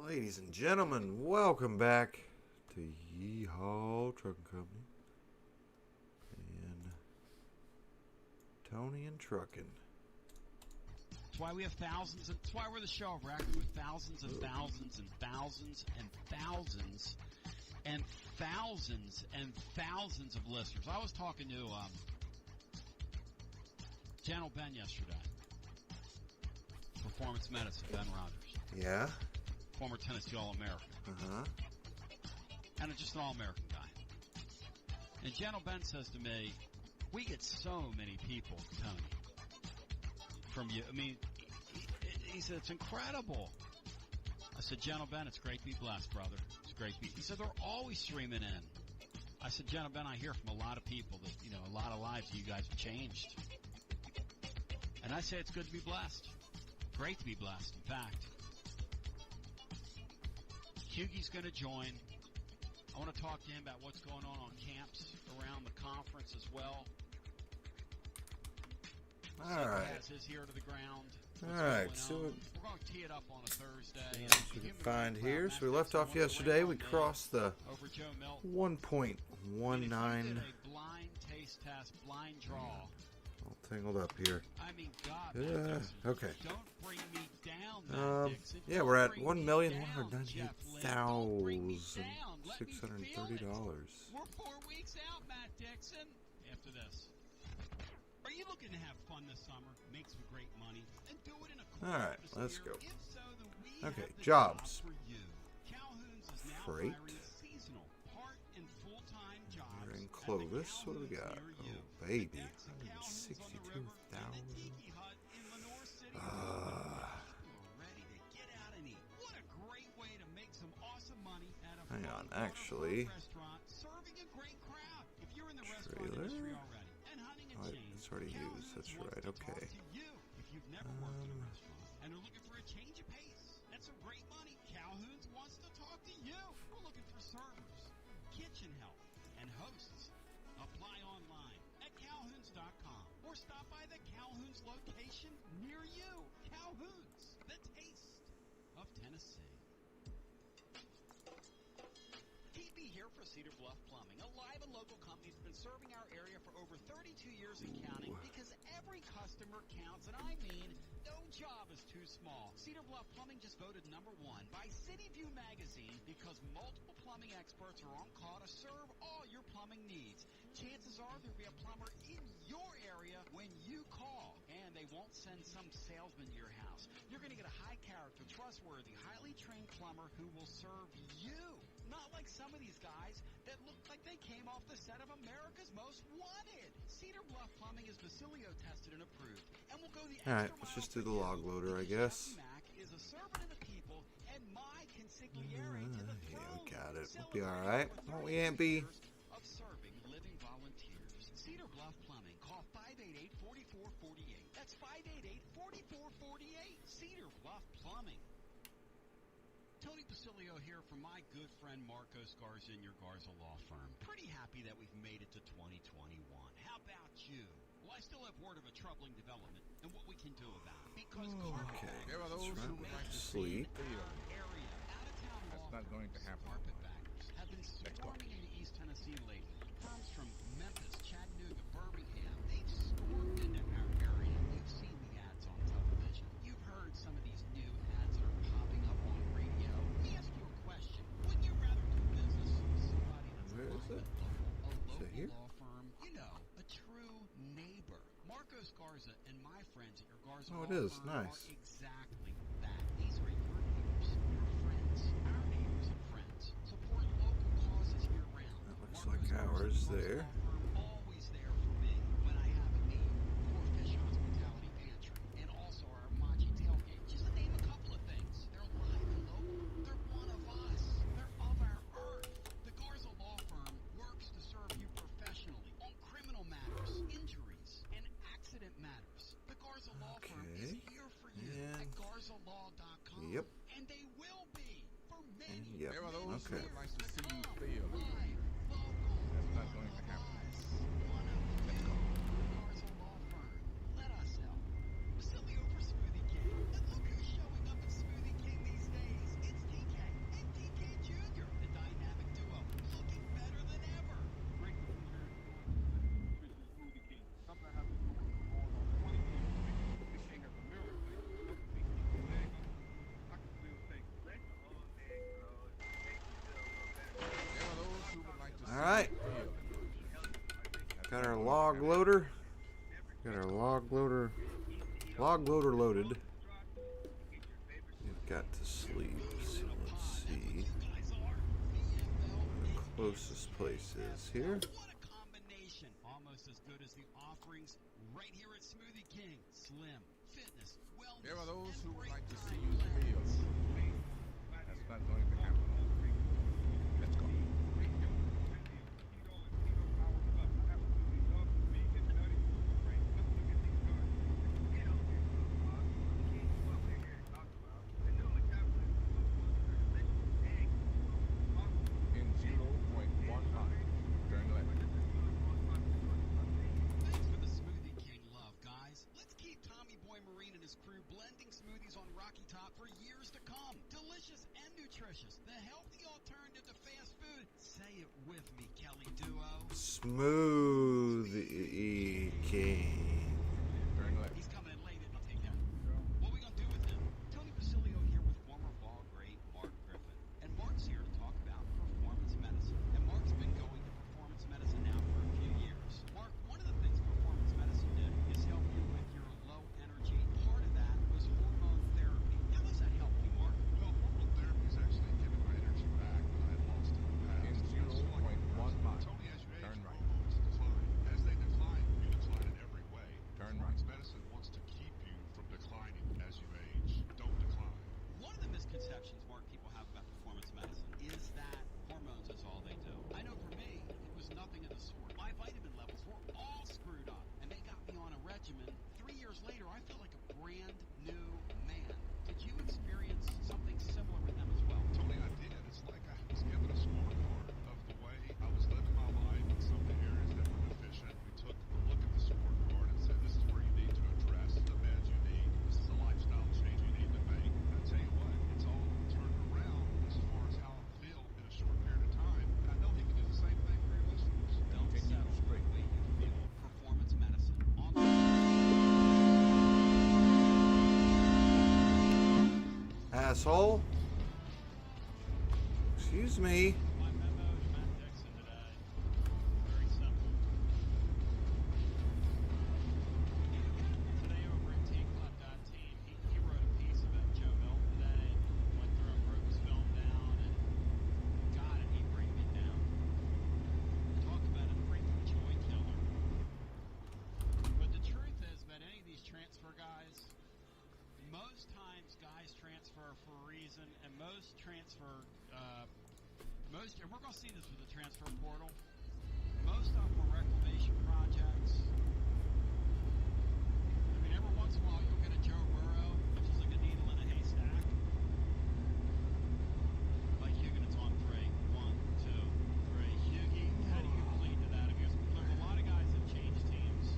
Ladies and gentlemen, welcome back to Yeehaw Truckin' Company and Tony and Truckin. That's why we have thousands, and that's why we're the show of record with thousands and thousands and thousands and thousands and thousands and thousands of listeners. I was talking to General Ben yesterday, Performance Medicine, Ben Rogers. Yeah? Former Tennessee All-American. Uh-huh. And just an All-American guy. And General Ben says to me, we get so many people, Tony, from you. I mean, he said, it's incredible. I said, General Ben, it's great to be blessed, brother. It's great to be. He said, they're always streaming in. I said, General Ben, I hear from a lot of people that, you know, a lot of lives you guys have changed. And I say it's good to be blessed. Great to be blessed, in fact. Hughie's going to join. I want to talk to him about what's going on camps around the conference as well. All right. Has his ear to the ground. All right. So we're going to tee it up on a Thursday. we can find here. So we left off yesterday. We crossed the 1.19. Blind taste test, blind draw. All tangled up here. I mean, God. Okay. Don't bring me down, yeah, we're at $1,198,630. We're 4 weeks out, Matt Dixon. After this, are you looking to have fun this summer? Make some great money and do it in a all right, let's go. If so, then we Okay, have the jobs. job for you. Calhoun's is now Freight. hiring seasonal, part and full-time jobs. We're in at the Clovis. What do we got? Calhoun's near you. Oh, baby. That's the Calhoun's on the river and the 162,000. Tiki Hut in Lenore City. You're ready to get out and eat. What a great way to make some awesome money at a Hang on, fun actually. restaurant serving a great crowd. If you're in the Trailer? restaurant industry already and hunting a Oh, chain, it's already used. That's Calhoun's right. wants to Okay. talk to you if you've never worked in a restaurant and are looking for a change of pace and some great money. Calhoun's wants to talk to you. We're looking for servers, kitchen help, and hosts. Apply online at calhouns.com or stop by the Calhoun's location near you. Calhoun's, the taste of Tennessee. TB here for Cedar Bluff Plumbing, a live and local company that's been serving our area for over 32 years and counting because every customer counts, and I mean no job is too small. Cedar Bluff Plumbing just voted #1 by City View magazine because multiple plumbing experts are on call to serve all your plumbing needs. Chances are there'll be a plumber in your area when you call, and they won't send some salesman to your house. You're going to get a high-character, trustworthy, highly trained plumber who will serve you. Not like some of these guys that look like they came off the set of America's Most Wanted. Cedar Bluff Plumbing is Basilio tested and approved, and will go the extra All right, let's just do the log loader, I guess. Mac is a servant of the people and my consigliere to the Yeah, we throne. got it. We'll be all right. Won't we, Aunt B? Of serving living volunteers. Cedar Bluff Plumbing. Call 588-4448. That's 588-4448. Cedar Bluff Plumbing. Tony Basilio here from my good friend Marcos Garza and your Garza Law Firm. Pretty happy that we've made it to 2021. How about you? Well, I still have word of a troubling development and what we can do about it. Because Okay, There are that's those right. who We like have to to see sleep. you fail. area, out-of-town law That's not going to firms, happen. carpetbaggers have been swarming into East Tennessee lately. Firms from Memphis, Chattanooga, Birmingham, they've stormed into our area. You've seen the ads on television. You've heard some of these new ads that are popping up on radio. Let me ask you a question. Wouldn't you rather do business with somebody that's Where is it? a local here? law firm? You know, a true neighbor. Marcos Garza and my friends at your Garza Oh, it Law is. Firm Nice. are exactly that. These are your neighbors, your friends, our neighbors and friends. Support local causes year-round. That looks Marcos like Garza ours and Garza there. Law Firm always there for me when I have a need. Core Fish Hospitality Pantry and also our Machi Tailgate. Just to name a couple of things. They're live and local. They're one of us. They're of our earth. The Garza Law Firm works to serve you professionally on criminal matters, injuries, and accident matters. The Garza Law Firm is Okay. here for you And- at garzalaw.com. Yep. And they will be for many. And yep. There are those Okay. who like to see you Come fail. live, local, That's not going to happen. us, one of us. Let's go. Garza Law Firm. Let us help. Basilio for Smoothie King. And look who's showing up at Smoothie King these days. It's TK. log loader. Got our log loader loaded. We've got to sleep. So let's see where the closest place is here. What a combination! Almost as good as the offerings right here at Smoothie King. Slim, fitness, wellness. There are those and who would great like to time see you fail. That's not going to happen. Let's go. In 0.1 mile, turn left. Thanks for the Smoothie King love, guys. Let's keep Tommy Boy Marine and his crew blending smoothies on Rocky Top for years to come. Delicious and nutritious. The healthy alternative to fast food. Say it with me, Kelly Duo. Smoothie King. Turn left. He's coming in late, isn't he? Take that. What are we going to do with him? Tony Basilio here with former ball great Mark Griffin. And Mark's here to talk about performance medicine. And Mark's been going to performance medicine now for a few years. Mark, one of the things performance medicine did is help you with your low energy. Part of that was hormone therapy. How does that help you, Mark? Well, hormone therapy is actually giving my energy back that I had lost in the past. In 0.1 mile, Tony, as you age, turn right. hormones decline. As they decline, you decline in every way. Turn Performance right. medicine wants to keep you from declining as you age. Don't decline. One of the misconceptions, Mark, people have about performance medicine is that hormones is all they do. I know for me, it was nothing of the sort. My vitamin levels were all screwed up, and they got me on a regimen. 3 years later, I felt like a brand new man. Did you experience something similar with them as well? Tony, I did. It's like I was given a scorecard of the way I was living my life and some of the areas that were deficient. We took a look at the scorecard and said, this is where you need to address the meds you need. This is the lifestyle change you need to make. And I tell you what, it's all turned around as far as how I feel in a short period of time. And I know he can do the same thing for your listeners. Don't Continue settle for straight. the way you feel. Performance medicine. On the Asshole. Excuse me. My memo to Matt Dixon today, very simple. Today over at teamclub.team, he wrote a piece about Joe Milton today, went through and broke his film down, and God, did he bring me down. Talk about a freaking joy killer. But the truth is, about any of these transfer guys, most times guys transfer for a reason, and most transfer, and we're going to see this with the transfer portal, most of them are reclamation projects. I mean, every once in a while you'll get a Joe Burrow, which is like a needle in a haystack. Like Huguenot's on 3. 1, 2, 3. Hughie, how do you plead to that? Because there's a lot of guys that change teams.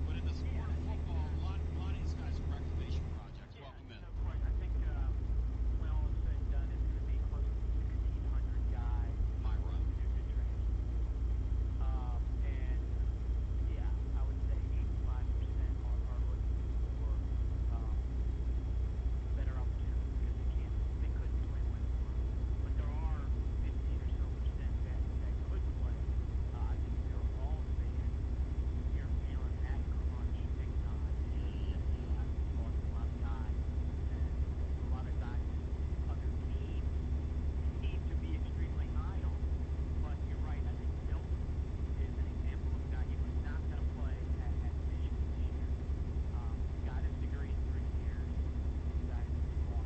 But in the sport of football, a lot of these guys are reclamation projects. Welcome in. No question. I think when all is said and done, it's going to be close to 1,600 guys Myra. who do good training. And yeah, I would say 85% are looking for better opportunities because they couldn't play when it was. But there are 15 or so percent that could play. I think if you're a Vols fan, you're feeling that crunch big time because I've lost a lot of guys, and a lot of guys other teams seem to be extremely high on. But you're right, I think Milton is an example of a guy. He was not going to play at Michigan this year. Got his degree in 3 years, decided to move on.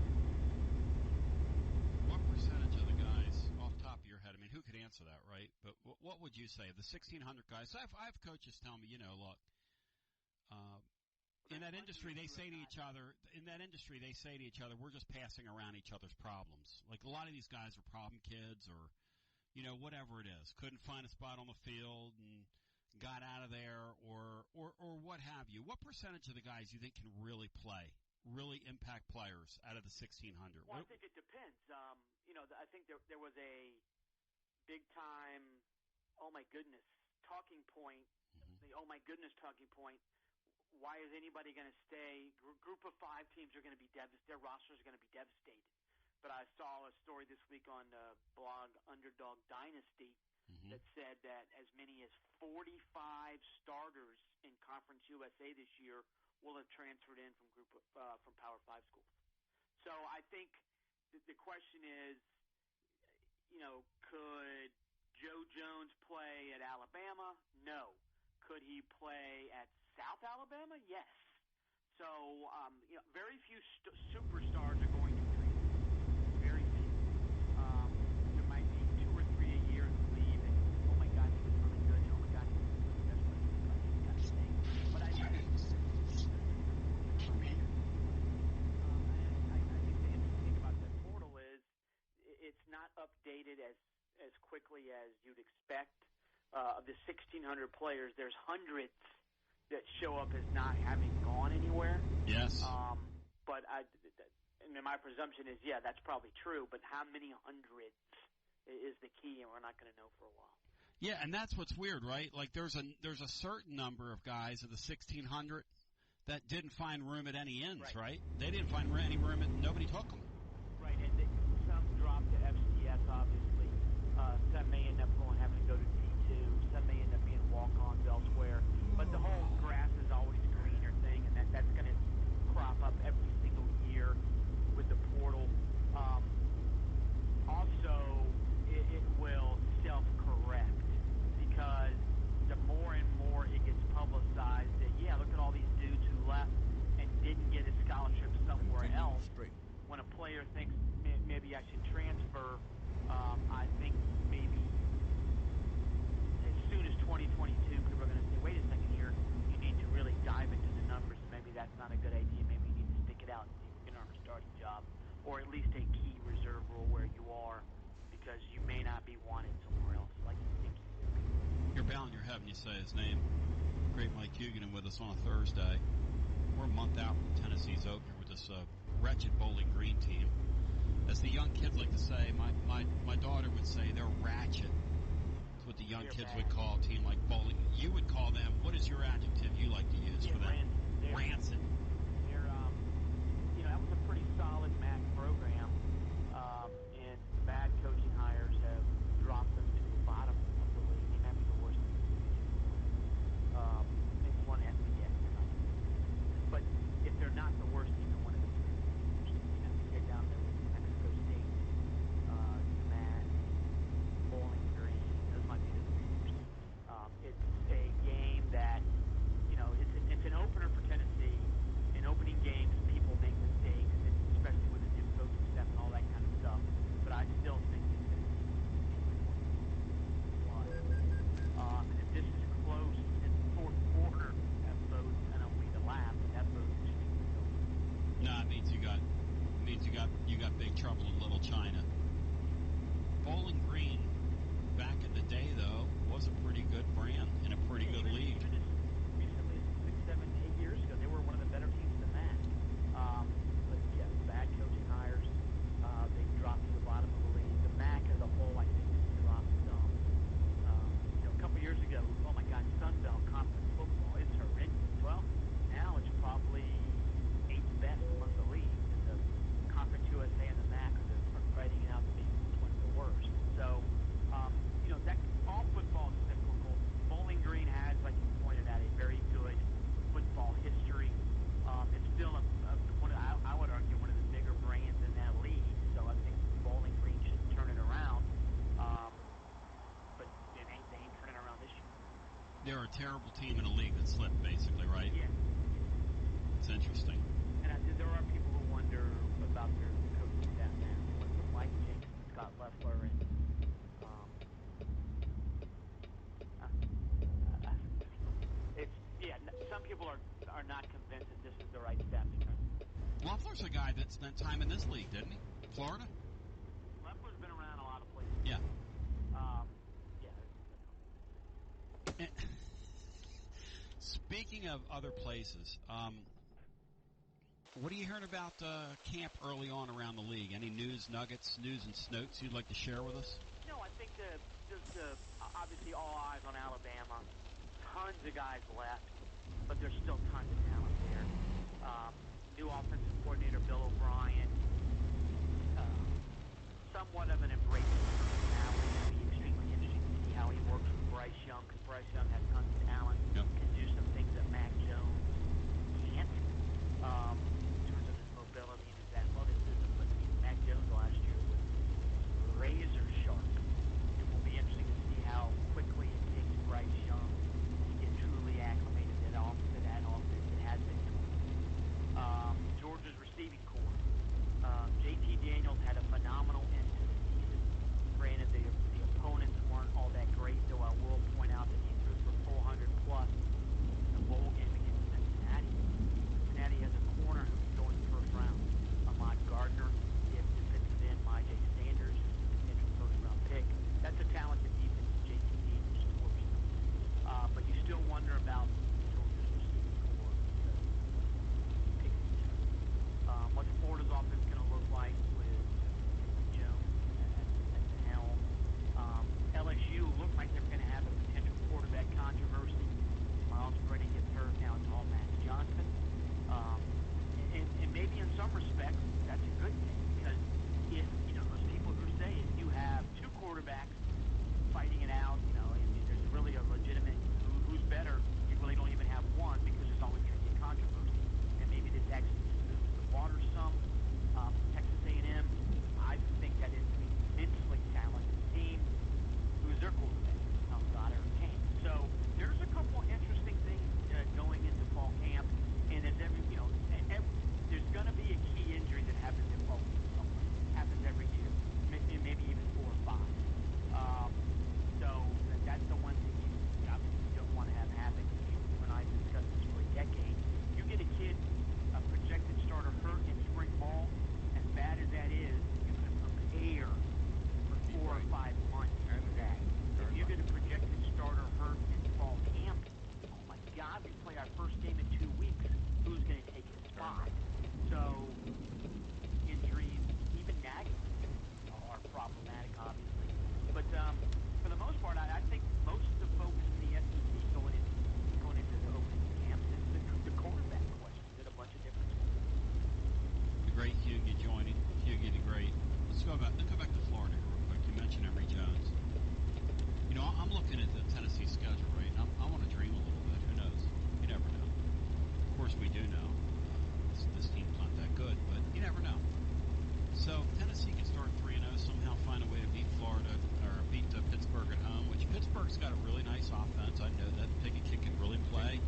What percentage of the guys, off the top of your head, I mean, who could answer that, right? But what would you say? The 1,600 guys, I have coaches tell me, look, in that industry, they say to each other, we're just passing around each other's problems. Like a lot of these guys are problem kids or, whatever it is. Couldn't find a spot on the field and got out of there or what have you. What percentage of the guys you think can really play, really impact players out of the 1,600? Well, I think it depends. I think there was a big-time, oh, my goodness, talking point, the oh, my goodness talking point. Why is anybody going to stay? Group of 5 teams are going to be devastated. Their rosters are going to be devastated. but I saw a story this week on the blog Underdog Dynasty that said that as many as 45 starters in Conference USA this year will have transferred in from Power 5 schools. So I think the question is, could Joe Jones play at Alabama? No. Could he play at South Alabama? Yes. So very few superstars are going to transfer. Very few. There might be 2 or 3 a year who leave and, oh my God, he was really good, and oh my God, he was really desperate, like that kind of thing. But I think the interesting thing about that portal is it's not updated as quickly as you'd expect. Of the 1,600 players, there's hundreds that show up as not having gone anywhere. Yes. But my presumption is, yeah, that's probably true. But how many hundreds is the key, and we're not going to know for a while. Yeah, and that's what's weird, right? Like there's a certain number of guys of the 1,600 that didn't find room at any ends, right? They didn't find any room, and nobody took them. Right, and some dropped to FCS, obviously. Some may end up having to go to D2. Some may end up being walk-ons elsewhere. But the whole grass is always greener thing, and that's going to crop up every single year with the portal. Also, it will self-correct because the more and more it gets publicized that, yeah, look at all these dudes who left and didn't get a scholarship somewhere else. When a player thinks maybe I should transfer, I think maybe as soon as 2022, people are going to say, wait a second here, you need to really dive into the numbers, and maybe that's not a good idea. Maybe you need to stick it out and see if you can earn a starting job, or at least a key reserve role where you are, because you may not be wanted somewhere else like you think you will. You're bowing your head when you say his name. Great Mike Huguenin with us on a Thursday. We're a month out from Tennessee's opener with this wretched Bowling Green team. As the young kids like to say, my daughter would say they're ratchet. That's what the young kids would call a team like Bowling. You would call them, what is your adjective you like to use for them? Rancid. They're that was a pretty solid MAC program, and bad coaching hires have dropped them to the bottom of the league. They might be the worst in the division. Maybe one FBS. But if they're not the worst team in one of the three, you get down there with New Mexico State, UMass, Bowling Green, those might be the three worst teams. It's a game that, it's an opener for Tennessee. In opening games, people make mistakes, especially with the new coaching staff and all that kind of stuff. But I still think that Tennessee plus. And if this is close in the fourth quarter, that bodes, I don't mean to laugh, but that bodes extremely ill. No, it means you got big trouble in Little China. Bowling Green, back in the day, though, was a pretty good brand in a pretty good league. Even as recently as 6, 7, 8 years ago, they were one of the better teams in the MAC. But yeah, bad coaching hires. They've dropped to the bottom of the league. The MAC as a whole, I think, has dropped some. A couple years ago, oh my God, Sun Belt Conference football, it's horrendous. Well, now it's probably 8th best among the leagues, and the Conference USA and the MAC are fighting it out to be one of the worst. So, that all football is cyclical. Bowling Green has, like you pointed out, a very good football history. It's still I would argue, one of the bigger brands in that league. So I think Bowling Green should turn it around. But they ain't turning around this year. They're a terrible team in a league that slipped, basically, right? Yeah. It's interesting. And there are people who wonder about their coaching staff now. They went from Mike Jenkins to Scott Loeffler, and some people are not convinced that this is the right step to turn. Loeffler's a guy that spent time in this league, didn't he? Florida? Loeffler's been around a lot of places. Yeah. Speaking of other places, what are you hearing about camp early on around the league? Any news nuggets, news and notes you'd like to share with us? No, I think the obviously all eyes on Alabama. Tons of guys left, but there's still tons of talent there. New offensive coordinator Bill O'Brien. somewhat of an embrace of personality. It'll be extremely interesting to see how he works with Bryce Young, because Bryce Young has tons of talent, Yep. can do some things that Mac Jones can't, in terms of his mobility and his athleticism. But I mean, Mac Jones last year was razor sharp. It will be interesting to see how quickly it takes Bryce Young to get truly acclimated to that offense that has been tweaked. Georgia's receiving core. JT Daniels had a phenomenal end to the season. Granted, the opponents weren't all that great, though I will point out that he threw for 400 plus in the bowl game against Cincinnati. Cincinnati has a corner who's going first round. Ahmad Gardner, if defensive end, Myjay Sanders, potential first round pick. That's a talented defense that JT Daniels torched. But you still wonder about Georgia's receiving core. What's Florida's offense going to look like with Jones at the helm? LSU looked like they're going to have a potential quarterback controversy. Miles Brennan gets hurt, now it's all Max Johnson. And maybe in some respects, that's a good thing, because if, those people who say if you have two quarterbacks fighting it out, if there's really a legitimate who's better, you really don't even have one, because there's always going to be a controversy. And maybe this actually smooths the water some. Texas A&M, I think that is an immensely talented team. Who's their quarterback? Goddard or Kane. So there's a couple interesting things going into fall camp, and as there's going to be a key injury that happens in fall camp somewhere. Happens every year, maybe even 4 or 5. So that's the one thing you obviously don't want to have happen. You and I have discussed this for a decade. You get a kid, a projected starter, hurt in spring ball. As bad as that is, you can prepare for 4 or 5 months for that. If you get a projected starter hurt in fall camp, oh my God, we play our first game in 2 weeks. Who's going to take his spot? So injuries, even nagging, are problematic, obviously. But for the most part, I think most of the focus in the SEC going into the opening camps is the quarterback question. Did a bunch of different schools. The great Hughie joining. Hughie the great. Let's go back to Florida here real quick. You mentioned Emory Jones. I'm looking at the Tennessee schedule, right? And I want to dream a little bit. Who knows? You never know. Of course, we do know. This team's not that good, but you never know. So Tennessee can start 3-0, somehow find a way to beat Florida or beat Pittsburgh at home, which Pittsburgh's got a really nice offense. I know that. Pickett can really play.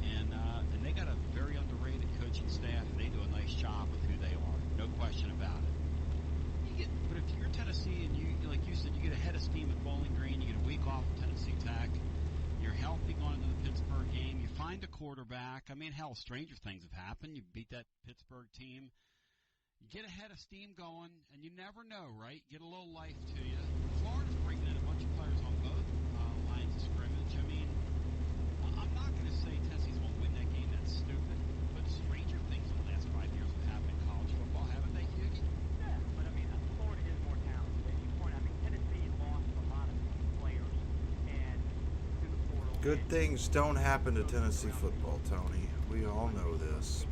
And they got a very underrated coaching staff, and they do a nice job with who they are. No question about it. But if you're Tennessee and you, like you said, you get a head of steam at Bowling Green, you get a week off at Tennessee Tech, you're healthy going into the Pittsburgh game, you find a quarterback. I mean, hell, stranger things have happened. You beat that Pittsburgh team. You get a head of steam going, and you never know, right? Get a little life to you. Florida's bringing in a bunch of players on both lines of scrimmage. I mean, I'm not going to say Tennessee's going to win that game. That's stupid. But stranger things in the last 5 years have happened in college football, haven't they, Hughie? Yeah, but I mean, Florida is more talented. As you point out, Tennessee lost a lot of players and through the portal. Good things don't happen to Tennessee football, Tony. We all know this.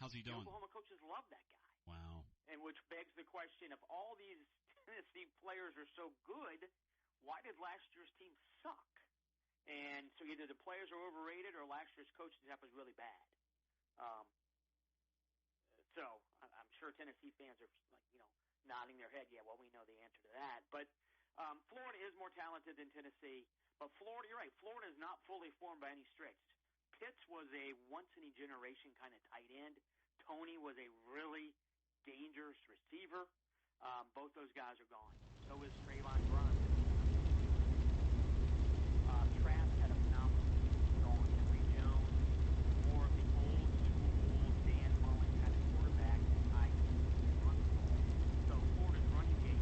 How's he doing? Oklahoma coaches love that guy. Wow. And which begs the question, if all these Tennessee players are so good, why did last year's team suck? And so either the players are overrated or last year's coaching staff was really bad. So I'm sure Tennessee fans are nodding their head. Yeah, well, we know the answer to that. But Florida is more talented than Tennessee. But Florida, you're right, Florida is not fully formed by any stretch. Pitts was a once-in-a-generation kind of tight end. Tony was a really dangerous receiver. Both those guys are gone. So is Traylon Grimes. Trask had a phenomenal season. Gone. Emory Jones, more of the old-school Dan Mullen kind of quarterback that I run the ball. So Florida's running game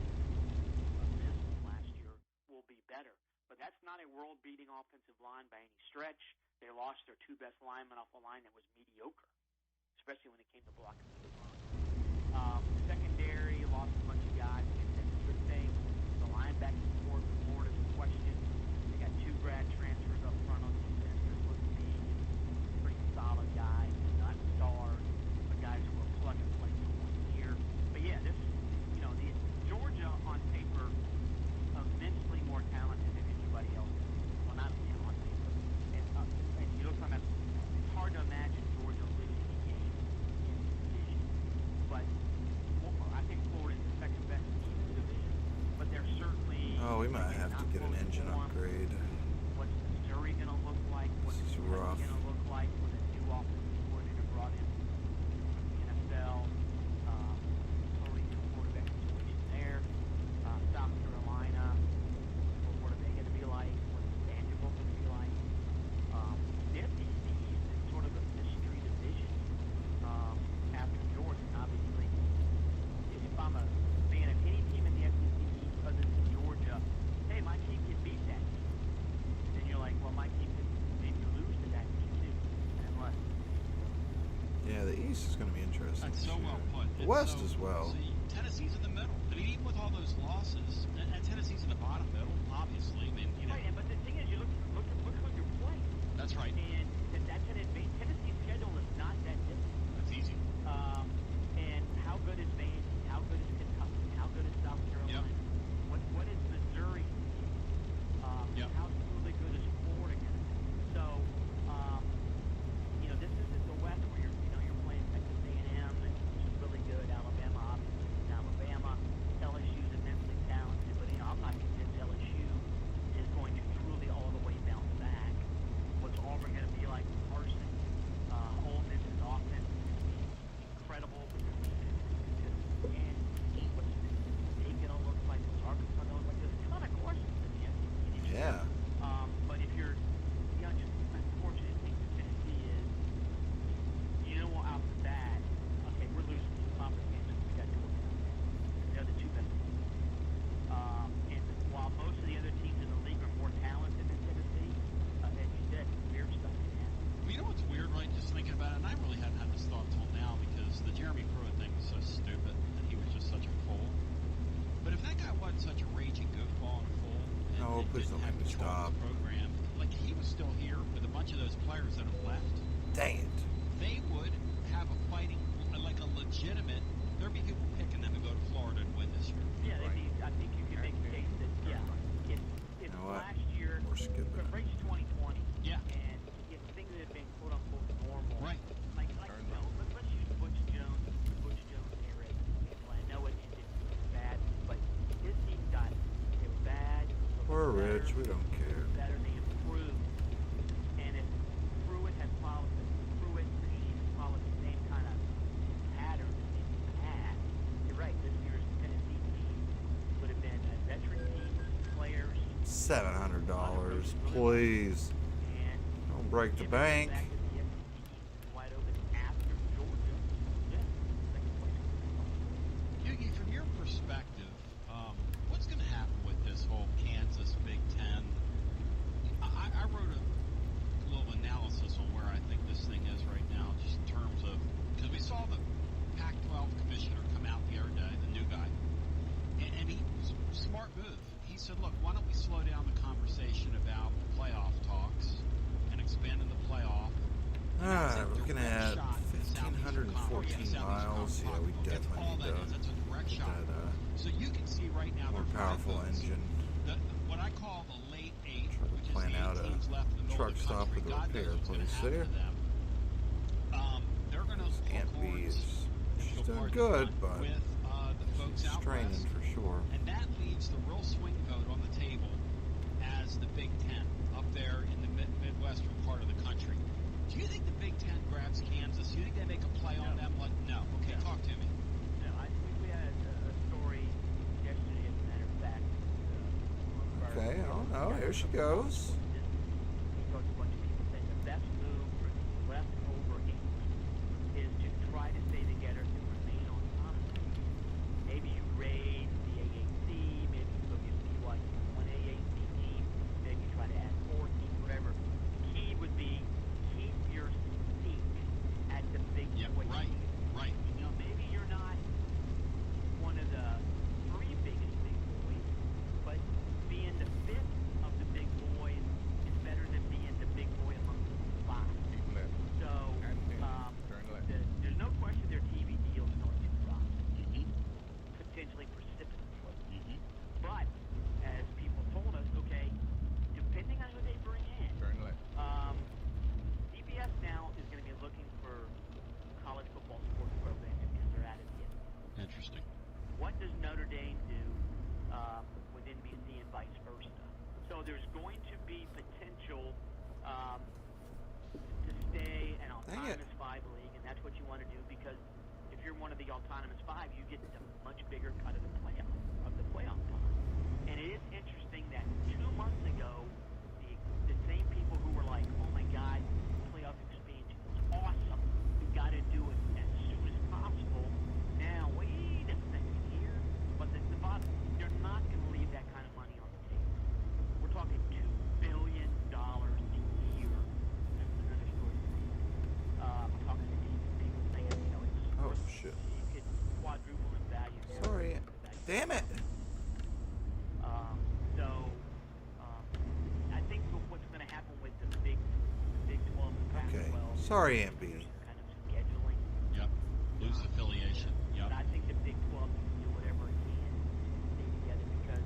abysmal last year will be better. But that's not a world-beating offensive line by any stretch. They lost their 2 best linemen off a line that was mediocre, especially when it came to blocking the run. Secondary lost a bunch of guys. I think that's a good thing. The linebacking core for Florida is a question. East is going to be interesting. That's so this well year. put. The It's West so- as well. See, Tennessee's in the middle. I mean, even with all those losses, and Tennessee's in the bottom middle, obviously. I mean, you know, Right, but the thing is, you look who you're playing, that's right. and that's an advantage. Tennessee's schedule is not that difficult. That's easy. And how good is Maine? How good is Kentucky? How good is South Carolina? What is Missouri? Yep. How truly good is Florida going to be? So, this isn't the West where you're playing Texas A&M, which is really good. Alabama, obviously, is Alabama. LSU's immensely talented, but I'm not convinced LSU is going to truly all the way bounce back. What's Auburn going to be like? Carson, Ole Miss's offense is going to be incredible. And what's State going to look like? What's Arkansas going to look like? There's a ton of questions in the SEC. Yeah. But if you're, just unfortunate thing for Tennessee is, off the bat, okay, we're losing two conference games. We got two of them. They're the two best teams. And while most of the other teams in the league are more talented than Tennessee, as you said, weird stuff can happen. Well, you know what's weird, right? Just thinking about it, and I really hadn't had this thought till now because the Jeremy Pruitt thing was so stupid, and he was just such a fool. But if that guy wasn't such a raging goofball and a fool, and, No, and please didn't don't have make me control of stop. the program, like he was still here with a bunch of those players that have left, Dang it. they would have a fighting, like a legitimate. There'd be people picking them to go to Florida and win this year. Yeah, I think you can make a case that, if You know what? last year, We're skipping it. race 2020, Yeah. and if things had been quote unquote normal, Right. like let's use Butch Jones era. I know it ended bad, but his team got bad. We're better, rich. We don't care. better, they improved. And if Pruitt had followed the same kind of pattern in the past, you're right, this year's Tennessee team would have been a veteran team, players, $700, please. and Don't break the if bank. back to the SEC wide open after Georgia, second place. Yugi, from your perspective, what's going to happen with this whole Kansas Big Ten? I wrote a little analysis on where I think this thing is right now, just in terms of, because we saw the Pac-12 commissioner come out the other day, the new guy, and he was a smart move. He said, look, why don't we slow down the conversation about playoff talks and expanding the playoff? We're looking at 1,514 miles. Yeah, we definitely need That's a direct shot. that So you can see right now more the powerful Red Bulls, engine. what I call the late eight, Try to which is plan the out eight a teams left in the middle truck of the stop country. with a God knows repair what's gonna place happen there. to them. They're going to Aunt B is she's doing good, but with the folks she's out straining west, for sure. and that leaves the real swing vote on the table as the Big Ten up there in the midwestern part of the country. Do you think the Big Ten grabs Kansas? Do you think they make a play on them? Like, no. Okay, No. talk to me. No, I think we had a story yesterday, as a matter of fact. Okay, I don't know. Here she goes. He talked to a bunch of people saying the best move for the leftover English is to try to stay together and remain autonomous. Maybe you raise the AAC, maybe you go get BYU one AAC team, maybe try to add 4 teams, whatever. The key would be keep your seat at the big Yeah, boy right, team. right. Maybe you're not one of the 3 biggest big boys, but being the 5th of the big boys Damn it. So I think what's going to happen with the Big 12 and Okay. Pac-12. Sorry, Aunt B. Kind of scheduling. Yep. Lose affiliation. Yep. But I think the Big 12 can do whatever it can to stay together because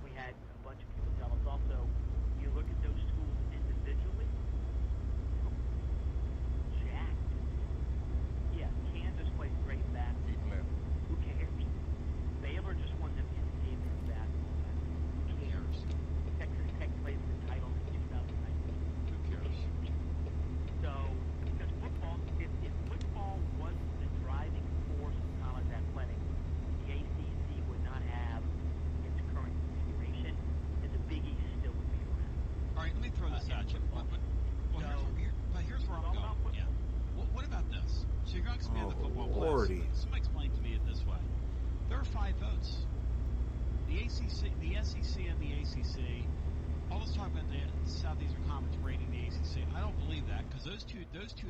we had a bunch of people tell us also, you look at those schools individually, jacked. Yeah, Kansas plays great basketball. Keep left. Who cares? Baylor just won the NCAA men's basketball. Who cares? Texas Tech plays the title in 2019. Who cares? So, because football, if football was the driving force of college athletics, the ACC would not have its current configuration, and the Big East still would be around. All right, let me throw this at you. Here's where I'm It's all about going. Yeah. What about this? So you're going to expand the Oh, football Lordy. playoffs. Somebody explain to me it this way. There are 5 votes. The ACC, the SEC, and the ACC. All this talk about the Southeastern Conference rating the ACC. I don't believe that because those two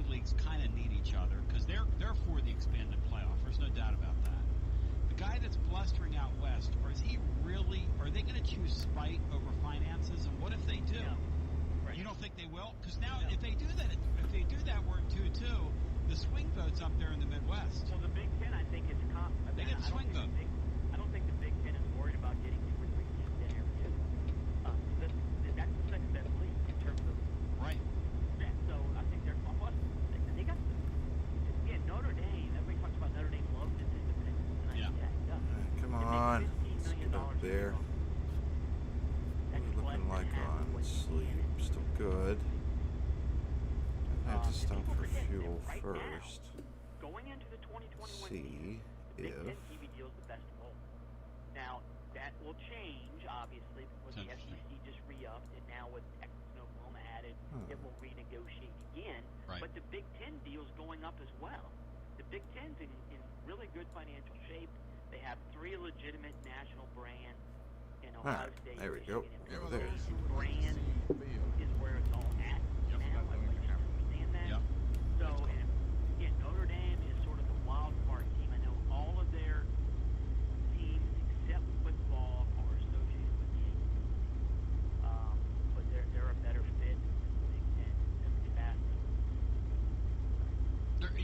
leagues kind of need each other because they're for the expanded playoff. There's no doubt about that. The guy that's blustering out west, or is he really? Are they going to choose spite over finances? And what if they do? No. Right. You don't think they will? Because now, if they do that, we're at 2-2. The swing votes up there in the Midwest. Well, the Big Ten, I think, is They get a swing vote. I don't think the Big Ten is worried about getting 2 or 3 teams in every year. That's the second best league in terms of Right. that. So I think they're plus. They got Notre Dame. Everybody talks about Notre Dame loves its independence. And Yeah. it does. Come They make on. $15 Let's million get up there. That's We're less looking than like half of on what sleep. Still good. I have to stop people for forget that fuel right now, first. Going into the 2021 season, See Big if. Ten TV deal is the best of both. Now, that will change, obviously, because the Interesting. SEC just re-upped, and now with Texas and Oklahoma added, it will renegotiate again. Right. But the Big Ten deal is going up as well. The Big Ten's in really good financial shape. They have 3 legitimate national brands in Ohio State, there we go. Michigan, and Over Penn there. State. Brand is where it's all at Yep. now. Everybody needs to understand that. Yep. So, and again, Notre Dame is sort of the wild card team. I know all of their teams except football are associated with the ACC. But they're a better fit than the Big Ten in every facet.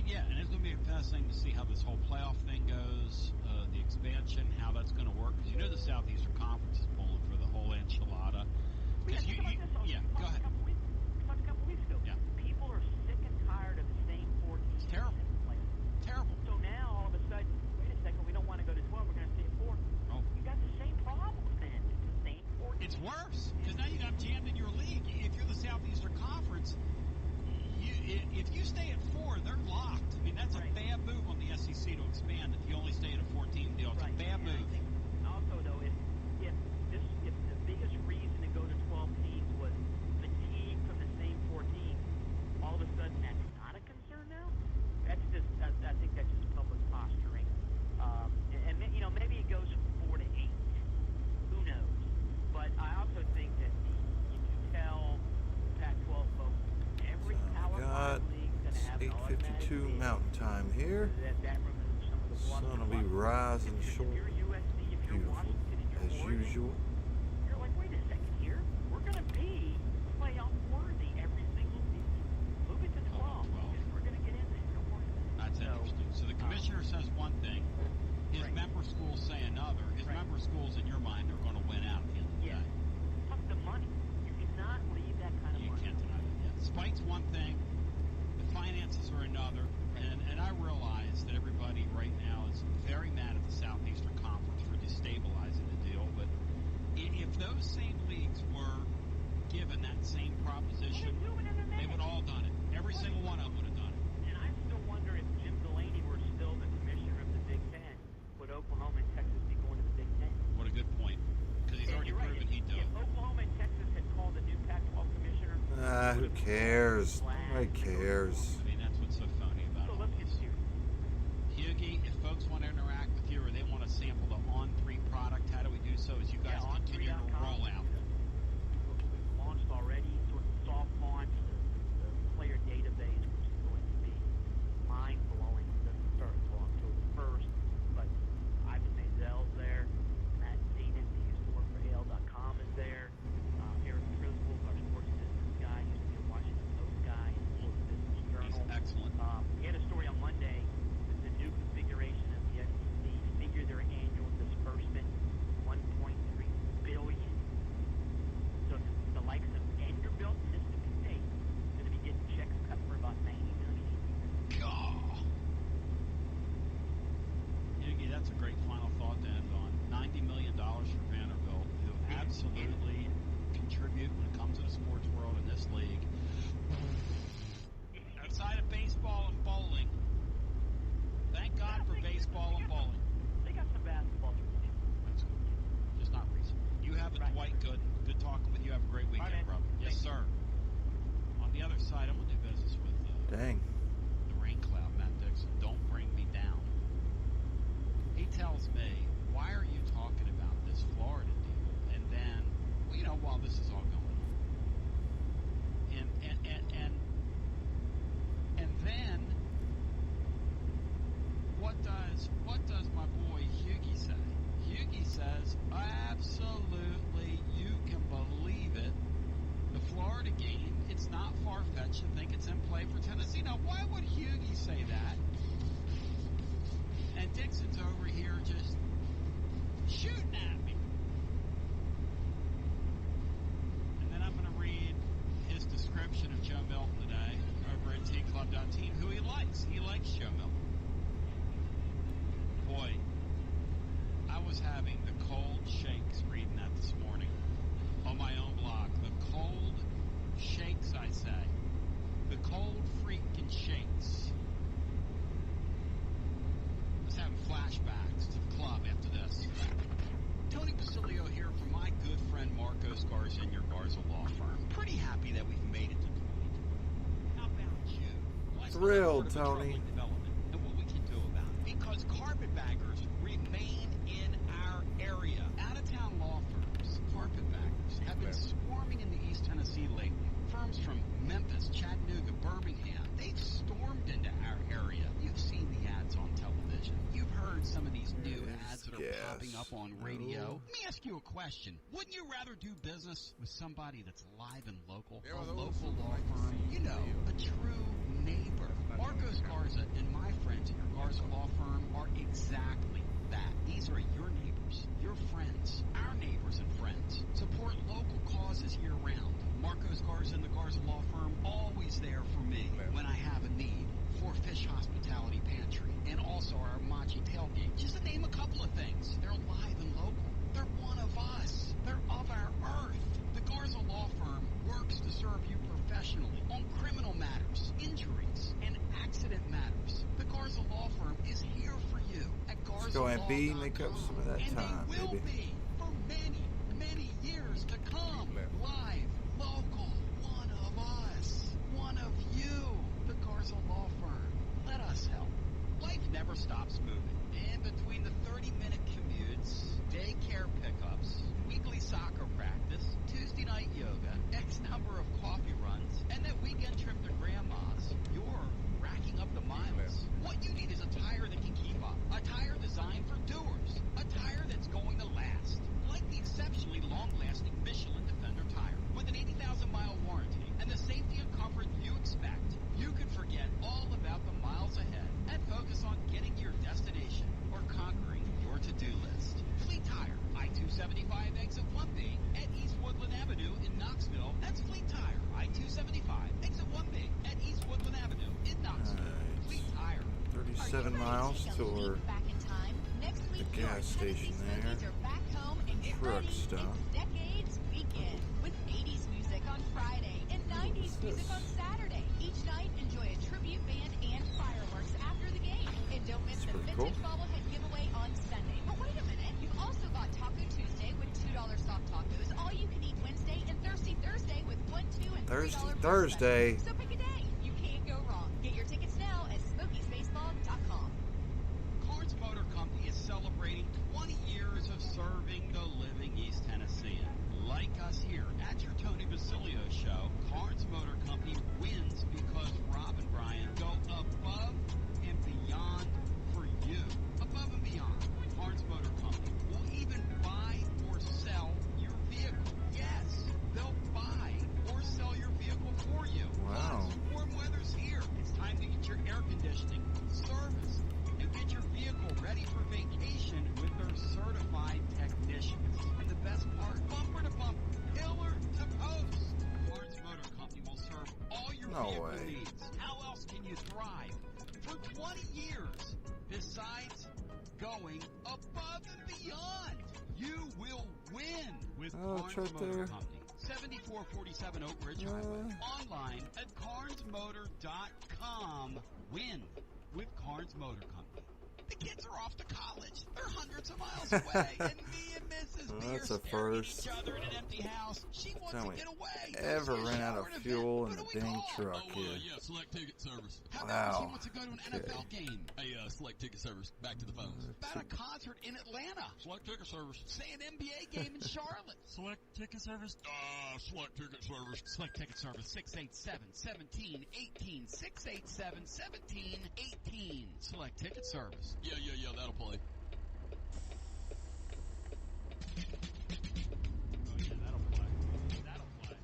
Yeah, and it's going to be fascinating to see how this whole playoff thing goes, the expansion, how that's going to work. Because you know the Southeastern Conference is pulling for the whole enchilada. Yeah, Because think about this. yeah, go ahead. We talked a couple weeks ago. Yeah. People are sick and tired of the same 4 teams. It's terrible. in the playoffs. Terrible. So now, all of a sudden, wait a second, we don't want to go to 12, we're going to stay at 4. Oh. You got the same problems then. It's the same 4 teams. It's worse because now you got jammed in your league. If you're the Southeastern Conference, if you stay at 4, they're locked. I mean, that's a bad move on the SEC to expand if you only stay at a 14 deal. It's a bad And I move. think also, though, if the biggest reason to go to 12 teams was fatigue from the same 4 teams, all of a sudden that's not a concern now. That's just I think that's just public posturing. And you know, maybe it goes from 4 to 8. Who knows? But I also think that you can tell Pac-12 folks every Power 5 league is going to have an automatic 8:52 bid. Mountain Time here. That removes some of the Sun will be rising short. If you're USC, if you're Beautiful, Washington, if you're as Oregon, usual. you're like, wait a second here. We're going to be playoff worthy every single season. Move it to 12. We're going to get in there. Don't worry about it. That's interesting. So the commissioner says one thing, his member schools say another. His member schools, in your mind, are going to win out at the end of the day. Plus the money. You cannot leave that kind of You money. can't deny that. Yeah. Spike's one thing, the finances are another, and I realize that everybody right now is very mad at the Southeastern Conference for destabilizing the deal, but if those same leagues were given that same proposition, they would all done it. Every single one of them would have done it. And I still wonder if Jim Delaney were still the commissioner of the Big Ten, would Oklahoma and Texas be going to the Big Ten? What a good point, because he's already You're right. proven he'd do If it. Oklahoma and Texas had called the new Pac-12 commissioner, Who cares? Nobody cares. I mean, that's what's so phony about so all let's get this. serious. Hughie, if folks want to interact with you or they want to sample the On3 product, how do we do so as you guys continue to roll out? We've launched already, sort of soft launch, the player database, which is going to be mind-blowing. It doesn't start until October 1st, but Ivan Mazel's there. start a game, it's not far-fetched to think it's in play for Tennessee. Now, why would Hughie say that? And Dixon's over here just shooting at me. And then I'm going to read his description of Joe Milton today over at tclub.team, who he likes. He likes Joe Milton. Boy, I was having the cold shakes reading that this morning on my own blog. The cold shakes, I say. The cold freaking shakes. I was having flashbacks to the club after this. Tony Basilio here from my good friend Marcos Garza and your Garza Law Firm. Pretty happy that we've made it to 2020. How about you? Well, I Thrilled, still have Tony. troubling development and what we can do about it. Because carpetbaggers remain in our area. Out-of-town law firms, carpetbaggers, have been swarming in the East Tennessee lately. Firms from Memphis, Chattanooga, Birmingham, they've stormed into our area. You've seen the ads on television. You've heard some of these new ads that are popping up on radio. Let me ask you a question. Wouldn't you rather do business with somebody that's live and local? A local law firm? You know, a true neighbor. Marcos Garza and my friends at your Garza Law Firm are exactly that. These are your neighbors, your friends, our neighbors and friends. Support local causes year-round. Marcos Garza and the Garza Law Firm, always there for me when I have a need. For Fish Hospitality Pantry, and also our Machi Tailgate. Just to name a couple of things. They're live and local. They're one of us. They're of our earth. The Garza Law Firm works to serve you professionally on criminal matters, injuries, and accident matters. The Garza Law Firm is here for you at Let's go and B, GarzaLaw.com. make up some of that And time, they will baby. be for many, many years to come. Live, local, one of us, one of you. The Garza Law Firm. Let us help. Life never stops moving. In between the 30-minute commutes, daycare pickups, weekly soccer practice, Tuesday night yoga, X number of coffee runs, and that weekend trip to grandma's, you're racking up the miles. What you need is a tire that can keep up. A tire designed for doers. A tire that's going to last. Like the exceptionally long-lasting Michelin Defender tire. With an 80,000-mile warranty and the safety and comfort you expect, you can forget all about the miles ahead and focus on getting to your destination or conquering your to-do list. Fleet Tire, I-275 exit 1B at East Woodland Avenue in Knoxville. That's Fleet Tire, I-275 exit 1B at East Woodland Avenue in Knoxville. Nice. Fleet Tire. 37 miles to our back in time? Next the week, gas station there. Are back home and get Truck ready. stop. It's Decades Weekend with 80s music on Friday and 90s music on Saturday. Each night, enjoy a tribute band and fireworks after the game. And don't miss the pretty vintage cool. bobblehead giveaway on Sunday. But wait a minute, you've also got Taco Tuesday with $2 soft tacos, all you can eat Wednesday, and Thirsty Thursday with $1, $2, and $3 Thirsty per Thursday. special. So pick a day. You can't go wrong. Get your tickets now at SmokeySpaceBall.com. Carnes Motor Company is celebrating 20 years of serving the living East Tennessean. Like us here at your Tony Basilio show, Carnes Motor Company wins because Rob and Brian go above and beyond for you. Above and beyond. Carnes Motor Company will even buy or sell your vehicle. Yes, they'll buy or sell your vehicle for you. Wow. Plus, warm weather's here. It's time to get your air conditioning serviced and get your vehicle ready for vacation with their certified technicians. And the best part, bumper to bumper, pillar to post. Carnes Motor Company will serve all your No vehicle way. needs. How else can you thrive? For 20 years, besides going above and beyond, you will win with Oh, Carnes it's right Motor there. Company. 7447 Oak Ridge Highway. Online at carnesmotor.com. Win with Carnes Motor Company. The kids are off to college. They're hundreds of miles away. And me and Mrs. Well, B that's are a staring at first. each other in an empty house. She wants Time to we get away. ever Go see a ran out of shower and fuel in event. the Who do we dang call? truck here. Yeah, Select Ticket Service. How about Wow. she wants to go to an NFL game? Hey, Select Ticket Service. Back to the phones. About a concert in Atlanta. Select Ticket Service. Say an NBA game in Charlotte. Select Ticket Service. Select Ticket Service. Select Ticket Service 687-17-18. 687-17-18. Select Ticket Service. Yeah, that'll play. Oh, yeah, that'll play. That'll play.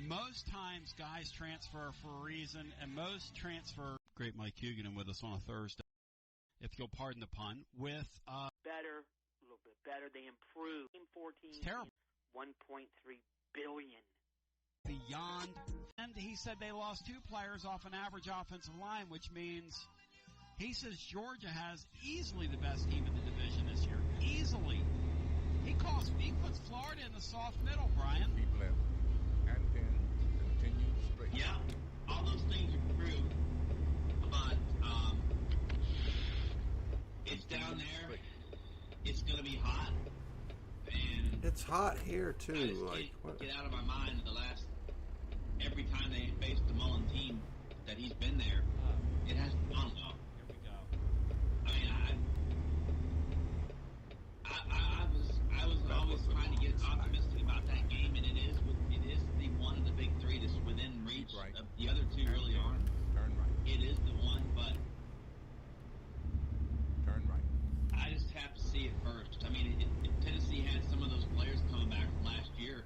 Most times guys transfer for a reason, and most transfer. Great Mike Huguenin with us on a Thursday, if you'll pardon the pun, with Better, a little bit better. They improved. Team 14, it's terrible. 1.3 billion. Beyond, and he said they lost 2 players off an average offensive line, which means he says Georgia has easily the best team in the division this year. Easily. He puts Florida in the soft middle, Brian. Keep left. And then continue straight. Yeah, all those things are true, but it's down there. It's going to be hot, and It's hot here I too. just Like can't what? get out of my mind every time they faced the Mullen team that he's been there, it has gone well. Here we go. I mean, I was always trying to get optimistic about that game, and it is the one of the big 3 that's within reach. Right. The other 2 really aren't. Turn right. It is the one, but Turn right. I just have to see it first. I mean, if Tennessee had some of those players coming back from last year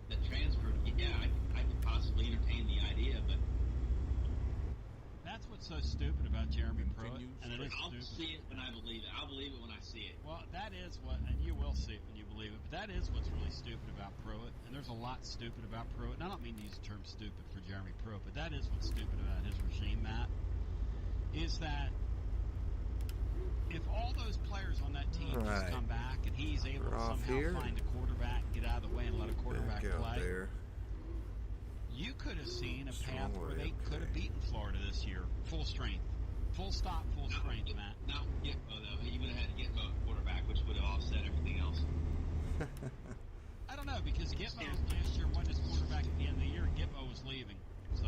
that transferred, yeah, I could possibly entertain the idea, but That's what's so stupid about Jeremy Pruitt, Continue and it is I'll stupid. see it when I believe it. I'll believe it when I see it. Well, that is what, and you will see it when you believe it, but that is what's really stupid about Pruitt, and there's a lot stupid about Pruitt, and I don't mean to use the term stupid for Jeremy Pruitt, but that is what's stupid about his regime, Matt, is that if all those players on that team just Right. come back and he's able to We're off somehow here. find a quarterback, get out of the way, and let a quarterback Back out play, there. you could have seen a Strong path where way, they could have okay. beaten Florida this year. Full strength. Full stop, full strength, Matt. Not Gitmo, though. You would have had Gitmo at quarterback, which would have offset everything else. I don't know, because Gitmo last year wasn't his quarterback at the end of the year, and Gitmo was leaving. So,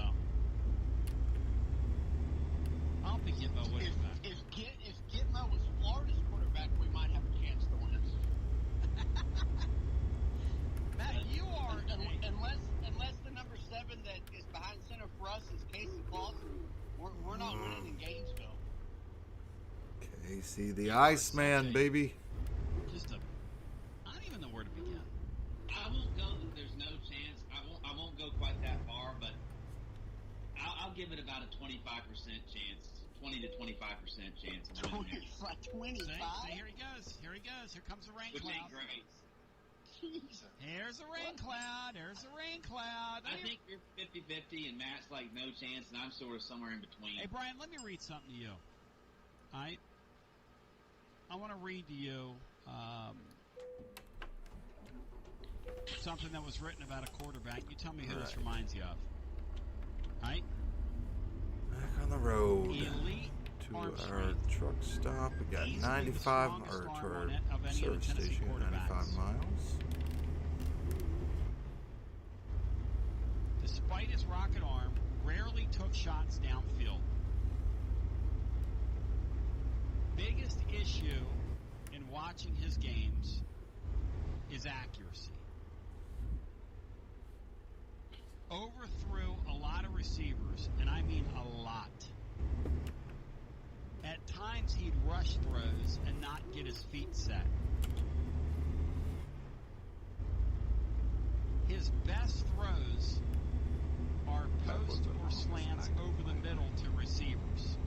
I don't think Gitmo would have back. If Gitmo was Florida's quarterback, we might have a chance to win. Matt, you are Unless the number 7 that is behind center for us is Casey Clausen, we're not winning in Gainesville. Casey, the Iceman, baby. just I don't even know where to begin. I won't go that there's no chance. I won't go quite that far, but I'll give it about a 25% chance, 20 to 25% chance of winning there. 25? See, here he goes. Here he goes. Here comes the rain Which cloud. ain't great. Jesus. Here's the rain cloud. There's the rain cloud. I think you're 50-50, and Matt's like no chance, and I'm sort of somewhere in between. Hey, Brian, let me read something to you. All right? I want to read to you something that was written about a quarterback. You tell me who this Right. reminds you of. All right? Back on the road Elite to arm our strength. truck stop. We got Easily the 95, strongest or to arm our on it of any of the service Tennessee station, 95 quarterbacks. miles. Despite his rocket arm, rarely took shots downfield. Biggest issue in watching his games is accuracy. Overthrew a lot of receivers, and I mean a lot. At times he'd rush throws and not get his feet set. His best throws are post or slants over the middle to receivers,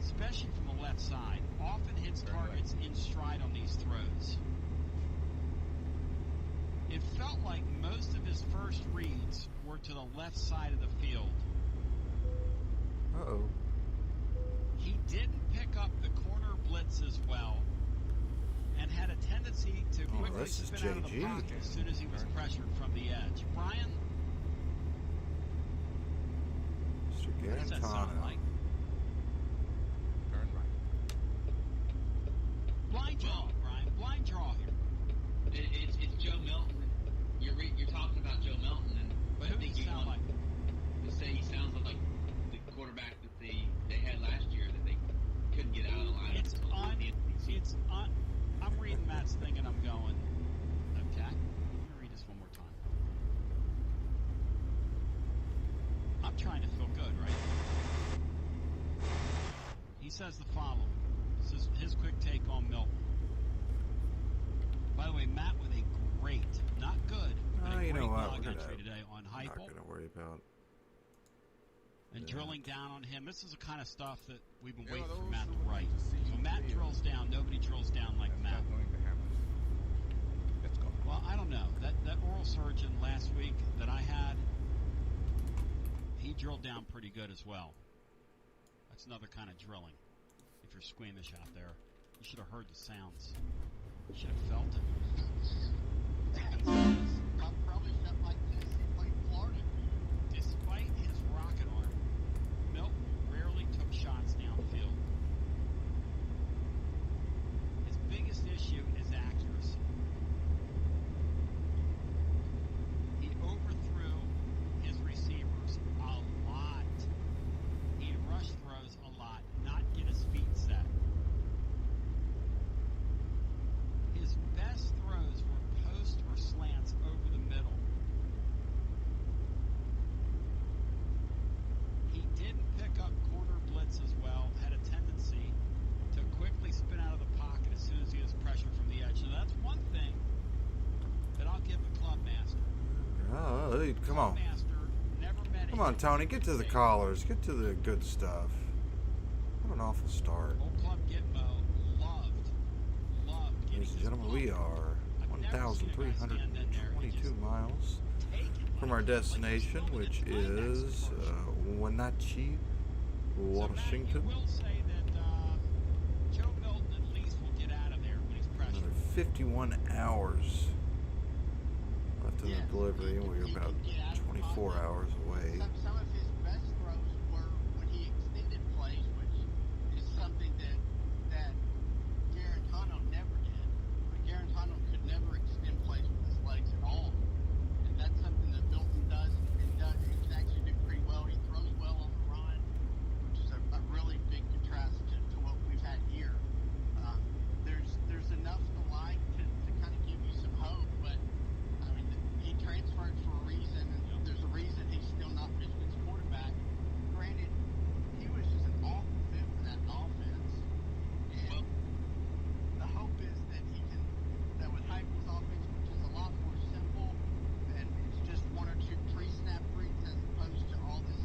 especially from the left side. Often hits targets in stride on these throws. It felt like most of his first reads were to the left side of the field. Uh-oh. He didn't pick up the corner blitz as well and had a tendency to quickly this is spin out of the JG. pocket as soon as he was pressured from the edge. Brian, Mr. what does that sound Garantano. like? Turn right. Blind draw, Brian. Blind draw here. It's Joe Milton. You're talking about Joe Milton, and But I who think does he you sound want like? to say he sounds like the quarterback that they had last year that they couldn't get out of the line. I'm reading Matt's thing and I'm going, okay. Let me read this one more time. I'm trying to feel good, right? He says the following. This is his quick take on Milton. By the way, Matt with a great, not good, but a Oh, you great know what? nugget entry today on I'm not Heupel going to worry about. and that. drilling down on him. This is the kind of stuff that we've been Yeah, waiting for those Matt who to would write. like to see So Matt fail. drills down. Nobody drills down like That's Matt. not going to happen. Let's go. Well, I don't know. That oral surgeon last week that I had, he drilled down pretty good as well. That's another kind of drilling. If you're squeamish out there, you should have heard the sounds. You should have felt it. Probably felt like this like Florida. Despite his rocket arm, Milton rarely took shots downfield. His biggest issue is accuracy. He overthrew his receivers a lot. He rushed throws a lot, not get his feet set. His best throws were post or slants over the middle. He didn't pick up corner blitz as well, had a tendency to quickly spin out of the pocket as soon as he was pressured from the edge. So that's one thing that I'll give the club master. Oh, hey, come on. Club master never met Come on, Tony. Get to the collars. Get to the good stuff. What an awful start. Old Club Gitmo loved getting Ladies and his gentlemen, club. we are I've never seen a guy stand in there and 1,322 just miles take it from like our it's like destination, he's which filming a Timex is commercial. Wenatchee, So, Matt, you Washington. will say that Joe Milton at least will get out of there when he's pressured. Another 51 hours left in the delivery, and we're about 24 hours away. Some of his best throws were when he extended plays, which is something that Garantano never did. Garantano could never extend plays with his legs at all, and that's something that Milton does. He can actually do pretty well. He throws well on the run, which is a really big contrast to what we've had here. There's enough to like to kind of give you some hope, but I mean, he transferred for a reason, and there's a reason he's still not Michigan's quarterback. Granted, he was just an awful fit for that offense. And the hope is that with Heupel's offense, which is a lot more simple, and it's just one or two pre-snap reads as opposed to all this,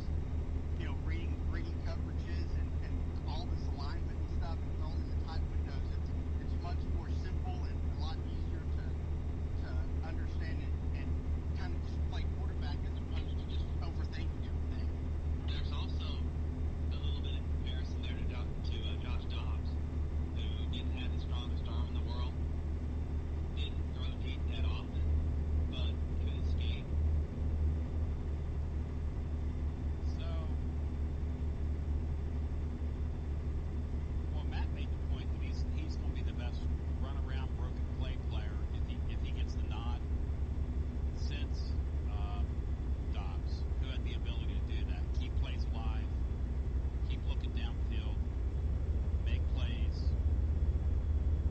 reading coverages and all this alignment and stuff, and throwing in the tight windows. It's much more simple and a lot easier to understand and kind of just play quarterback as opposed to just overthinking everything. There's also a little bit of comparison there to Josh Dobbs, who didn't have the strongest arm in the world, didn't throw deep that often, but could escape. So, well, Matt made the point that he's going to be the best run-around broken play player if he gets the nod since Dobbs, who had the ability to do that. Keep plays alive, keep looking downfield, make plays.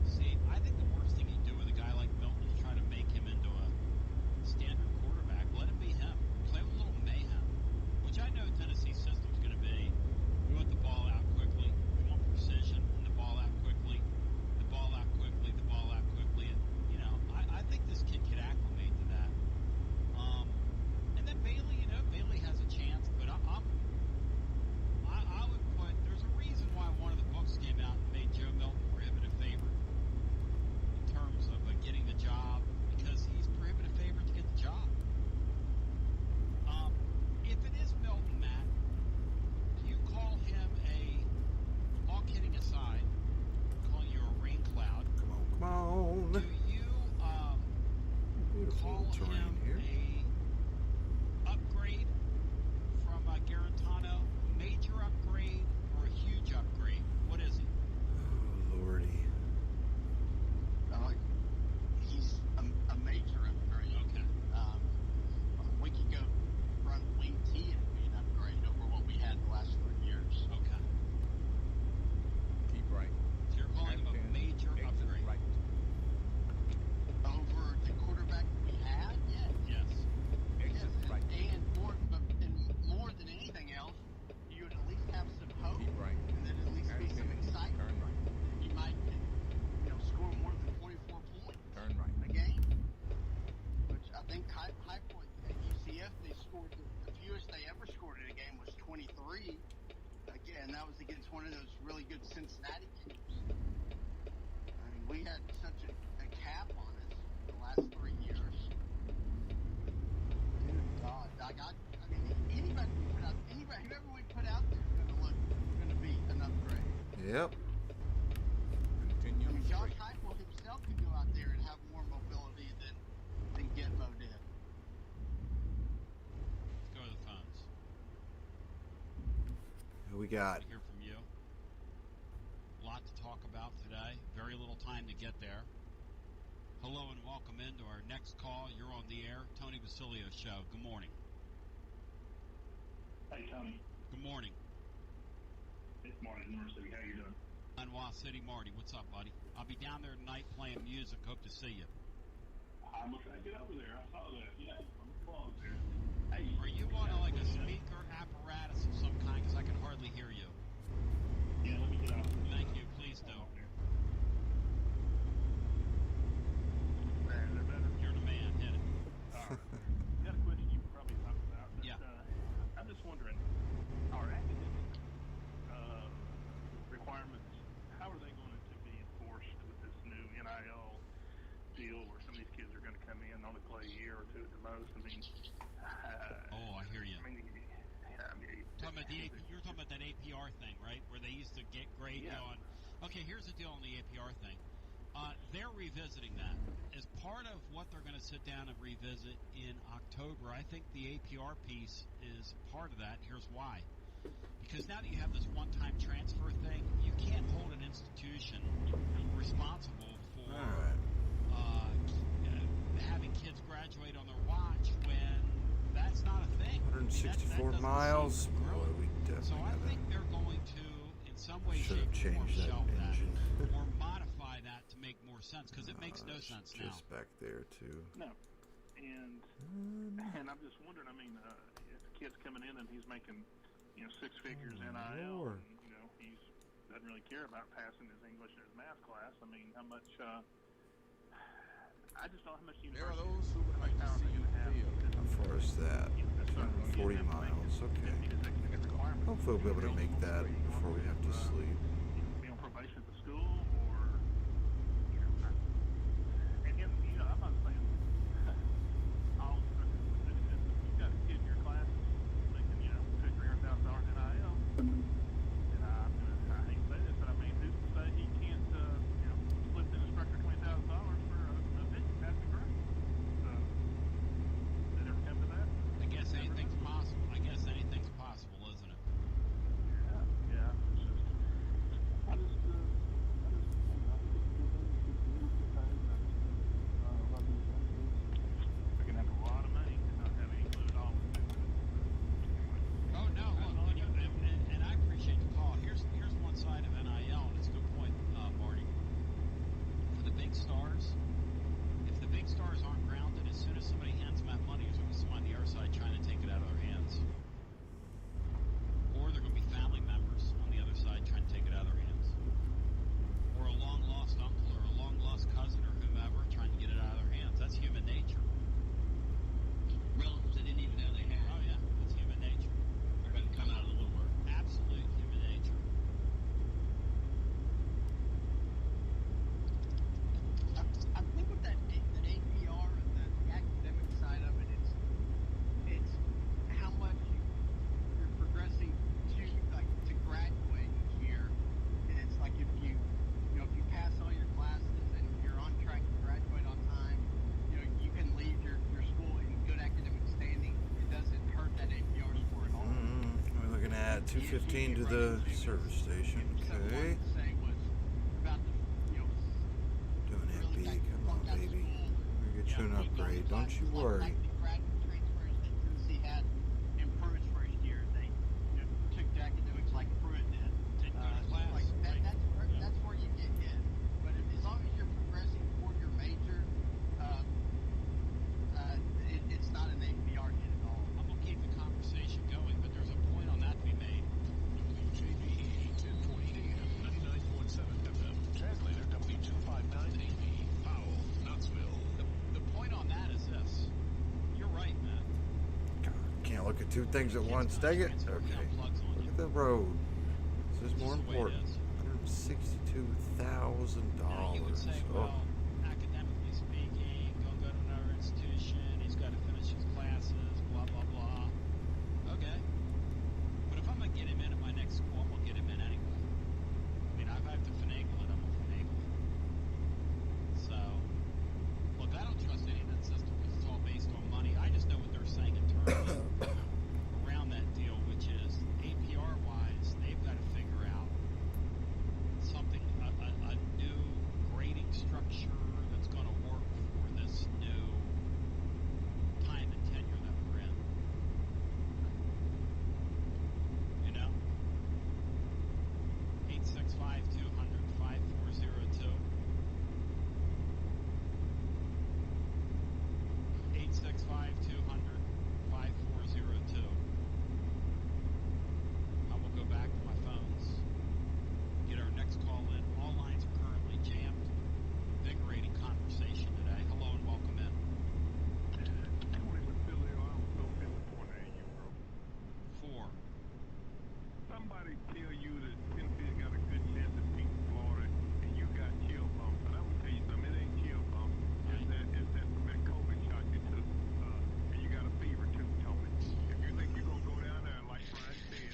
See, I think the worst thing you do with a guy like Milton is try to make him into a standard quarterback. Let him be him. Play with a little mayhem, which I know Tennessee's system's going to be. We want the ball out quickly. We want precision, and the ball out quickly. The ball out quickly. The ball out quickly. And, I think this kid could acclimate to that. And then Bailey, Bailey has a chance, but I would put, there's a reason why one of the books came out and made Joe Milton prohibitive favorite in terms of getting the job, because he's prohibitive favorite to get the job. If it is Milton, Matt, do you call him all kidding aside, calling you a rain cloud, Come on. do you Beautiful call terrain him here. a upgrade from Garantano, major upgrade, or a huge upgrade? What is he? Oh, Lordy. He's a major upgrade. Okay. We could go run wing T and be an upgrade over what we had the last 3 years. Okay. Keep right. So you're calling him a Hairpin, major exit upgrade. right. Over the quarterback we had, yeah. Yes. scored, the fewest they ever scored in a game was 23. Again, that was against one of those really good Cincinnati teams. I mean, we had such a cap on us the last 3 years. Dude, God, I mean, anybody we put out, whoever we put out there is going to be an upgrade. Yep. I mean, Josh Heupel himself could go out there and have more mobility than Gitmo did. Let's go to the phones. Who we got? To hear from you. A lot to talk about today. Very little time to get there. Hello and welcome into our next call. You're on the air. Tony Basilio Show. Good morning. Hey, Tony. Good morning. It's Marty in North City. How you doing? Anwa City, Marty. What's up, buddy? I'll be down there tonight playing music. Hope to see you. I'm going to get over there. I saw that. Yeah, I'm close there. Hey, are you on like a speaker apparatus of some kind? Because I can hardly hear you. Yeah, let me get out. Thank you. Please do. Is that better? You're the man. Hit it. Got a question you probably talked about. But, yeah. I'm just wondering, our academic requirements, how are they going to be enforced with this new NIL deal where some of these kids are going to come in, only play a year or two at the most? I mean, I hear you. You're talking about that APR thing, right? Where they used to grade you on. Okay, here's the deal on the APR thing. They're revisiting that. As part of what they're going to sit down and revisit in October, I think the APR piece is part of that. Here's why. Because now that you have this one-time transfer thing, you can't hold an institution responsible for having kids graduate on their watch when that's not a thing. 164 miles. Boy, we definitely so I think they're going to, in some way, should have changed that engine. or modify that to make more sense, because it makes no sense now. Just back there, too. No. And I'm just wondering, I mean, if the kid's coming in and he's making, six figures NIL, and, he doesn't really care about passing his English and his math class. I mean, how much, I just don't know how much there are those who would like to see you fail. How far is that? 140 miles. Okay. Hopefully we'll be able to make that before we have to sleep. Be on probation at the school, or and I'm not saying all you've got a kid in your class making $200,000-$300,000 NIL, and I hate to say this, but I mean, who's to say he can't split the instructor $20,000 for a bit after grade? So did it ever come to that? I guess anything's possible. Isn't it? Yeah. It's just, I just we can have a lot of money and not have any clue at all. Oh no, look, and I appreciate the call. Here's one side of NIL, and it's a good point, Marty. For the big stars, if the big stars aren't grounded, as soon as somebody hands them that money, there's going to be someone on the other side trying to take it out of their hands. Or they're going to be family members on the other side trying to take it out of their hands. Or a long-lost uncle or a long-lost cousin or whomever trying to get it out of their hands. That's human nature. Relatives they didn't even know they had. Oh, yeah. That's human nature. They're going to come out of the woodwork. Absolute human nature. I think with that APR and the academic side of it, it's how much you're progressing to graduate each year, and it's like if you pass all your classes and you're on track to graduate on time, you can leave your school in good academic standing. It doesn't hurt that APR score at all. We're looking at 215 to the service station. Okay. Doing it big. Come on, baby. We'll get you an upgrade. Don't you worry. Like the graduate transfers that Tennessee had in Pruitt's first year, they took the academics like Pruitt did. That's where you get in. But as long as you're progressing toward your major, it's not an APR hit at all. I'm going to keep the conversation going, but there's a point on that to be made. WJBE 1040 AM, 99.7 FM. Translator W259 AP. Powell, Knoxville. The point on that is this. look at two things at once. Dang it. Okay. Look at the road. This is more important. $162,000. Oh. Academically speaking, gonna go to another institution, he's got to finish his classes, blah, blah, blah. Okay. But if I'm going to get him in at my next school, I'm going to get him in anyway. I mean, if I have to finagle it, I'm going to finagle it. So, look, I don't trust any of that system because it's all based on money. I just know what they're saying internally around that deal, which is APR-wise, they've got to figure out something, a new grading structure that's going to work for this new time and tenure that we're in. You know? 865-200-5402. 865-200-5402. I will go back to my phones. Get our next call in. All lines are currently jammed. Invigorating conversation today. Hello and welcome in. Tony was still there. I was so disappointed in you, bro. 4. Somebody tell you that Tennessee got a good chance of beating Florida, and you got chill bumps. But I'm gonna tell you something. It ain't chill bumps. It's that from that COVID shot you took, and you got a fever too, Tony. If you think you're gonna go down there, like Brian said,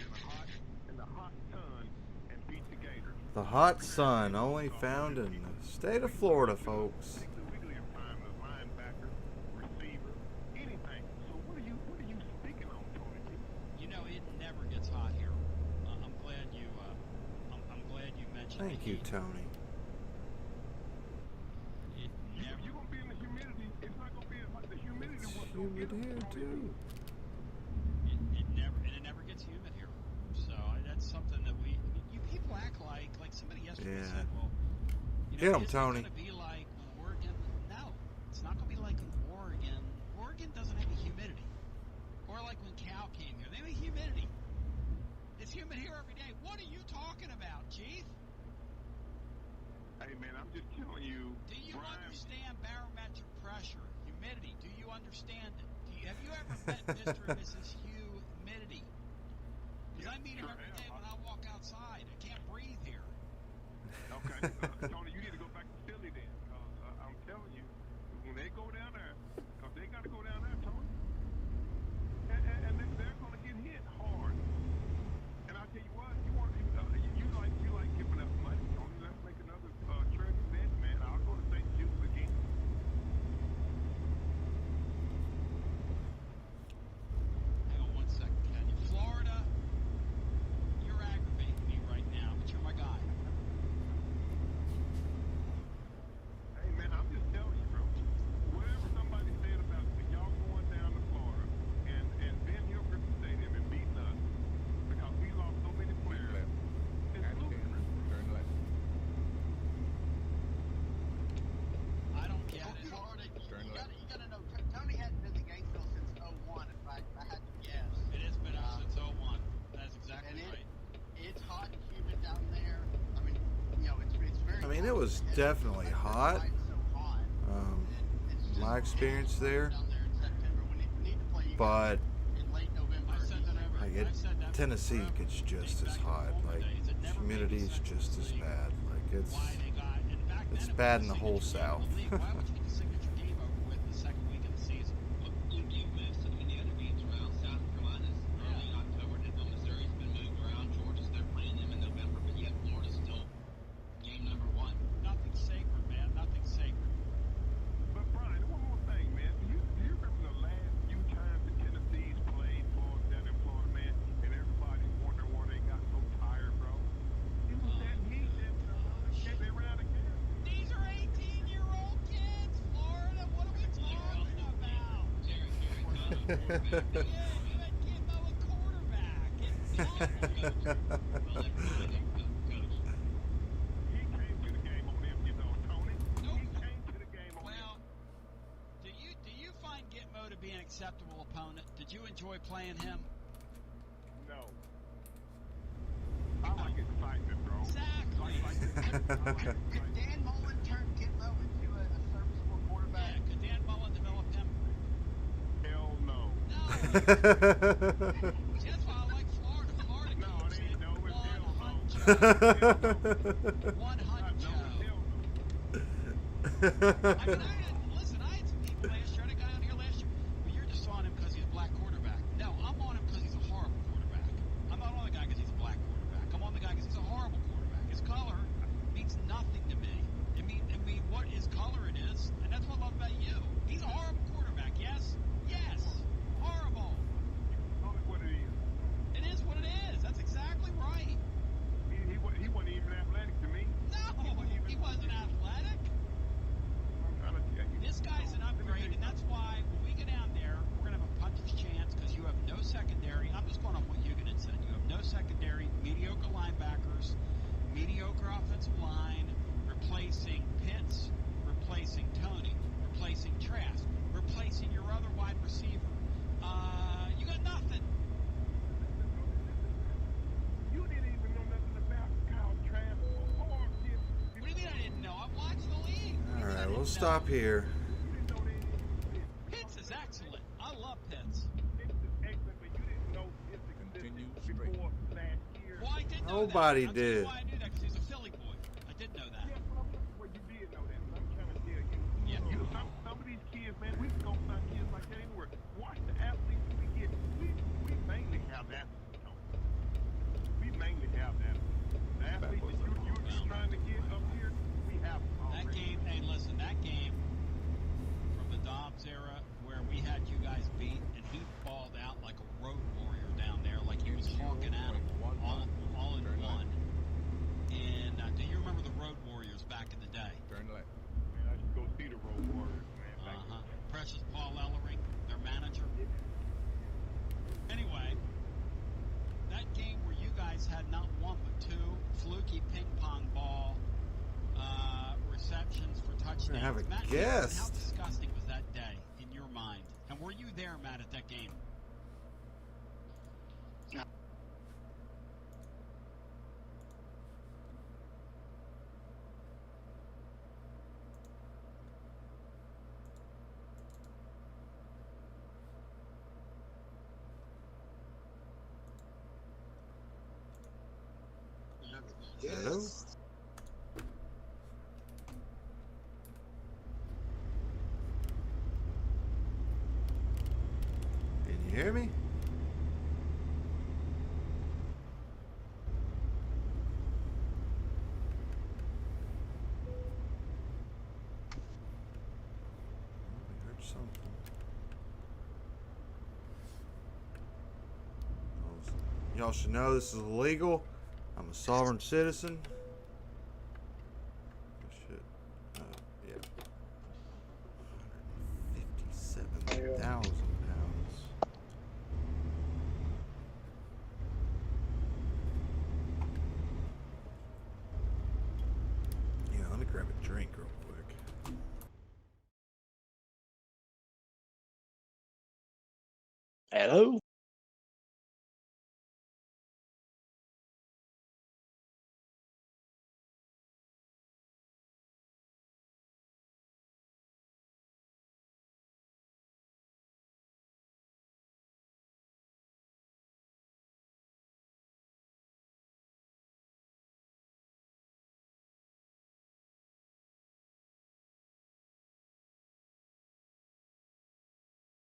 in the hot sun and beat the Gators. The hot sun, only found in the state of Florida, folks. Take the wiggly and find the linebacker, receiver, anything. So what are you speaking on, Tony? You know, it never gets hot here. I'm glad you. I'm glad you mentioned. Thank you, Tony. It never. You're gonna be in the humidity. It's not gonna be like the humidity. It's was gonna humid get here, us, too. It never gets humid here. So that's something that you people act like somebody yesterday Yeah. said, well, you Get know, 'em, it's Tony. going to be like Oregon. No, it's not going to be like in Oregon. Oregon doesn't have a humidity. Or like when Cal came here, they have a humidity. It's humid here every day. What are you talking about, Chief? Hey man, I'm just telling you. Do you Brian, understand barometric pressure, humidity? Do you understand it? Have you ever met Mr. and Mrs. Humidity? Because I meet her every day when I walk outside. I can't breathe here. Okay, Tony, you need to go back to Philly then, because I'm telling you, when they go down there, because they got to go down there, Tony, and they're going to get hit hard. And I'll tell you what, you like giving up money, Tony. Let's make another trade event, man. I'll go to St. Jude's again. Hang on one second, can you? Florida, you're aggravating me right now, but you're my guy. Hey man, I'm just telling you, bro. Whatever somebody said about y'all going down to Florida and Ben Hilbert Stadium and beating us because we lost so many players. Left. It's At 10, ludicrous. turn left. I don't get it. Florida, Turn you left. gotta know, Tony hadn't been to Gainesville since 01, if I had to guess. It has been since 01. That's exactly And right. it's hot and humid down there. I mean, you know, it's very I mean, it hot. was It's definitely hot. Why it's so hot. It's just My experience there. down there in September. We need to play you But in late November. I've said that ever. like I've said that Tennessee forever. gets just as Dating back hot. to the Like days, it never made humidity is sense just to as see bad. Like it's why they got, and back then it's it was bad the in the whole signature game of South. the league. Why would you get the signature game over with the second week of the season? Look, you've moved so many other games around. South Carolina's early October. Missouri's been moved around. Georgia's, they're playing them in November, but yet Florida's still game number 1. Nothing sacred, man. Nothing sacred. But Brian, one more thing, man. Do you remember the last few times the Tennessee's played Florida down in Florida, man, and everybody's wondering why they got so tired, bro? It was that heat that they ran out of gas. These are 18-year-old kids, Florida. What are we talking about? Jerry Cobb, Yeah, you had Gimbo a quarterback. It's well, they're fine, coach. He came to the game on them, you know, Tony. He came to the game on Well, them. do you find Gitmo to be an acceptable opponent? Did you enjoy playing him? No. I like excitement, bro. Exactly. I like excitement. Could Dan Mullen turn Gitmo into a serviceable quarterback? Yeah, could Dan Mullen develop him? Hell no. No. See, that's why I like Florida. Florida No, keeps it it ain't no, it's one hell no. huncho. One No, huncho. it's hell no. I mean, listen, I had some people last year. I had a guy on here last year. Well, you're just on him because he's a black quarterback. No, I'm on him because he's a horrible quarterback. I'm not on the guy because he's a black quarterback. I'm on the guy because he's a horrible quarterback. His color means nothing to me. I mean, what his color it is, and that's what I love about you. He's a horrible quarterback. Yes, yes, horrible. Call it what it is. It is what it is. That's exactly right. He wasn't even athletic to me. No, he wasn't athletic. I'm trying to tell you. This guy's an upgrade, and that's why when we get down there, we're going to have a puncher's chance because you have no secondary. I'm just going on what Huguenin had said. You have no secondary, mediocre linebackers, mediocre offensive line, replacing Pitts, replacing Tony, replacing Trask, replacing your other wide receiver. You got nothing. You didn't even know nothing about Kyle Trask or Pitts. What do you mean I didn't know? I watched the league. All right, we'll stop here. You didn't know they existed. Pitts is excellent. I love Pitts. Pitts is excellent, but you didn't know Pitts Continue existed straight. before last year. Well, I did know Nobody that. I'll tell you did. why I knew that because he's a Philly boy. I did know that. Yeah, well, you did know that. But I'm trying to tell you. Yeah. Some of these kids, man, we can go find kids like that anywhere. Watch the athletes we get. We mainly have that. We mainly have that. The athletes that you're trying to get up here, we have them That already. game, hey, listen, that game from the Dobbs era where we had you guys beat and he balled out like a road warrior down there, like he was hawking at them all in one. And do you remember the Road Warriors back in the day? Turn left. Man, I should go see the Road Warriors, man. Back Uh-huh. Precious Paul Ellering, their manager. Anyway, that game where you guys had not one but two fluky ping pong ball receptions for touchdowns. We're gonna have a Matt, guest. how disgusting was that day in your mind? And were you there, Matt, at that game? Hello? Can you hear me? We heard something. Y'all should know this is illegal. I'm a sovereign citizen. Shit. Yeah. 157,000 pounds. Yeah, let me grab a drink real quick. Hello?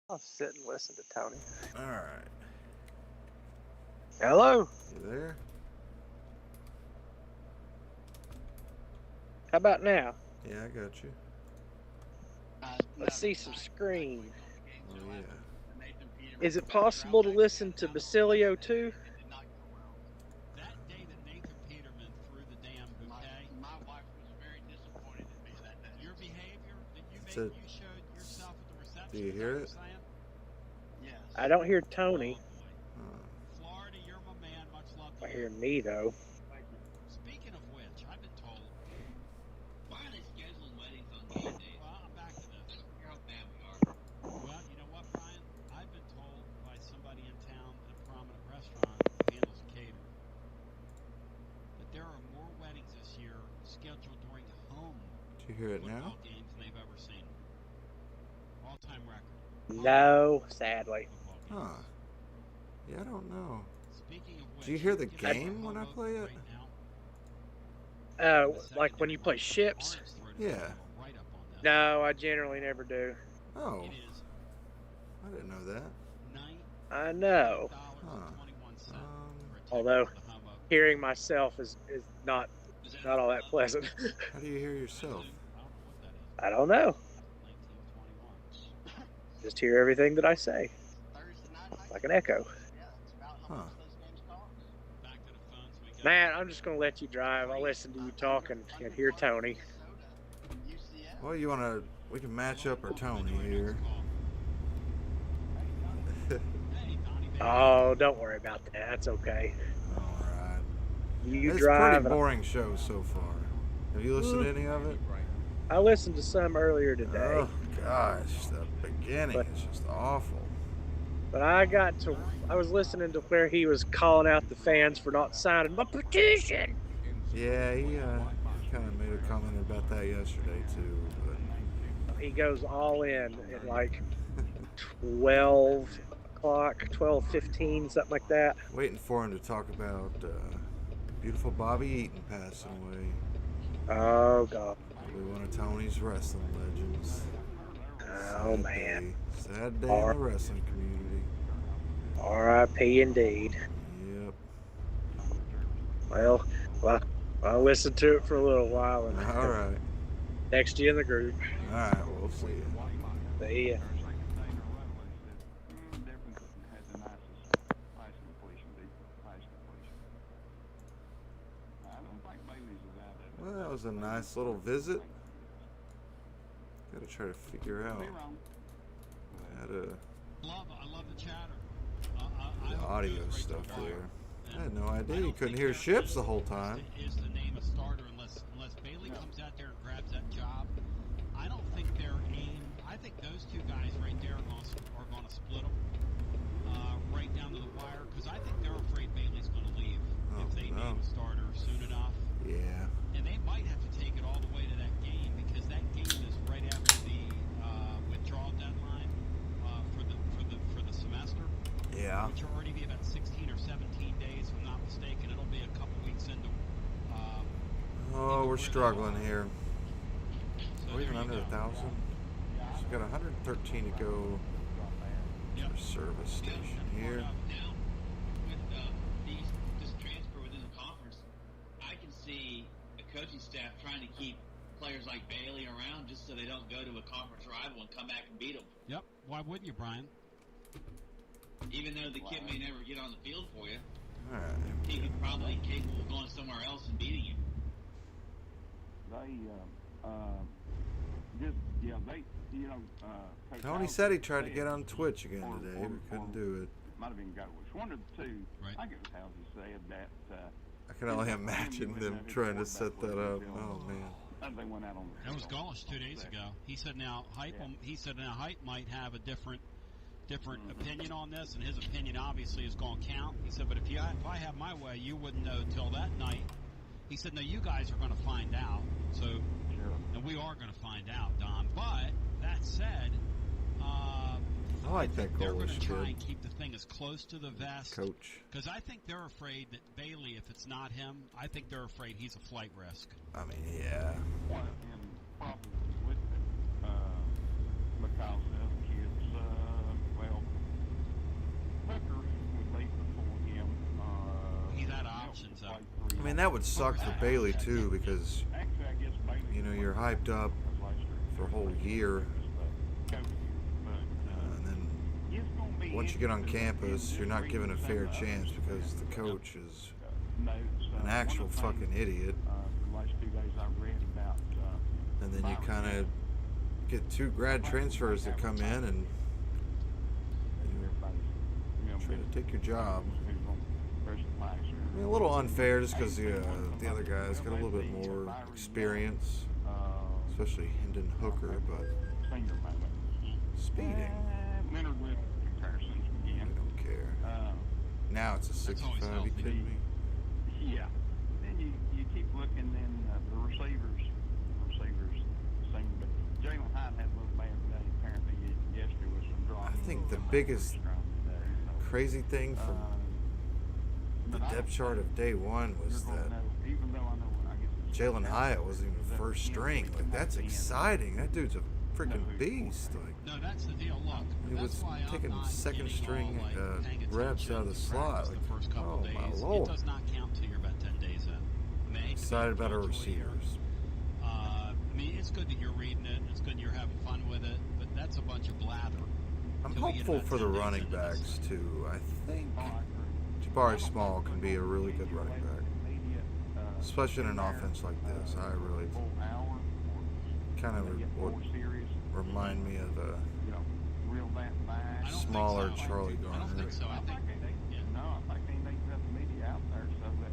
I'll sit and listen to Tony. Alright. Hello? You there? How about now? Yeah, I got you. Let's see some screen. Oh, yeah. Is it possible to listen to Basilio too? That day that Nathan Peterman threw the damn bouquet, My wife was very disappointed in me that day. your behavior that you made, So, you showed yourself at the reception. do you is that hear what it? you're saying? Yes. I don't hear Tony. Oh, boy. Florida, you're my man. Much love to I you. hear me though. Speaking of which, I've been told. Why are they scheduling weddings on game days? Well, I'm back to I this. don't care how bad we are. Well, you know what, Brian? I've been told by somebody in town at a prominent restaurant who handles catering that there are more weddings this year scheduled during home Do you hear it now? football games than they've ever seen. All-time record. No, sadly. Football Huh. Yeah, I don't know. Speaking of which, Do you hear the give us a game when I hobo play it? right now. Like when you play ships? Yeah. Right up on that. No, I generally never do. Oh, It is I didn't know that. I know. Huh. Although hearing myself is not all that pleasant. How do you hear yourself? I don't know. Just hear everything that I say. Like an echo. Huh. Man, I'm just going to let you drive. I'll listen to you talk and hear Tony. Well, we can match up our Tony here. Oh, don't worry about that. That's okay. Alright. You It's a drive. pretty boring show so far. Have you listened to any of it? I listened to some earlier today. Oh, gosh. The beginning is just awful. But I was listening to where he was calling out the fans for not signing my petition. Yeah, he kind of made a comment about that yesterday, too. But He goes all in at like 12 o'clock, 12:15, something like that. waiting for him to talk about beautiful Bobby Eaton passing away. Oh, God. Probably one of Tony's wrestling legends. Oh, man. Sad day in the wrestling community. R.I.P. indeed. Yep. Well, I'll listen to it for a little while and All right. text you in the group. All right, we'll see you. See ya. Well, that was a nice little visit. Gotta try to figure out how to I love the chatter. the audio stuff there. I had no idea you couldn't hear ships the whole time. Is to name a starter unless Bailey comes out there and grabs that job. I don't think they're aimed. I think those two guys right there are going to split them right down to the wire because I think they're afraid Bailey's going to leave if they name a starter soon enough. Yeah. And they might have to take it all the way to that game because that game is right after the withdrawal deadline for the semester. Yeah. Which will already be about 16 or 17 days, if I'm not mistaken. It'll be a couple weeks into. Oh, we're struggling here. We're even under 1,000. So we've got 113 to go to our service station here. Now, with these just transfer within the conference, I can see the coaching staff trying to keep players like Bailey around just so they don't go to a conference rival and come back and beat them. Yep. Why wouldn't you, Brian? Even though the kid may never get on the field for you, All right. he could probably capable of going somewhere else and beating you. Tony said he tried to get on Twitch again today, but couldn't do it. Might have been Gowish. One of the two. I think it was how he said that. I can only imagine them trying to set that up. Oh man. They went out on the That was Gaulish 2 days ago. He said now Hype might have a different opinion on this, and his opinion obviously is going to count. He said, but if I have my way, you wouldn't know till that night. He said, no, you guys are going to find out. So, and we are going to find out, Don. But that said, I like that they're going to Gaulish try kid. and keep the thing as close to the vest. Coach. Because I think they're afraid that Bailey, if it's not him, I think they're afraid he's a flight risk. I mean, yeah. Well, and probably with it, because the other kids, well, Hooker would leave before him. He's out of options, though. I mean, that would suck for Bailey too, because Actually, I guess Bailey you know you're hyped up for a whole year, and then once you get on campus, you're not given a fair chance because the coach is an actual fucking idiot. The last 2 days I read about. And then you kind of get 2 grad transfers that come in and try to take your job. I mean, a little unfair just because the other guys got a little bit more experience, especially Hendon Hooker, but speeding. I don't care. Now it's a 65. You kidding me? Yeah. Then you keep looking, then the receivers seem to. Jalen Hyde had a little bad day. Apparently, yesterday was some drop. I think the biggest crazy thing from the depth chart of day one was that Jalen Hyatt wasn't even first string. Like, that's exciting. That dude's a freaking beast. Like, No, that's the deal. Look, he was that's why I'm taking not second getting string all, like, paying reps out of the attention to slot. practice Like, the first couple oh days. my lord! It does not count till you're about 10 days in. I mean, I hate to be Excited about our killjoy here. receivers. I mean, it's good that you're reading it. It's good you're having fun with it. But that's a bunch of blather. I'm till we get hopeful about for the 10 days running into this backs thing. too. I think Jabari Small can be a really good running back, especially in an offense like this. I really kind of would remind me of a smaller Charlie I don't Garner. think so. I think No, I think they need to have the media out there so that,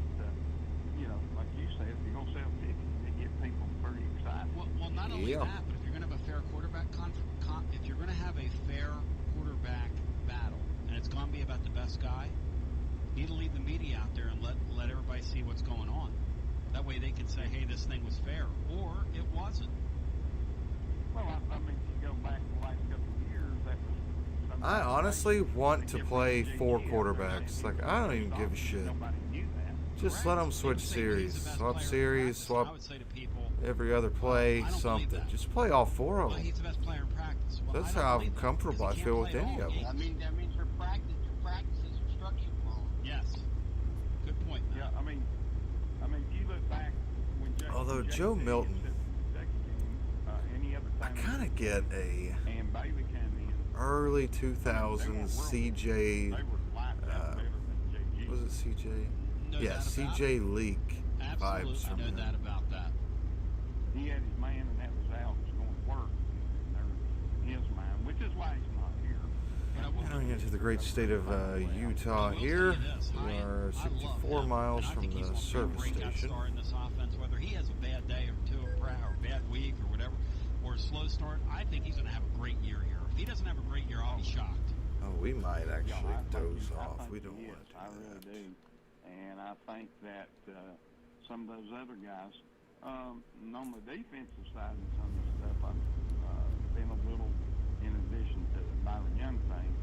like you said, if you're going to sell tickets, they get people pretty excited. Well, not only Yeah. that, but if you're going to have a fair quarterback if you're going to have a fair quarterback battle, and it's going to be about the best guy, you need to leave the media out there and let everybody see what's going on. That way they can say, hey, this thing was fair, or it wasn't. Well, I mean, if you go back the last couple of years, that was... I honestly want to play 4 quarterbacks. Like, I don't even give a shit. Nobody knew that. Just let them switch series. Swap series, swap I would say to people, every other play, I don't believe something. that. Just play all 4 of well, them. he's the best player in practice. Well, That's I don't how believe that, comfortable because I he feel can't with play any all of them. games. That means your practices are structured wrong. Yes. Good point. Yeah, I mean, if you look back when Although Jay Joe Milton, any other I time kind of get a and Bailey came in, early 2000s CJ, they were lights out better than JG. was it CJ? No Yeah, doubt about CJ Leak Absolutely, vibes from no him. doubt about that. He had his man, and that was Alex going to work. And they're his man, which is why he's not here. But I will Entering into the great state of Utah here. We are 64 miles from the service station. In this offense, whether he has a bad day or two or a bad week or whatever, or a slow start, I think he's going to have a great year here. If he doesn't have a great year, I'll be shocked. Oh, we might actually I think doze he- I off. think We don't he want is. to I do really that. do. And I think that some of those other guys, on the defensive side and some of the stuff, I've been a little, in addition to the Byron Young thing.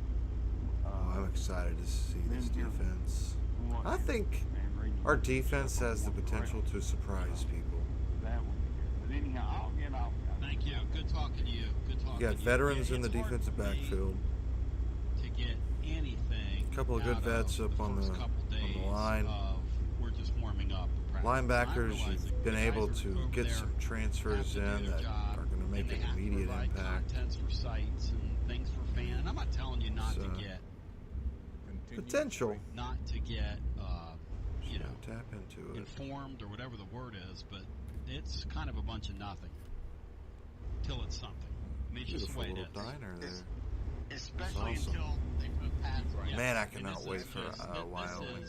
Oh, I'm excited to see this been here defense. what- I think and reading our about defense stuff has the on the potential rail. to surprise people. That would be good. But anyhow, I'll get off. Thank you. Good talking to you. Good talking You got to you. veterans Yeah, in the it's hard defensive for me backfield. to get anything. A couple of good out vets of up on first the couple days line. Of we're just warming up. Practice. Linebackers, I realize you've been guys able are to over get there, some transfers have to do in their that job, are going to make and they an have to immediate provide impact. contents for sites and things for fans. I'm not telling you not So, to get, potential. not to get, you So know, tap into it. informed or whatever the word is, but it's kind of a bunch of nothing till it's something. I mean, it's just the Beautiful way little it is. diner there. Especially awesome. until they put pads right. Man, I And cannot this wait is for just- Wyoming.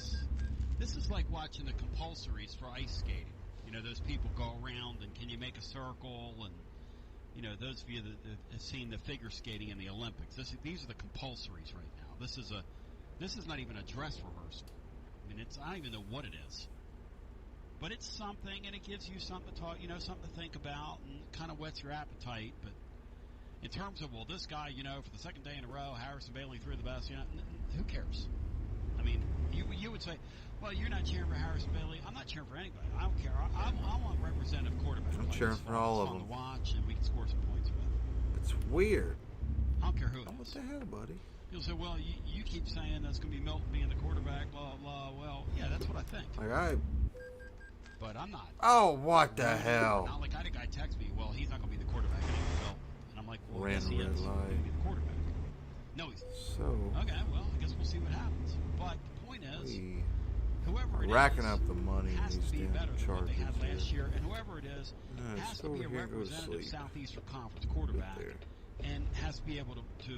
This is like watching the compulsories for ice skating. You know, those people go around and can you make a circle? And, you know, those of you that have seen the figure skating in the Olympics, these are the compulsories right now. This is not even a dress rehearsal. I mean, I don't even know what it is. But it's something, and it gives you something to talk, you know, something to think about, and kind of whets your appetite. But in terms of, well, this guy, you know, for the second day in a row, Harrison Bailey threw the best, you know, who cares? I mean, you would say, well, you're not cheering for Harrison Bailey. I'm not cheering for anybody. I don't care. I want representative quarterbacks. I'm cheering for all of on them. the watch, and we can score some points with. It's weird. I don't care who it What is. the hell, buddy? You'll say, well, you keep saying that's going to be Milton being the quarterback, blah, blah. Well, yeah, that's what I think. Like But I'm not. Oh, what the hell? Not like I had a guy text me, well, he's not going to be the quarterback anymore, Bill. And I'm like, well, Ran yes, a he red is. He's light. going to be the quarterback. No, he's So, okay, well, I guess we'll see what happens. But the point is, we whoever it racking is up the money in has these to be damn better than what they charges had last here. year, and whoever it is Yeah, has just to go be a over here and go to representative sleep. Southeastern Conference quarterback there. and has to be able to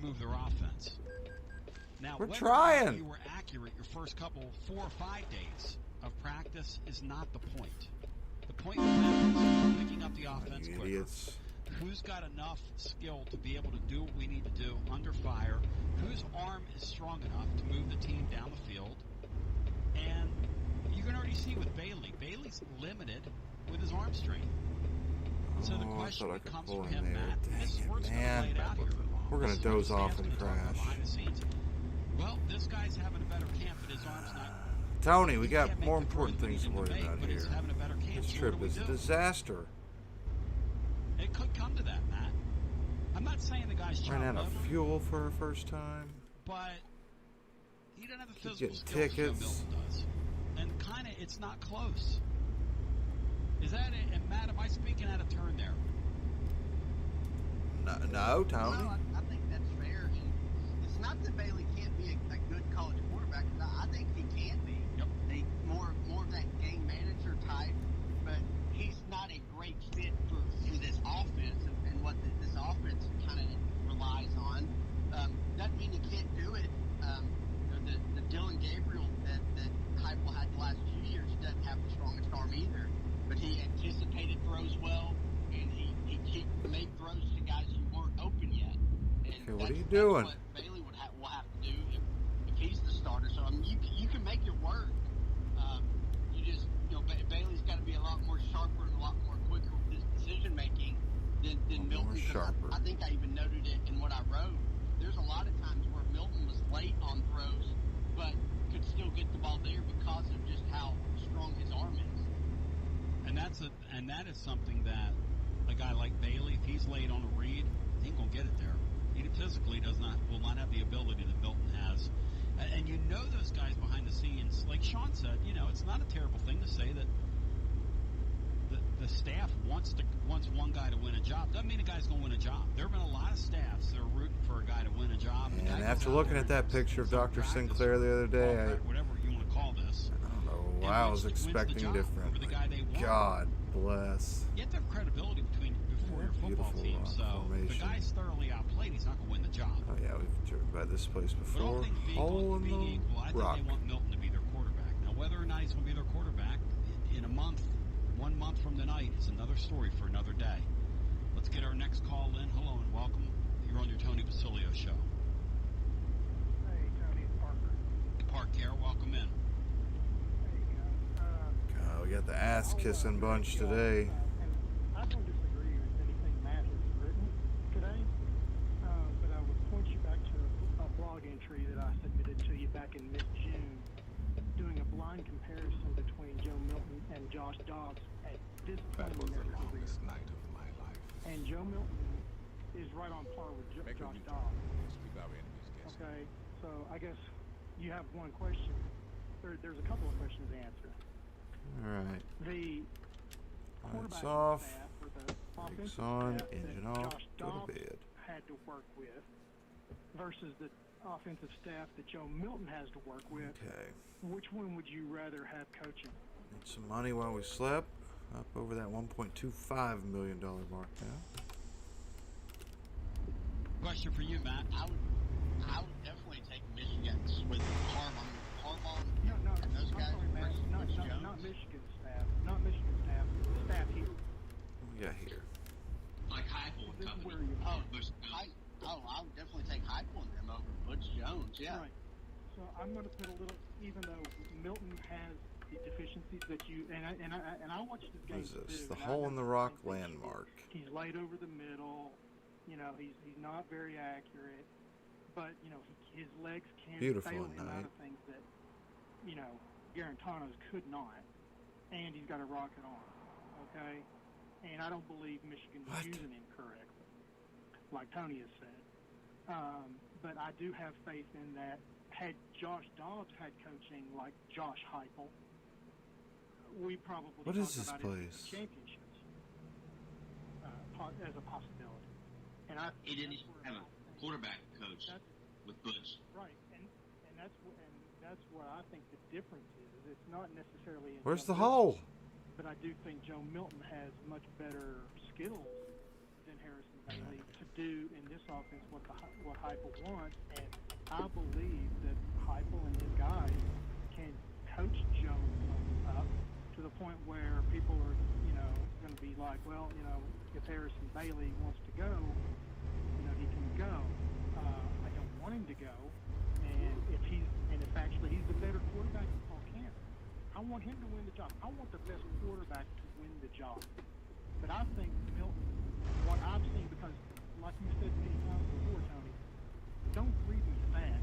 move their offense. Now, We're whether trying. or not you were accurate your first couple 4 or 5 days of practice is not the point. The point is picking up the offense quicker. Idiots. Who's got enough skill to be able to do what we need to do under fire? Whose arm is strong enough to move the team down the field? And you can already see with Bailey. Bailey's limited with his arm strength. So the Oh, I question thought I could becomes pull for in him, there. Matt, Dang this is it, where it's going to man. lay it out here. We're gonna This is where doze the off staff's and gonna talk about crash. behind the scenes. Well, this guy's having a better camp, but his arm's not. Tony, we He got can't make more the throws important we things to need him worry make, about but he's here. having a better camp, This so what trip do we is a do? disaster. It could come to that, Matt. I'm not saying the guy's Ran chopped out of liver, fuel for her first time. but he doesn't have the Keep physical getting skills Joe tickets. Milton does. And kind of, it's not close. Is that it? And Matt, am I speaking out of turn there? No, Tony. Well, I think that's fair. It's not that Bailey can't be a good college quarterback. I think he can be. Yep. More of that game manager type, but he's not a great fit for this offense and what this offense kind of relies on. Doesn't mean he can't do it. The Dylan Gabriel that Heupel had the last few years doesn't have the strongest arm either, but he anticipated throws well, and he made throws to guys who weren't open yet. And Okay, what are you that's doing? what Bailey will have to do if he's the starter. So I mean, you can make it work. You just Bailey's got to be a lot more sharper and a lot more quicker with his decision making than More Milton. sharper. I think I even noted it in what I wrote. There's a lot of times where Milton was late on throws, but could still get the ball there because of just how strong his arm is. And that is something that a guy like Bailey, if he's late on a read, he ain't gonna get it there. He physically will not have the ability that Milton has. And you know those guys behind the scenes, like Sean said, it's not a terrible thing to say that the staff wants one guy to win a job. Doesn't mean a guy's going to win a job. There have been a lot of staffs that are rooting for a guy to win a job. And after looking at that picture of Dr. Sinclair the other day, whatever you want to call this, I don't know why I was expecting different. God bless. You have to have credibility before your football team. So if the guy's thoroughly outplayed, he's not going to win the job. Oh yeah, we've driven by this place But all before. things being Hole in equal, I the rock. think they want Milton to be their quarterback. Now, whether or not he's going to be their quarterback in a month, 1 month from tonight, is another story for another day. Let's get our next call in. Hello and welcome. You're on your Tony Basilio show. Hey, Tony, it's Parker. Park Care, welcome in. Hey, guys. God, we got the ass kissing bunch today. And I don't disagree with anything Matt has written today, but I would point you back to a blog entry that I submitted to you back in mid-June, doing a blind comparison between Joe Milton and Josh Dobbs at this point in their career. Night of my life. And Joe Milton is right on par with Josh Dobbs. Okay, so I guess you have one question. There's a couple of questions to answer. Alright. The Lights quarterback off. staff or the Brakes offensive on. staff Engine that off. Josh Go to Dobbs bed. had to work with versus the offensive staff that Joe Milton has to work with. Okay. Which one would you rather have coaching? Need some money while we slept. Up over that $1.25 million mark now. Question for you, Matt. I would definitely take Michigan with Harbaugh No, and those I'm guys. sorry, Matt. versus Not Jones. Michigan staff. Not Michigan staff. Staff here. What we got here? Like Heupel and This is company. where you I would definitely take Heupel and them over Butch Jones. Yeah. Right. So I'm going to put a little, even though Milton has the deficiencies that you and I watched this game What is this? too, The and I hole in the know rock things that landmark. He's laid over the middle. He's not very accurate, but his legs can Beautiful fail at him out night. of things that Garantano's could not, and he's got a rocket arm. Okay, and I don't believe Michigan was using him correctly, like Tony has said. But I do have faith in that. Had Josh Dobbs had coaching like Josh Heupel, we probably What talk is this about place? championships as a possibility. And He didn't even have a quarterback coach with Butch. Right, and that's where I think the difference is. It's not necessarily in Where's Joe the Milton, hole? but I do think Joe Milton has much better skills than Harrison Bailey to do in this offense what Heupel wants, and I believe that Heupel and his guys can coach Joe Milton up to the point where people are, going to be like, well, if Harrison Bailey wants to go, he can go. I don't want him to go, and if actually he's the better quarterback in Paul Canton, I want him to win the job. I want the best quarterback to win the job. But I think Milton, what I've seen, because like you said many times before, Tony, don't read me fast.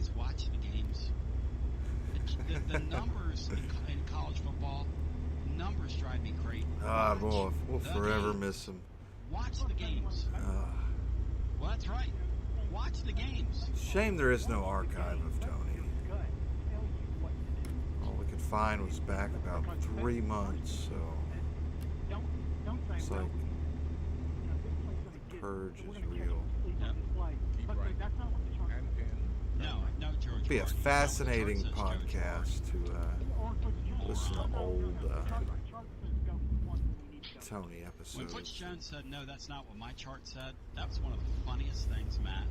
Please watch the games. The numbers in college football, numbers drive me crazy. Ah, Watch we'll the forever games. miss him. Watch the games. Well, that's right. Watch the games. Shame there is no archive of Tony. All we could find was back about 3 months, so it's like the purge is real. Keep right. And pin. No, George. It'd be a Martin. fascinating George Martin. podcast to listen to old Tony When episodes. Butch Jones said, no, that's not what my chart said, that was one of the funniest things, Matt.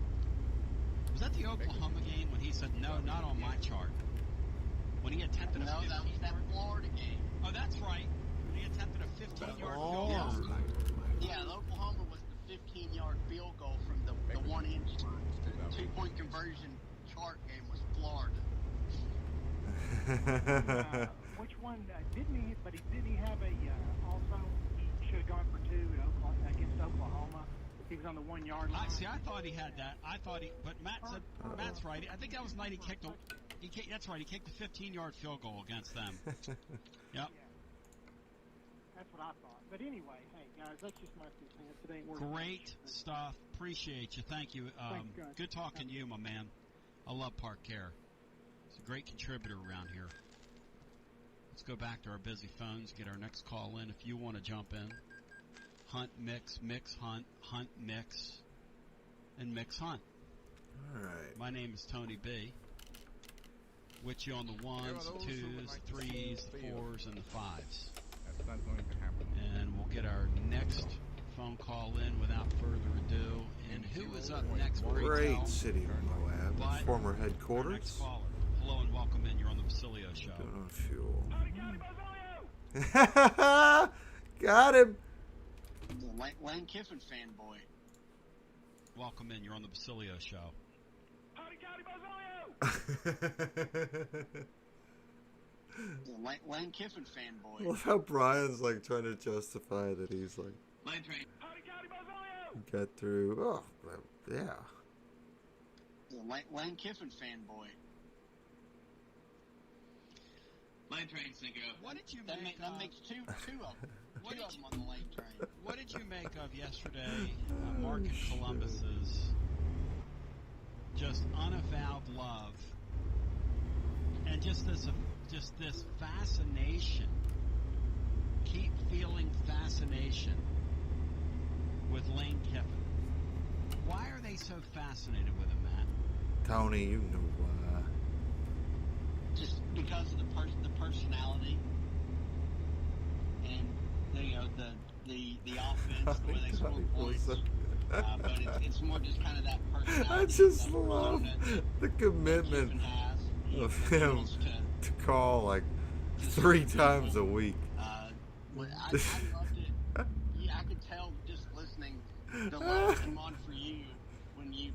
Was that the Oklahoma game when he said, no, not on my chart? When he attempted a 15 that was that Florida game. Oh, that's right. When he attempted a 15-yard field goal. Yeah, Oklahoma was the 15-yard field goal from the 1-inch line. The two-point conversion chart game was Florida. Which one didn't he? But didn't he have a also? He should have gone for 2 against Oklahoma. He was on the 1 yard line. See, I thought he had that. But Matt said Matt's right. I think that was the night he kicked. That's right. He kicked the 15-yard field goal against them. Yep. Yeah. That's what I thought. But anyway, hey guys, that's just my 2 cents. It ain't worth Great stuff. Appreciate you. Thank you. Thanks, guys. Good talking to you, my man. I love Park Care. He's a great contributor around here. Let's go back to our busy phones, get our next call in. If you want to jump in, hunt, mix, hunt, mix, and mix, hunt. All right. My name is Tony B. With you on the 1s, 2s, 3s, 4s, and the 5s. That's not going to happen. And we'll get our next phone call in without further ado. And who is up next? Great city of Moab, former Our next headquarters. caller. Hello and welcome in. You're on the Basilio Show. Don't on fuel. Got him. The Lane Kiffin fanboy. Welcome in. You're on the Basilio Show. The Lane Kiffin fanboy. I love how Brian's like trying to justify that he's like Lane Train. got through. Oh, yeah. The Lane Kiffin fanboy. Lane Train thinker. What did you that make that of? makes two of them. Two of them on the Lane Train. What did you make of yesterday Marcus Columbus's just unavowed love and just this fascination? Keep feeling fascination with Lane Kiffin. Why are they so fascinated with him, Matt? Tony, you know why. Just because of the personality and the offense, the way they score points. But it's more just kind of that personality. I just love the commitment of him to call like 3 times a week. I loved it. Yeah, I could tell just listening the love came on for you when you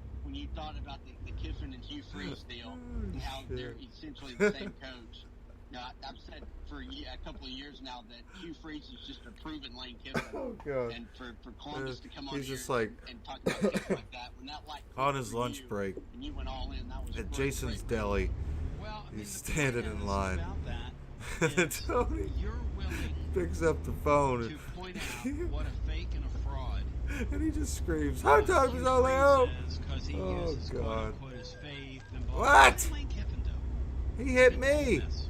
thought about the Kiffin and Hugh Freeze deal and how they're essentially the same coach. Now, I've said for a couple of years now that Hugh Freeze is just a proven Lane Kiffin. Oh, God. And for Columbus to come on He's here just like and talk about Kiffin like that, when that light on his lunch break and you went all in, that was at great, Jason's great. Deli. Well, I mean, He's standing in line. about that And Tony you're willing picks up the phone to point out what a fake and a fraud and he just screams, "Hot dogs is all out!" because he Oh, uses God. quote unquote his faith and blah, What? What did Lane Kiffin do? He hit In me. all this?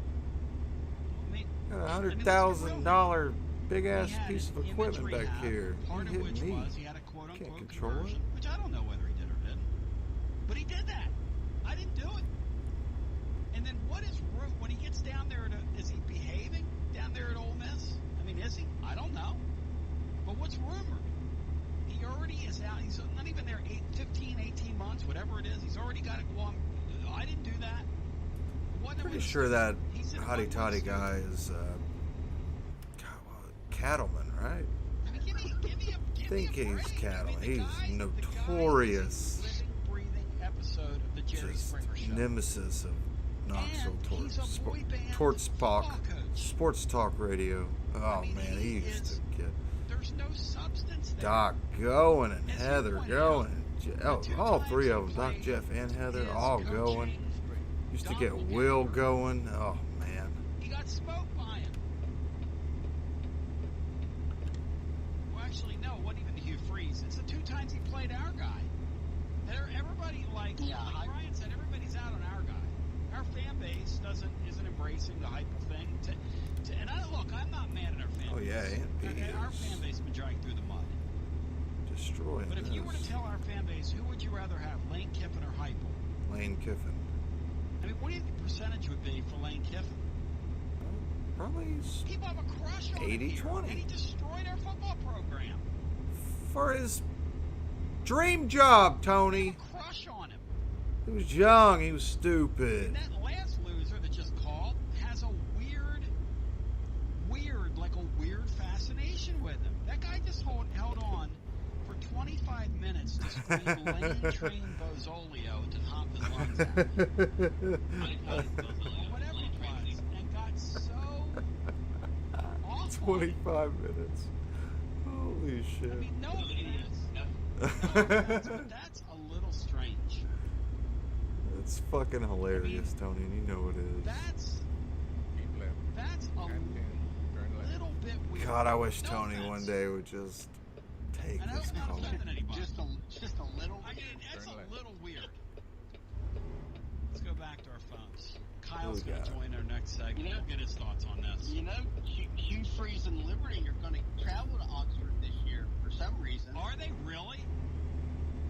I mean, Got a let's get real $100,000 big here. ass He had piece an of equipment image back rehab, here. Part He of hit which me. was he had a quote Can't unquote control conversion, it. which I don't know whether he did or didn't, but he did that. I didn't do it. And then what is when he gets down there? Is he behaving down there at Ole Miss? I mean, is he? I don't know. But what's rumored? He already is out. He's not even there 15, 18 months, whatever it is. He's already got to go on. I didn't do that. Pretty sure that hotty toddy guy is cattleman, right? I mean, give me I think a break. he's cattle. I mean, He's the guy is notorious. a living, breathing episode of the Jerry Just Springer Show. nemesis of Knoxville And he's a boy band Sports football coach. Sports Talk Radio. Oh I mean, man, he he used is- to get There's no substance there. Doc going and As you Heather pointed going. out, And the two all times 3 he of them, Doc, played Jeff, and Heather, his all coaching going. Used to get Will going. Oh, man. He got smoked by him. Well, actually, no, it wasn't even Hugh Freeze. It's the 2 times he played our guy. Everybody, like Brian said, everybody's out on our guy. Our fan base isn't embracing the hype thing. And look, I'm not mad at our fan base. Oh, yeah, Our fan base has been dragged through the mud. Destroying But if you were to tell our fan base, who would you rather have, Lane Kiffin or Heupel? Lane Kiffin. I mean, what do you think the percentage would be for Lane Kiffin? Probably People have a crush on 80-20. And he destroyed our football program. For his dream job, Tony. Crush on him. He was young. He was stupid. And that last loser that just called has a weird fascination with him. That guy just held on for 25 minutes to scream Lane Train Bozolio to top his lungs out. Whatever it was. And got so awful. 25 minutes. Holy shit. I mean, no offense. No offense, but that's a little strange. It's fucking hilarious, Tony, and you know it is. That's a little bit weird. God, I wish Tony one day would just take this call. Just a little. I mean, it's a little weird. Let's go back to our phones. Kyle's going to join our next segment. We'll get his thoughts on this. Hugh Freeze and Liberty are going to travel to Oxford this year for some reason. Are they really?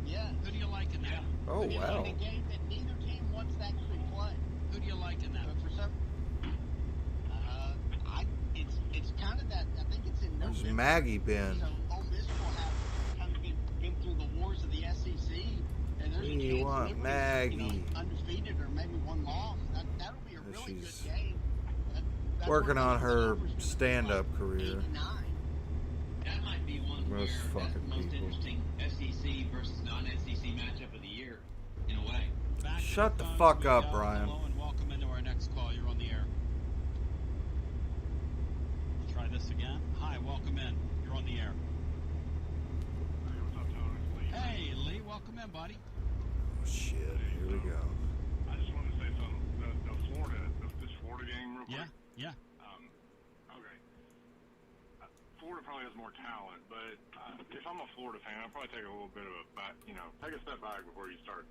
Yeah. Who do you like in that? Oh, wow. In a game that neither team wants to actually play. Who do you like in that? But for some, it's kind of that. I think it's in November. Where's Maggie been? So Ole Miss will have kind of been through the wars of the SEC, and there's a chance Liberty, Maggie? Undefeated or maybe one loss. That'll be a really good game. That Working on her stand-up career. That might be one Most where fucking that's the most people. interesting SEC versus non-SEC matchup of the year, in a way. Shut the fuck up, Brian. Hello and welcome into our next call. You're on the air. Try this again. Hi, welcome in. You're on the air. Hey, what's up, Tony? It's Lee. Hey, Lee, welcome in, buddy. Oh, shit. Here we go. I just wanted to say something. This Florida game, real quick. Yeah. Okay. Florida probably has more talent, but if I'm a Florida fan, I'd probably take a little bit of take a step back before you start.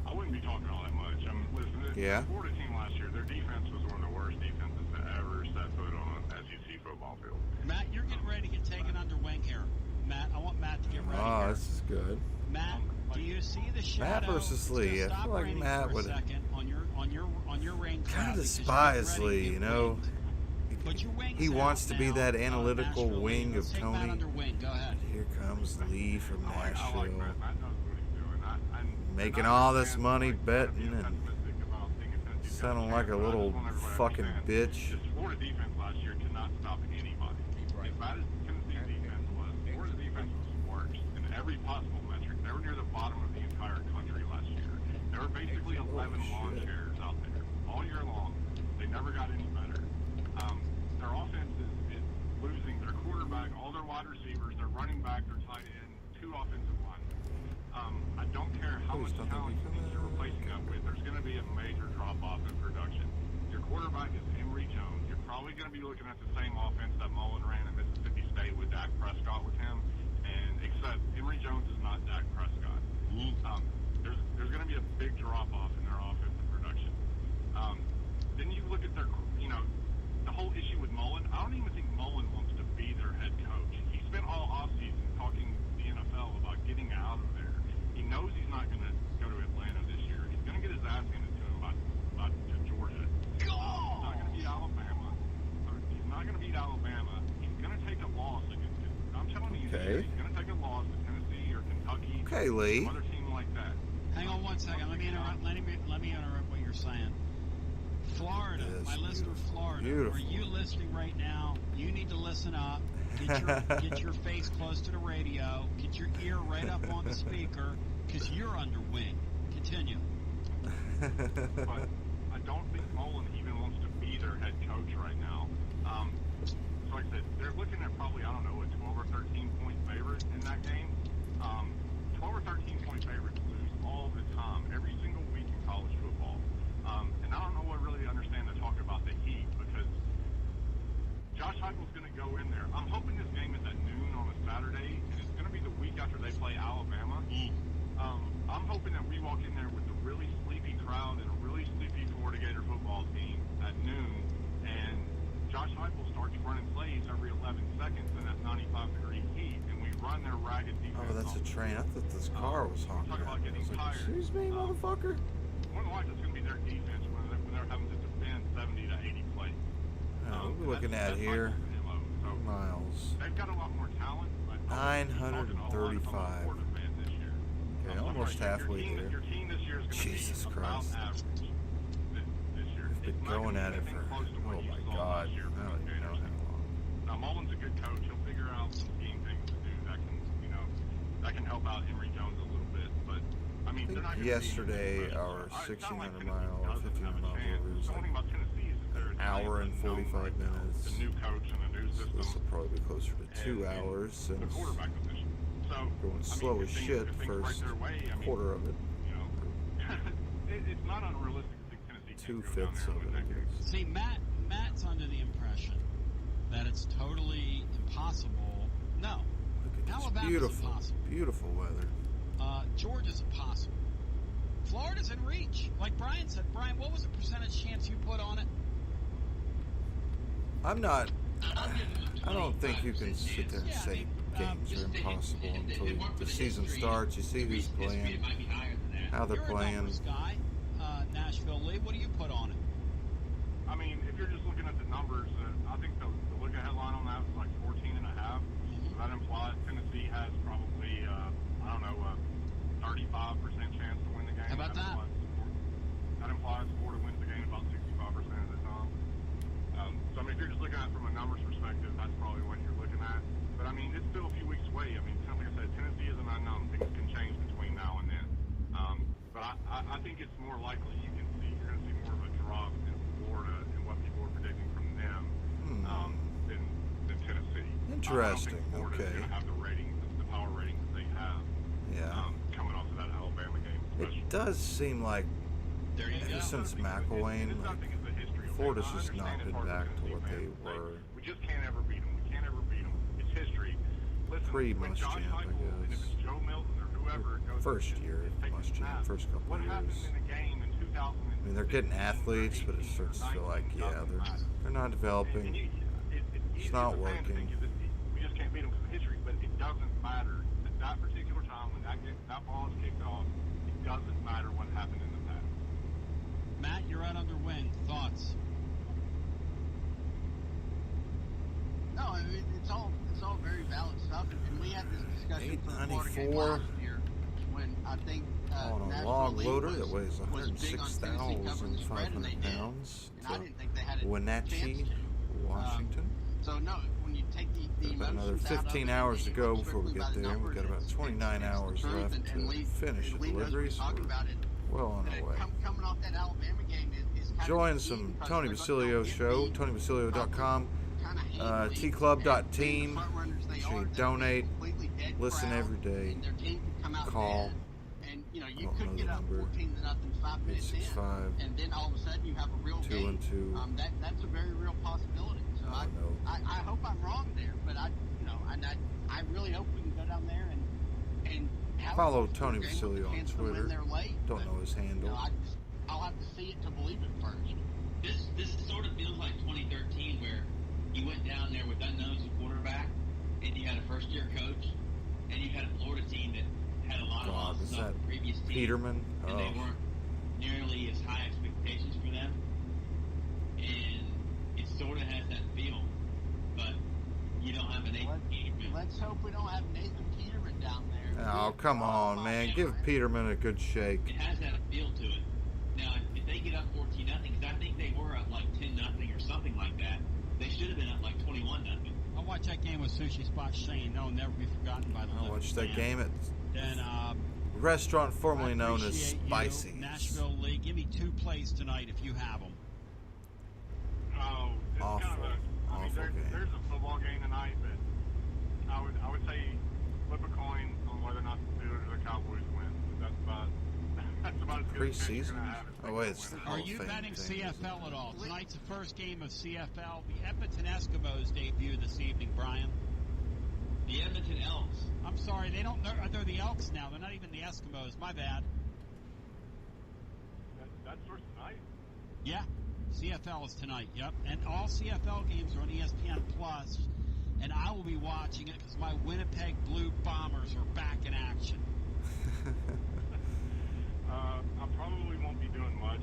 I wouldn't be talking all that much. Listen, the Florida team last year, their defense was one of the worst defenses to ever set foot on an SEC football field. Matt, you're getting ready to get taken under wing here. Matt, I want Matt to get ready. Oh, here. this is good. Matt, do you see the shadow? Matt versus Lee. I feel like Matt would on your ring. kind of despise Lee, you know. He wants to be that analytical wing of Tony. Go ahead. Here comes Lee from I like Nashville, Matt. Matt knows what he's doing. making all this money betting and sounding like a little fucking bitch. This Florida defense last year could not stop anybody. As bad as Tennessee's defense was, Florida's defense was worse in every possible metric. They were near the bottom of the entire country last year. There were basically 11 lawn chairs out there all year long. They never got any better. Their offense is losing their quarterback, all their wide receivers, their running back, their tight end, 2 offensive linemen. I don't care how much talent you think you're replacing that with. There's going to be a major drop-off in production. Your quarterback is Emory Jones. You're probably going to be looking at the same offense that Mullen ran at Mississippi State with Dak Prescott with him, and except Emory Jones is not Dak Prescott. There's going to be a big drop-off in their offensive production. Then you look at their, the whole issue with Mullen. I don't even think Mullen wants to be their head coach. He spent all offseason talking to the NFL about getting out of there. He knows he's not going to go to Atlanta this year. He's going to get his ass handed to him to Georgia. He's not going to beat Alabama. He's not going to beat Alabama. He's going to take a loss against it. I'm telling you, he's going to take a loss to Tennessee or Kentucky. Okay, Lee. Another team like that. Hang on one second. Let me interrupt what you're saying. Florida, my listener, Florida. Beautiful. Are you listening right now? You need to listen up. Get your face close to the radio. Get your ear right up on the speaker, because you're under wing. Continue. But I don't think Mullen even wants to be their head coach right now. So like I said, they're looking at probably, a 12 or 13 point favorite in that game. 12 or 13 point favorites lose all the time, every single week in college football. football team at noon, and Josh Heupel starts running plays every 11 seconds in that 95-degree heat, and we run their ragged defense. Oh, that's a train. I thought this car was honking talking about at me. I getting was like, tired. excuse me, motherfucker? More than likely, it's going to be their defense when they're having to defend 70 to 80 plays. What are we looking at here? Miles. They've got a lot more talent, but 935. Okay, almost halfway there. Your team this year is going to Jesus be Christ. about average this year. We've been going at it for, oh my God, I don't even know how long. Now, Mullen's a good coach. He'll figure out some scheme things to do that can help out Henry Jones a little bit. But, I mean, I they're not think going to yesterday our 1,600 mile or 1,500 mile over was like an hour and 45 minutes. The new coach and the new system. This will probably be closer to 2 hours since going slow as shit first quarter of it. It's not unrealistic to think Tennessee 2/5 of it, I guess. See, Matt's under the impression that it's totally impossible. No. Look at this Alabama's beautiful, impossible. beautiful weather. Georgia's impossible. Florida's in reach. Like Brian said. Brian, what was the percentage chance you put on it? I'm not. I don't think you can sit there and say games are impossible until the season starts. You see who's playing, how they're playing. You're a numbers guy, Nashville Lee. What do you put on it? I mean, if you're just looking at the numbers, I think the look ahead line on that was like 14.5. So that implies Tennessee has probably, 35% chance to win the game. How about that? That implies Florida wins the game about 65% of the time. So, I mean, if you're just looking at it from a numbers perspective, that's probably what you're looking at. But, I mean, it's still a few weeks away. I mean, like I said, Tennessee is an unknown. Things can change between now and then. But I think it's more likely you're going to see more of a drop in Florida and what people are predicting from them than Tennessee. Interesting. I don't think Florida's going to have the power ratings that they have. Yeah. Coming off of that Alabama game. It does seem like ever since McElwain, Florida's just not been back to what they were. We just can't ever beat them. We can't ever beat them. It's history. Listen, Pre-Muschamp, I guess. Joe Milton or whoever First year, Muschamp, first couple of years. I mean, they're getting athletes, but it starts to feel like, yeah, they're not developing. It's not working. We just can't beat them because of history, but it doesn't matter. At that particular time, when that ball is kicked off, it doesn't matter what happened in the past. Matt, you're out under wing. Thoughts? No, I mean, it's all very valid stuff, and we had this discussion for the Florida game 894 last year when I think on a Nashville log League loader was that weighs big on Tennessee covering the spread, and they 106,500 did. pounds And I didn't think they had a Wenatchee, chance to. Washington. So no, when you take the About another 15 hours to go before we get there. We've got about 29 hours left to finish the deliveries. We're well on our way. Coming off that Alabama game is kind Join of some Tony Basilio show, TonyBasilio.com, tclub.team. Make sure you donate, listen every day, call. And you could get up 14-0 5 minutes in, 865 and then all of a sudden you have a real 2 game. and 2. That's a very real possibility. So I hope I'm wrong there, but I really hope we can go down there and have Follow a Tony game with Basilio a on chance to win Twitter. there late. Don't know his handle. I'll have to see it to believe it first. This sort of feels like 2013, where you went down there with unknowns at quarterback, and you had a first-year coach, and you had a Florida team that had a lot of God, losses is off that the previous team, Peterman? and they weren't nearly as high expectations for them. And it sort of has that feel, but you don't have an Nathan Peterman. Let's hope we don't have Nathan Peterman down there. Oh, come on, man. Give Peterman a good shake. It has that feel to it. Now, if they get up 14-0, because I think they were up like 10-0 or something like that, they should have been up like 21-0. I'll watch that game with Sushi Spot Shane. That'll never be forgotten by the I watched that game at Then, restaurant formerly known as appreciate you, Spicy's. Nashville League. Give me 2 plays tonight if you have them. Oh, it's Awful, kind of awful game. There's a football game tonight, but I would say flip a coin on whether or not the Steelers or the Cowboys win. That's about as good a chance you're Preseason? gonna have. Oh, wait, it's the Hall Are of you Fame betting thing, isn't it? CFL at all? Tonight's the first game of CFL. The Edmonton Eskimos debut this evening, Brian. The Edmonton Elks. I'm sorry, they're the Elks now. They're not even the Eskimos. My bad. That starts tonight. Yeah. CFL is tonight, yep. And all CFL games are on ESPN Plus, and I will be watching it because my Winnipeg Blue Bombers are back in action. I probably won't be doing much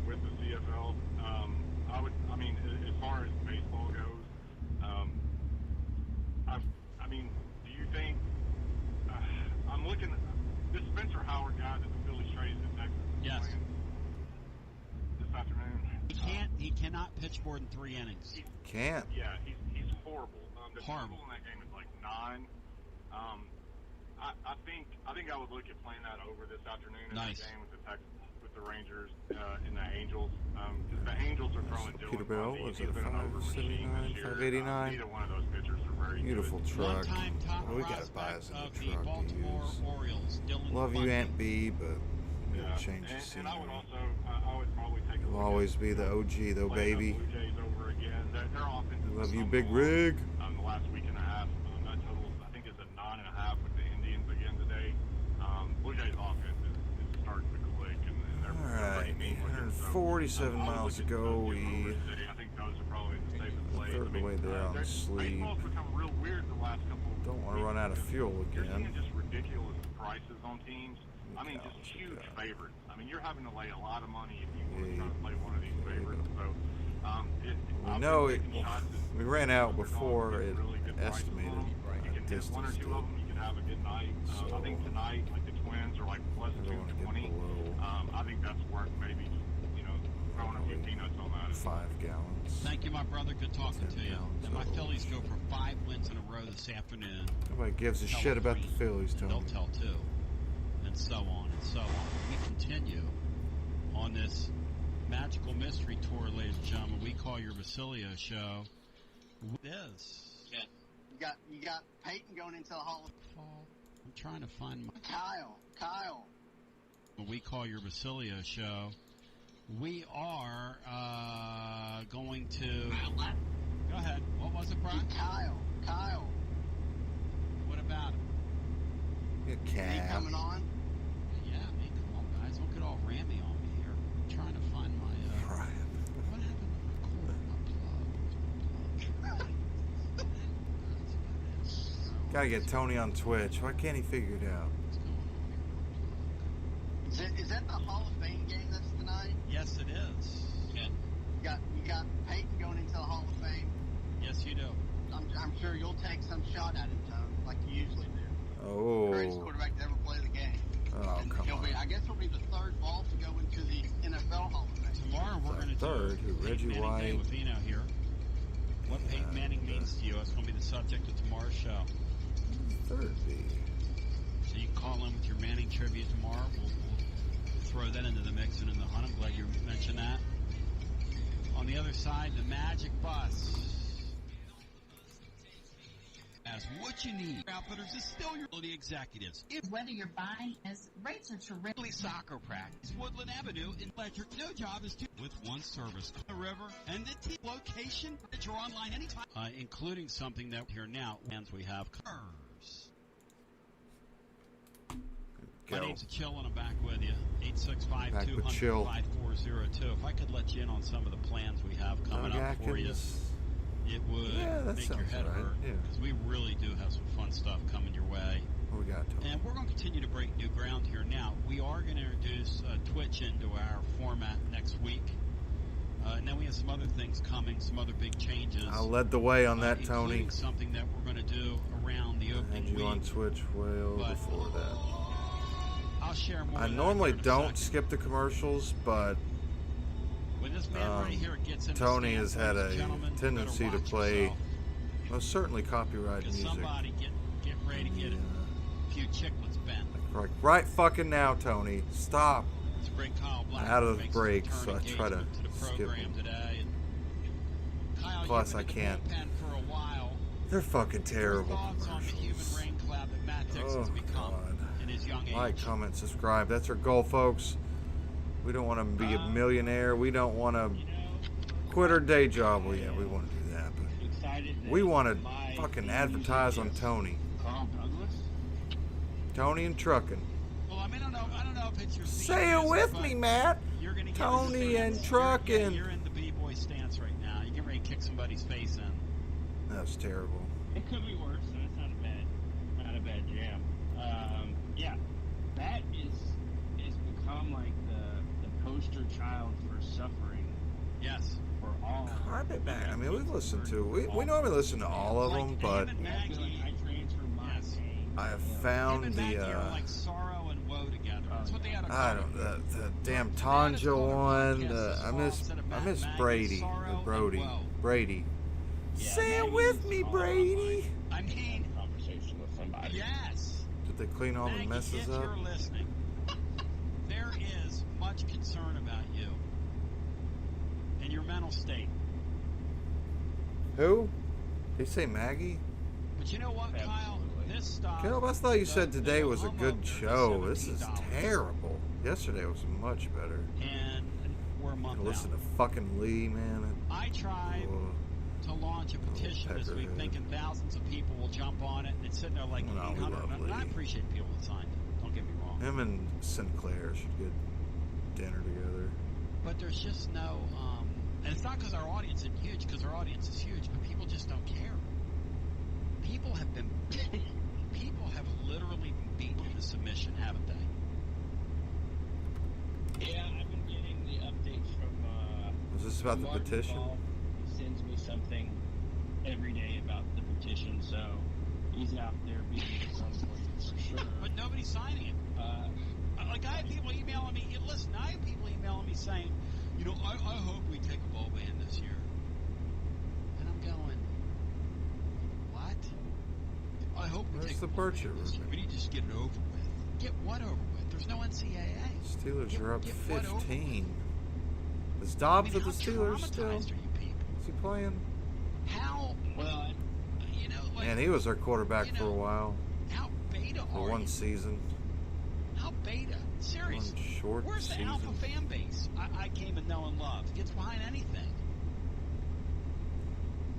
with the CFL. As far as baseball goes, do you think I'm looking at this Spencer Howard guy that the Phillies traded to Texas? Yes. This afternoon. He cannot pitch more than 3 innings. Can't. Yeah, he's horrible. The Horrible. total in that game is like 9. I think I would look at playing that over this afternoon in Nice. the game with the Rangers and the Angels. Because the Angels are throwing Dylan Peterbilt, Bundy. was He's it been an over machine 579, this year. 589? Neither one of those pitchers are very Beautiful good. truck. One-time top Well, we gotta buy prospect us a of new the truck to Baltimore use. Orioles, Dylan Love you, Bundy. Aunt B, but we Yeah. gotta change the And I scenery. would also, I would probably take a You'll look always at, be the OG, though, playing the baby. Blue Jays over again. Their offense is Love you, coming Big along. Rig. The last week and a half, that total, I think, is a 9.5 with the Indians again today. Blue Jays offense is starting to click, and they're Alright, pretty mean with it. So, 147 I would miles look to at go. those We over today. I think those are probably the safest plays. third of the way there on sleep. Baseball's become real weird the last couple of Don't want to weeks run out of because fuel You're seeing again. just ridiculous prices on teams. Just $8 huge a guy. favorites. You're having to lay a lot of money if you want to try to play one of these favorites. So, We know it. We ran out before it estimated Hit one or distance two of them, you can have a good night. I think tonight, like the Twins are like plus I don't want to get 220. below I think that's worth maybe throwing a few peanuts on that. 5 gallons. Thank you, my brother. Good talking to you. 10 And my gallons. Phillies go for 5 wins in a row this afternoon. Nobody gives a Tell shit about the three, Phillies, and Tony. they'll tell 2, and so on and so on. We continue on this magical mystery tour, ladies and gentlemen. We call your Basilio show. It is. You got Peyton going into the Hall of Fall. I'm trying to find my Kyle. We call your Basilio show. We are going to. Go ahead. What was it, Brian? Kyle. What about it? You He can't. coming on? Yeah, I mean, come on, guys. Don't get all rammy on me here. I'm trying to find my. Right. What happened to my cord? My plug. Gotta get Tony on Twitch. Why can't he figure it out? What's going on here? Is that the Hall of Fame game that's tonight? Yes, it is. You got Peyton going into the Hall of Fame. Yes, you do. I'm sure you'll take some shot at him, Tone, like you usually do. Greatest Oh. quarterback to ever play the game. Oh, And come on. I guess he'll be the third ball to go into the NFL Hall of Fame. Tomorrow we're going to Third, do Reggie Peyton Manning Day White. with Vino here. What Peyton Manning means to you, it's going to be the subject of tomorrow's show. Third B. So you can call in with your Manning trivia tomorrow. We'll throw that into the mix and in the hunt. I'm glad you mentioned that. On the other side, the Magic Bus. As what you need. Outfitters is still your ability executives. Whether you're buying as rates are terrific. Italy Soccer Practice, Woodland Avenue in Ledger. No job is too with one service. The river and the location that you're online anytime. Including something that here now plans we have cars. My Go. name's Chill and I'm back with you. Back with Chill. 865-200-5402. If I could let you in on some of the plans we have coming Doug up for you, Atkins. it would Yeah, that make your sounds head right. hurt. Yeah. Because we really do have some fun stuff coming your way. What we got, Tony? And we're going to continue to break new ground here. Now, we are going to introduce Twitch into our format next week. And then we have some other things coming, some other big changes. I led the way on that, including Tony. something that we're going to do around the I had opening you week. on Twitch well But before that. I'll share more I of that normally here in a don't second. skip the commercials, but When this man right here gets into Tony stand, has had ladies and a gentlemen, you tendency better to watch play yourself, most certainly copyright 'cause music. somebody get ready to get a few chiclets bent. Right fucking now, Tony. Stop. Let's bring Kyle Black Out of makes the break, his so I return try to engagement the skip program them. today. And Kyle, Plus, you've I been in can't. the bullpen for a while. They're fucking Your terrible thoughts on the human commercials. rain cloud that Matt Dixon's Oh, become God. in his young age? Like, comment, subscribe. That's our goal, folks. We don't want to be a millionaire. We don't want to quit our day job. Well, yeah, we want to do that. But we want to fucking advertise on Tony. Tony and Truckin. Well, I mean, I don't know if it's your Say it with me, Matt. You're gonna get Tony into and it. Truckin. You're in the kick somebody's face in. That was terrible. It could be worse, and it's not a bad jam. Yeah, that is become like the poster child for suffering. Yes. For all. Carpetbagger. I mean, we've listened to. We normally listen to all of them, but I feel like I transfer my pain. I have Him found and the. Maggie are like sorrow and woe together. That's what they had. I don't. The damn Tanja one. I miss Brady. Or Brody. Brady. Yeah, Say it Maggie with is me, all Brady. I mean, conversation with somebody. yes. Did they clean all the Maggie, messes if up? you're listening, there is much concern about you and your mental state. Who? Did he say Maggie? But you know what, Kyle? This stuff. Caleb, I thought you said today was a humbug good there for show. This is $17. terrible. Yesterday was much better. And we're a month Listen out. to fucking Lee, man. I tried to launch a petition this week, Peckerhead. thinking thousands of people will jump on it, and it's sitting there like No, we 800. love And I Lee. appreciate people that signed it. Don't get me wrong. Him and Sinclair should get dinner together. But there's just no, and it's not because our audience is huge, because our audience is huge, but people just don't care. People have literally been beaten into submission, haven't they? Yeah, I've been getting the updates from. Was this about the Martin petition? Ball. He sends me something every day about the petition, so he's out there being some for sure. But nobody's signing it. Like, I have people emailing me. Listen, I have people emailing me saying, you know, I hope we take a bowl ban this year. And I'm going, what? I hope we Where's take the a bowl Bircher ban this year. ribbon? We need to just get it over with. Get what over with? There's no NCAA. Steelers are up Get what over 15. Is Dobbs with the how Steelers still? traumatized are you people? Is he playing? How, Well, you know, like, Man, he was our quarterback you for a know, while. how beta For are one you? season. How beta? Seriously. One short Where's the season. alpha fan base I came to know and love? Gets behind anything.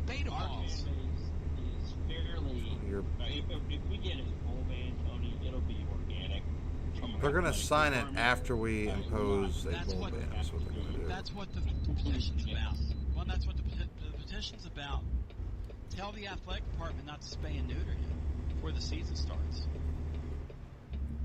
Beta our fan balls. base is fairly. You're- If we get a full ban, Tony, it'll be organic. They're going to sign it Department. after we impose a That's bowl what- ban. That's what they're going to do. That's what the petition's about. Well, that's what the petition's about. Tell the athletic department not to spay and neuter you before the season starts.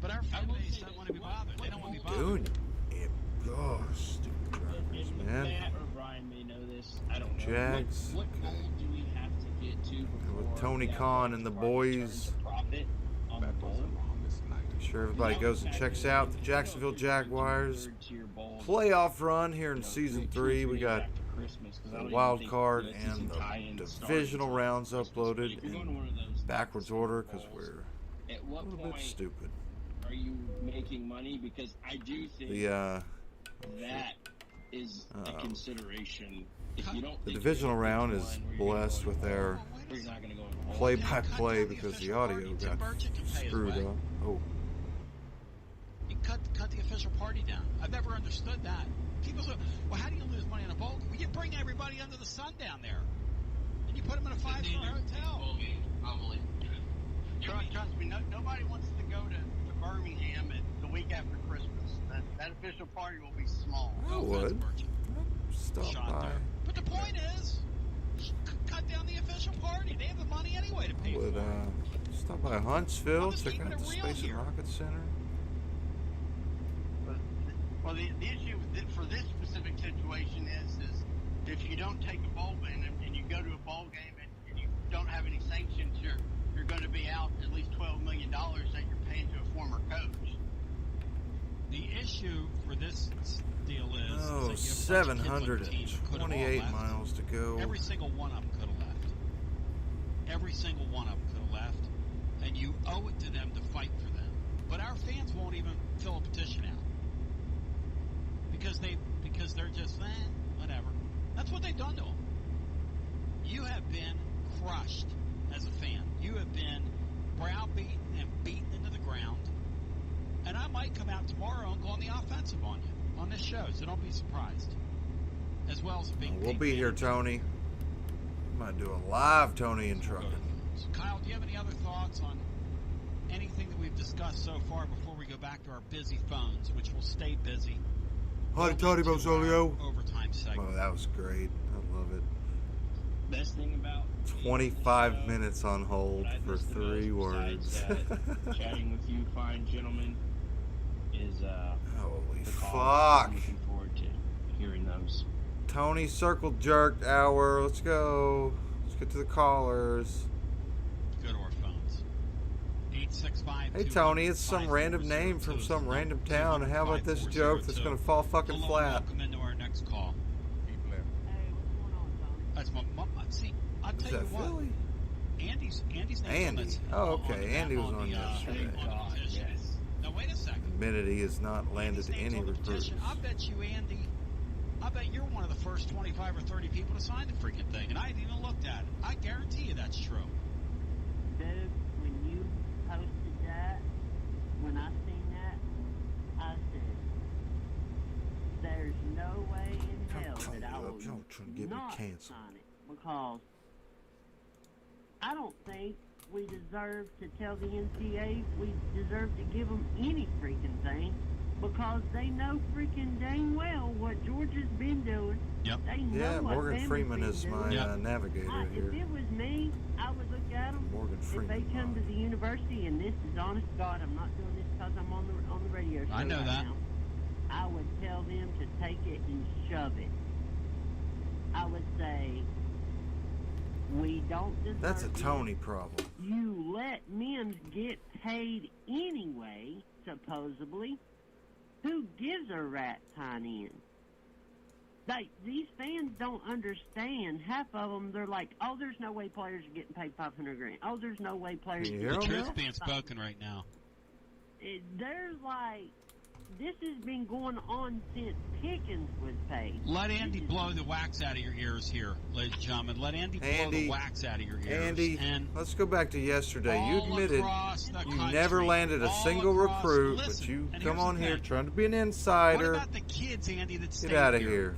But our fan base don't want to be bothered. They don't want to be bothered. Dude, oh, stupid drivers, And man. Matt or Brian may know this. I don't know. Jags. What goal do we have to get to before With Tony the Khan athletic and the department boys. turns a profit on the bowl? Sure, everybody goes and checks out the Jacksonville Jaguars playoff run here in season 3. We got the wild card and the divisional rounds uploaded in backwards order because we're At a what little bit point stupid. are you making money? Because I do think The that is a consideration. If you don't the think divisional you're round gonna is win, where you're blessed going with home, their or you're not gonna go in the hole. play-by-play because the audio got screwed up. Oh, You cut the official party down. I've never understood that. People say, well, how do you lose money on a bowl? Well, you bring everybody under the sun down there. And you put them in a 5-star hotel. Trust me, nobody wants to go to Birmingham the week after Christmas. That official party will be small. I would. Stop by. But the point is, cut down the official party. They have the money anyway to pay Would for it. stop by Huntsville, I'm just check keeping out the it real Space and here. Rocket Center. Well, the issue for this specific situation is if you don't take a bowl ban and you go to a bowl game and you don't have any sanctions, you're going to be out at least $12 million that you're paying to a former coach. The issue for this deal is Oh, that you have a bunch of kids on your team who could have all 728 left. miles to go. Every single one of them could have left. Every single one of them could have left. And you owe it to them to fight for them. But our fans won't even fill a petition out. Because they're just, whatever. That's what they've done to them. You have been crushed as a fan. You have been browbeaten and beaten into the ground. And I might come out tomorrow and go on the offensive on you on this show, so don't be surprised. As well as being We'll be here, Tony. We might do a live Tony and Truckin. So Kyle, do you have any other thoughts on anything that we've discussed so far before we go back to our busy phones, which will stay busy? Hi, Tony Bosolio. Overtime segment. Oh, that was great. I love it. best thing about 25 minutes on hold what I for miss the 3 most, words. besides, chatting with you fine gentlemen is Holy the calls. fuck. I'm looking forward to hearing those. Tony circle jerked hour. Let's go. Let's get to the callers. Go to our phones. 865. Hey Tony, it's some random name from some random town. How about this joke that's gonna fall fucking Hello, flat? welcome into our next call. Keep left. Hey, what's going on, Tony? That's my mom. See, I'll Is tell you that what. Philly? Andy's name's Andy. on this. Oh, okay. Andy was on the, yesterday. on the petition. Yes. Now wait a second. Admitted he has not landed Andy's name's any on the recruits. petition. I bet you, Andy. I bet you're one of the first 25 or 30 people to sign the freaking thing, and I hadn't even looked at it. I guarantee you that's true. Dude, when you posted that, when I seen that, I said, there's no way in hell that I will Y'all trying to get me not canceled. sign it, because I don't think we deserve to tell the NCAA we deserve to give them any freaking thing, because they know freaking dang well what Georgia's been doing. Yep. They know Yeah, what Morgan Bama's Freeman been is doing. my navigator If here. it was me, I would look at them. Morgan If Freeman. they come to the university, and this is honest to God, I'm not doing this because I'm on the radio show I know right that. now. I would tell them to take it and shove it. I would say, we don't deserve That's a this. Tony problem. You let men get paid anyway, supposedly. Who gives a rat's hind end? Like, these fans don't understand. Half of them, they're like, oh, there's no way players are getting paid $500,000. Oh, there's no way players Can are you The hear getting him truth's now? being spoken right now. There's like, this has been going on since Pickens was paid. Let Andy blow the wax out of your ears here, ladies and gentlemen. Let Andy blow Andy, the wax out of your ears. Andy, and let's go back to yesterday. You all admitted across the you country, never landed a all single across- recruit, listen, but you and come here's on the here thing. trying to be an What insider. about the kids, Andy, that stay Get out of here? here.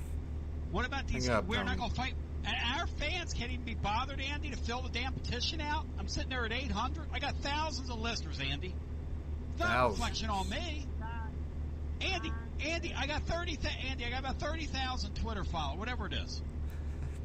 What about these? Hang up, We're not Tony. going to fight. And our fans can't even be bothered, Andy, to fill the damn petition out. I'm sitting there at 800. I got thousands of listeners, Andy. It's not a Thousands. reflection on me. Andy, I got 30. Andy, I got about 30,000 Twitter followers, whatever it is.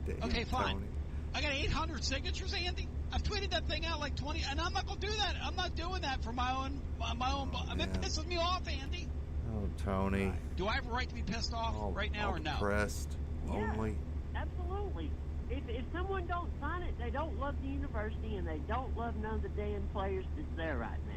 Damn, Okay, fine. Tony. I got 800 signatures, Andy. I've tweeted that thing out like 20, and I'm not going to do that. I'm not doing that for my own. I mean, it man. pisses me off, Andy. Oh, Tony. Do I have a right to be pissed off All, right now all or no? depressed, lonely. Absolutely. If someone don't sign it, they don't love the university, and they don't love none of the damn players that's there right now.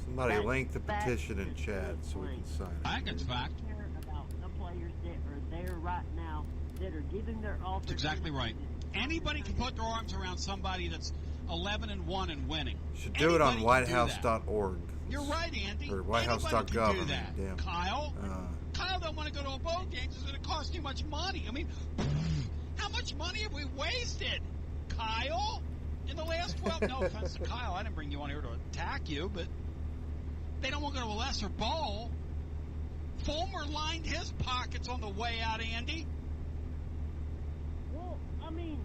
Somebody That's link the fact petition in that's chat good so we can point. sign it. I think it's fact. I care about the players that are there right now that are giving their offers. That's exactly right. Anybody can put their arms around somebody that's 11-1 and winning. Should do it on Anybody can do that. whitehouse.org. You're right, Andy. Or Anybody whitehouse.gov. can I do mean, that. damn. Kyle don't want to go to a bowl game. It's going to cost too much money. I mean, how much money have we wasted, Kyle? In the last 12, no offense to Kyle, I didn't bring you on here to attack you, but they don't want to go to a lesser bowl. Fulmer lined his pockets on the way out, Andy. Well, I mean,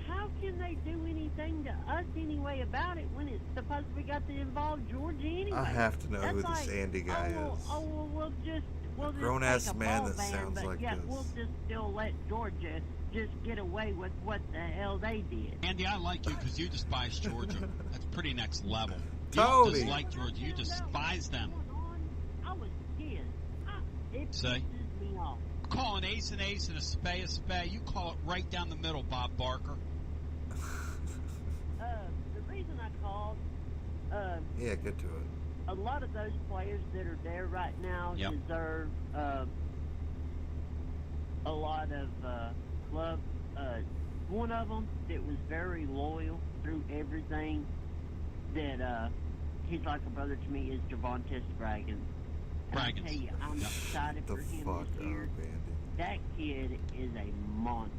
how can they do anything to us anyway about it when it's supposed to be got to involve Georgia anyway? I have to know That's who this like, Andy guy oh, is. Oh, well, we'll just grown-ass take a man ball that ban, sounds but like yeah, this. we'll just still let Georgia just get away with what the hell they did. Andy, I like you because you despise Georgia. That's pretty next level. You Tony. don't dislike Georgia. You despise them. I was pissed. It Say? pisses me off. Call an ace and a spay. You call it right down the middle, Bob Barker. The reason I called, Yeah, get to it. a lot of those players that are there right now Yep. deserve a lot of love. One of them that was very loyal through everything, that he's like a brother to me, is Javonte Spraggins. And I tell you, I'm excited The for him fuck this year. up, Andy. That kid is a monster.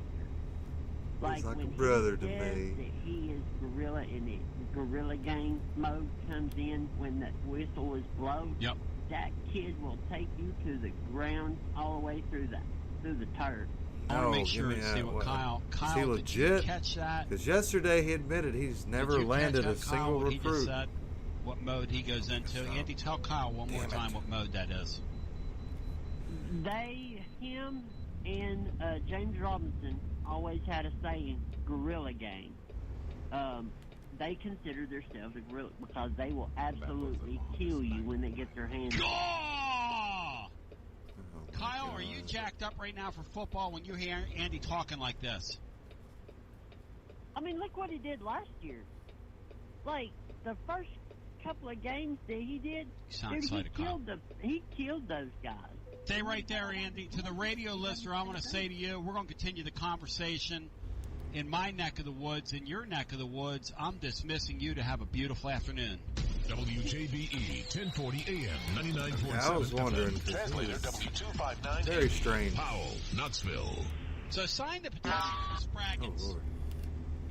He's like a when brother to he says me. that he is gorilla in the gorilla game mode comes in when that whistle is blown. Yep. That kid will take you to the ground all the way through the turd. I want to make give sure me and that. see what What- Kyle. Is he Kyle, did you legit? catch that? Because yesterday he admitted he's never Did you landed catch a that, Kyle, single what he just recruit. said? What mode he goes into? Andy, tell Kyle one more time what mode that is. Him and James Robinson always had a saying: guerrilla game. They consider themselves a guerrilla because they will absolutely kill you when they get their hands on you. Oh, Kyle, God. are you jacked up right now for football when you hear Andy talking like this? I mean, look what he did last year. Like, the first couple of games that he did, dude, he killed those guys. Stay right there, Andy. To the radio listener, I want to say to you, we're going to continue the conversation in my neck of the woods. In your neck of the woods, I'm dismissing you to have a beautiful afternoon. WJBE 1040 AM 99.7. Yeah, I was wondering. Translator W259. Very strange. Powell, Knoxville. So sign the petition for Spraggins. Oh, Lord.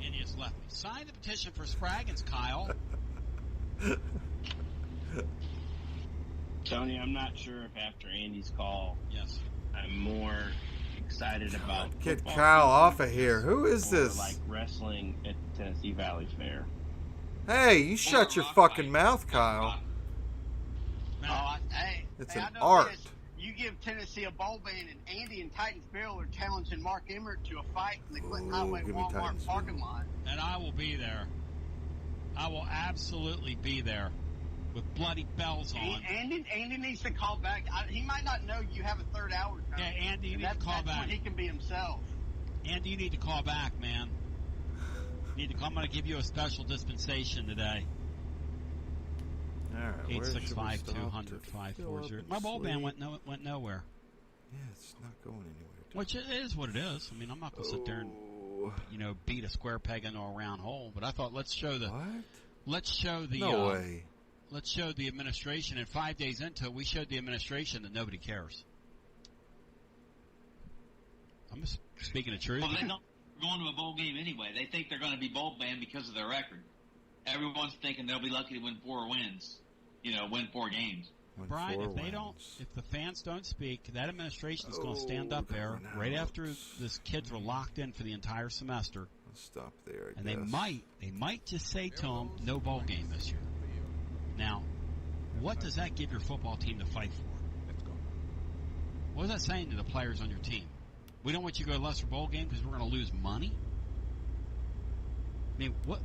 Andy has left me. Sign the petition for Spraggins, Kyle. Tony, I'm not sure if after Andy's call, yes, I'm more excited about Get football Kyle off of here. Who is or this? like wrestling at Tennessee Valley Fair. Hey, you shut your fucking mouth, Kyle. It's an art. You give Tennessee a bowl ban, and Andy and Titans-Bill are challenging Mark Emmert to a fight in the Clinton Highway Walmart parking lot. And I will be there. I will absolutely be there with bloody bells on. Andy needs to call back. He might not know you have a third hour. Yeah, Andy, you need to call back. That's when he can be himself. Andy, you need to call back, man. I'm going to give you a special dispensation today. All right, 865-200-540. My bowl ban went nowhere. Yeah, it's not going anywhere. Which it is what it is. I mean, I'm not going to sit there and beat a square peg into a round hole. But I thought let's show the let's show the administration. And 5 days into it, we showed the administration that nobody cares. I'm just speaking the truth. Well, they don't go into a bowl game anyway. They think they're going to be bowl banned because of their record. Everyone's thinking they'll be lucky to win 4 wins. Win 4 games. Brian, if the fans don't speak, that administration is going to stand up there right after this kids were locked in for the entire semester. Let's stop there. They might just say to them, no bowl game this year. Now, what does that give your football team to fight for? What is that saying to the players on your team? We don't want you to go to a lesser bowl game because we're going to lose money? I mean, what?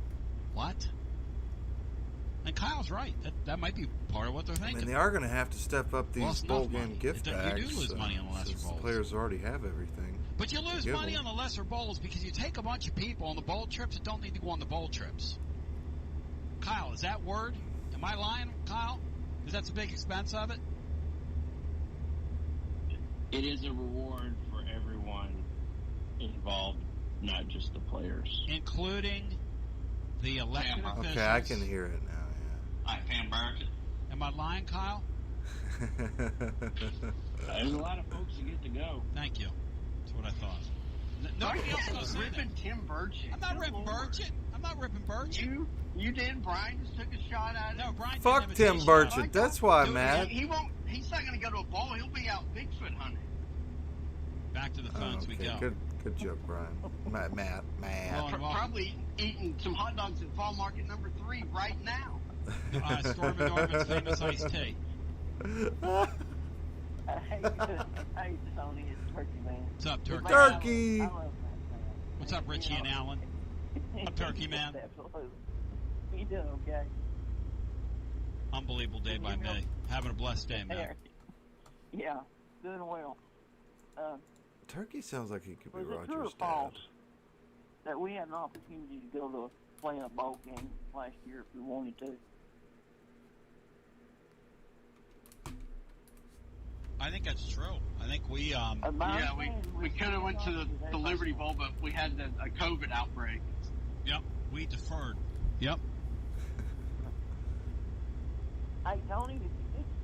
And Kyle's right. That might be part of what they're thinking. I mean, they are going to have to step up these bowl game gift bags. You do lose money on the lesser bowls. The players already have everything. But you lose money on the lesser bowls because you take a bunch of people on the bowl trips that don't need to go on the bowl trips. Kyle, is that word? Am I lying, Kyle? Because that's a big expense of it? It is a reward for everyone involved, not just the players. Including the elected officials. Okay, I can hear it now, Am I lying, Kyle? There's a lot of folks that get to go. Thank you. That's what I thought. Nobody else goes ripping Tim Burchett. I'm not ripping Burchett. You did. Brian just took a shot at it. No, Brian. Fuck Tim Burchett. That's why I'm mad. He won't. He's not going to go to a bowl. He'll be out Bigfoot hunting. Back to the phones we go. Good joke, Brian. Matt. Probably eating some hot dogs at Fall Market number 3 right now. Storm and Norman's famous iced tea. Hey, Tony, it's Turkey, man. What's up, Turkey? Turkey! I love that, man. What's up, Richie and Alan? I'm Turkey, man. Absolutely. You doing okay? Unbelievable day by me. Having a blessed day, man. Yeah, doing well. Turkey sounds like he could be Was it true or Roger's false dad. that we had an opportunity to go to play in a bowl game last year if we wanted to? I think that's true. I think we we could have went to the Liberty Bowl, but we had a COVID outbreak. Yep, we deferred. Yep. Hey, Tony,